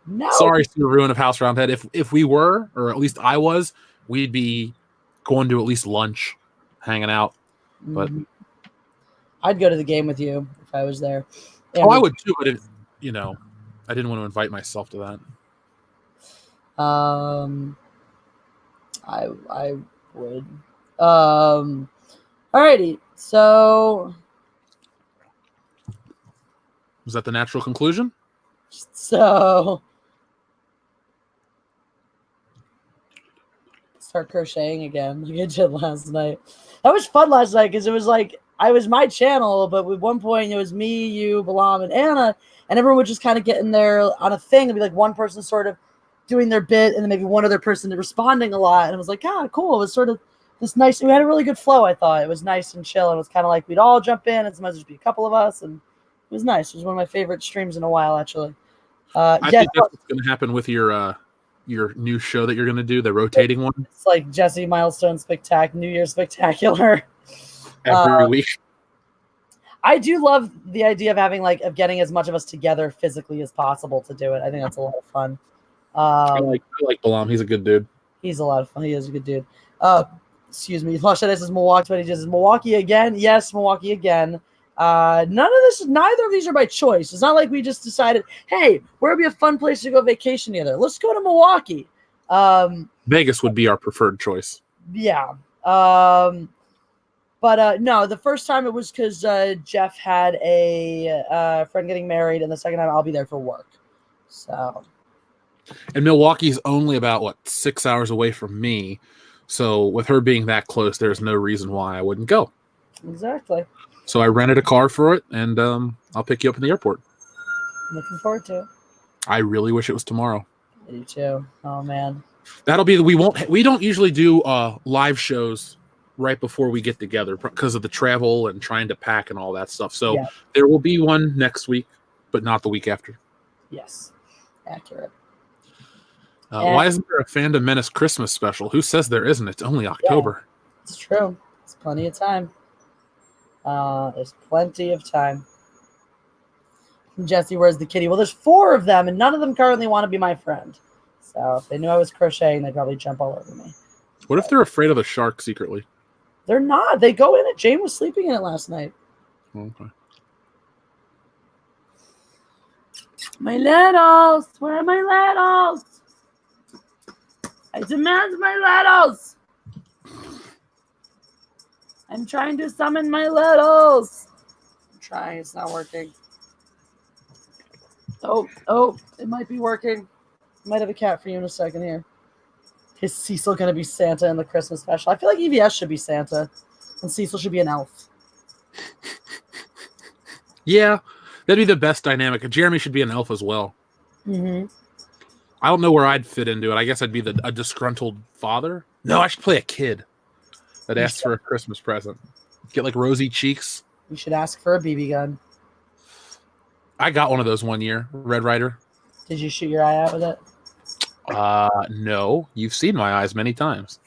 No. Sorry, Sir Ruin of House Roundhead. If we were, or at least I was, we'd be going to at least lunch, hanging out. But I'd go to the game with you if I was there. I would too, but I didn't want to invite myself to that. I would. Alrighty. So was that the natural conclusion? So start crocheting again like I did last night. That was fun last night because it was like I was my channel, but at one point it was me, you, Balam, and Anna, and everyone would just kind of get in there on a thing. It'd be like one person sort of doing their bit, and then maybe one other person responding a lot. And it was like, cool. It was sort of this nice. We had a really good flow. I thought it was nice and chill. And it was kind of like we'd all jump in, and sometimes there'd be a couple of us, and it was nice. It was one of my favorite streams in a while, actually. I think that's what's going to happen with your new show that you're going to do, the rotating one. It's like Jesse Milestone New Year's Spectacular. Every week. I do love the idea of having of getting as much of us together physically as possible to do it. I think that's a lot of fun. I like Balam. He's a good dude. He's a lot of fun. He is a good dude. Excuse me. Lush says Milwaukee, but he just says Milwaukee again. Yes, Milwaukee again. Neither of these are by choice. It's not like we just decided, hey, where would be a fun place to go vacation together? Let's go to Milwaukee. Vegas would be our preferred choice. Yeah. But no, the first time it was because Jeff had a friend getting married, and the second time I'll be there for work. So. And Milwaukee's only about 6 hours away from me, so with her being that close, there's no reason why I wouldn't go. Exactly. So I rented a car for it, and I'll pick you up in the airport. Looking forward to it. I really wish it was tomorrow. I do too. Oh man. That'll be we don't usually do live shows right before we get together because of the travel and trying to pack and all that stuff. So There will be one next week, but not the week after. Yes. Accurate. Why isn't there a Fandom Menace Christmas special? Who says there isn't? It's only October. Yeah, it's true. It's plenty of time. There's plenty of time. Jesse, where's the kitty? Well, there's 4 of them, and none of them currently want to be my friend. So if they knew I was crocheting, they'd probably jump all over me. What if they're afraid of the shark secretly? They're not. They go in it. Jane was sleeping in it last night. Okay. My littles. Where are my littles? I demand my littles. I'm trying to summon my littles. I'm trying. It's not working. Oh, it might be working. Might have a cat for you in a second here. Is Cecil going to be Santa in the Christmas special? I feel like EVS should be Santa, and Cecil should be an elf. Yeah, that'd be the best dynamic. Jeremy should be an elf as well. Mm-hmm. I don't know where I'd fit into it. I guess I'd be a disgruntled father. No, I should play a kid that asks for a Christmas present. Get like rosy cheeks. You should ask for a BB gun. I got one of those one year, Red Ryder. Did you shoot your eye out with it? No. You've seen my eyes many times.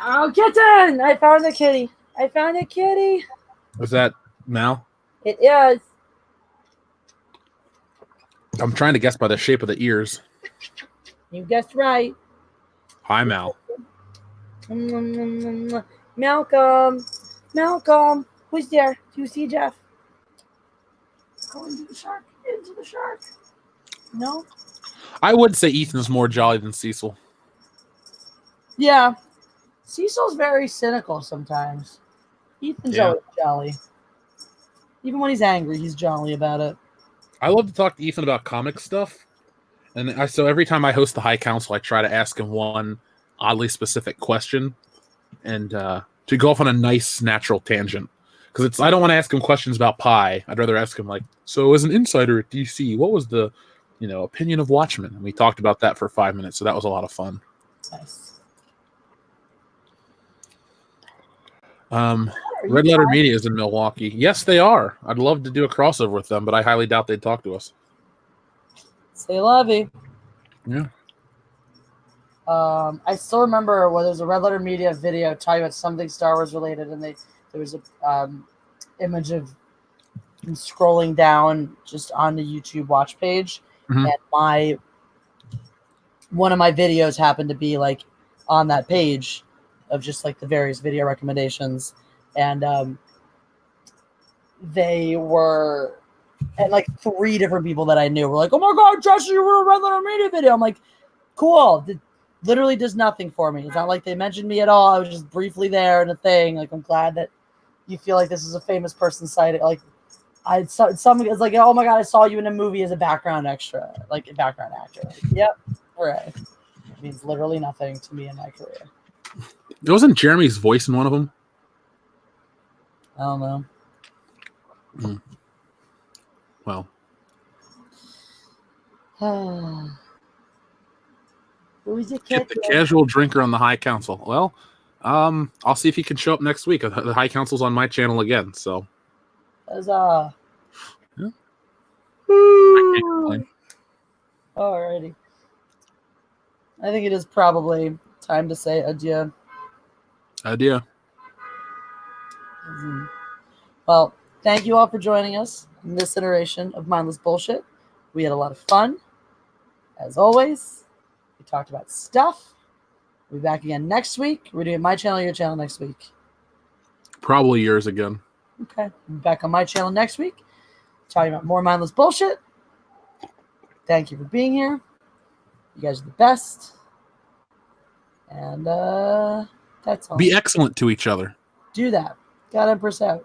Oh, kitten! I found a kitty. I found a kitty. Was that Mal? It is. I'm trying to guess by the shape of the ears. You guessed right. Hi, Mal. Malcolm. Malcolm. Who's there? Do you see Jeff? Go into the shark. Into the shark. No? I would say Ethan's more jolly than Cecil. Yeah. Cecil's very cynical sometimes. Ethan's always jolly. Even when he's angry, he's jolly about it. I love to talk to Ethan about comic stuff. And so every time I host the High Council, I try to ask him one oddly specific question and to go off on a nice, natural tangent. Because I don't want to ask him questions about Pi. I'd rather ask him, like, so as an insider at DC, what was the opinion of Watchmen? And we talked about that for 5 minutes, so that was a lot of fun. Nice. Red Letter Media is in Milwaukee. Yes, they are. I'd love to do a crossover with them, but I highly doubt they'd talk to us. Say lovey. Yeah. I still remember when there was a Red Letter Media video talking about something Star Wars related, and there was a image of him scrolling down just on the YouTube watch page, and one of my videos happened to be like on that page of just like the various video recommendations, and they were, and like 3 different people that I knew were like, "Oh my God, Jesse, you were a Red Letter Media video." I'm like, cool. It literally does nothing for me. It's not like they mentioned me at all. I was just briefly there in a thing. Like, I'm glad that you feel like this is a famous person site. Like, somebody was like, "Oh my God, I saw you in a movie as a background extra, like a background actor." Like, yep, hooray. It means literally nothing to me in my career. Wasn't Jeremy's voice in one of them? I don't know. Well. Who's it? Get the casual drinker on the High Council. Well, I'll see if he can show up next week. The High Council's on my channel again, so. Huzzah. Yeah. I can't complain. Alrighty. I think it is probably time to say adieu. Adieu. Well, thank you all for joining us in this iteration of Mindless Bullshit. We had a lot of fun. As always, we talked about stuff. We'll be back again next week. We're doing my channel, your channel next week. Probably yours again. Okay. We'll be back on my channel next week, talking about more Mindless Bullshit. Thank you for being here. You guys are the best. And that's all. Be excellent to each other. Do that. God Empress out.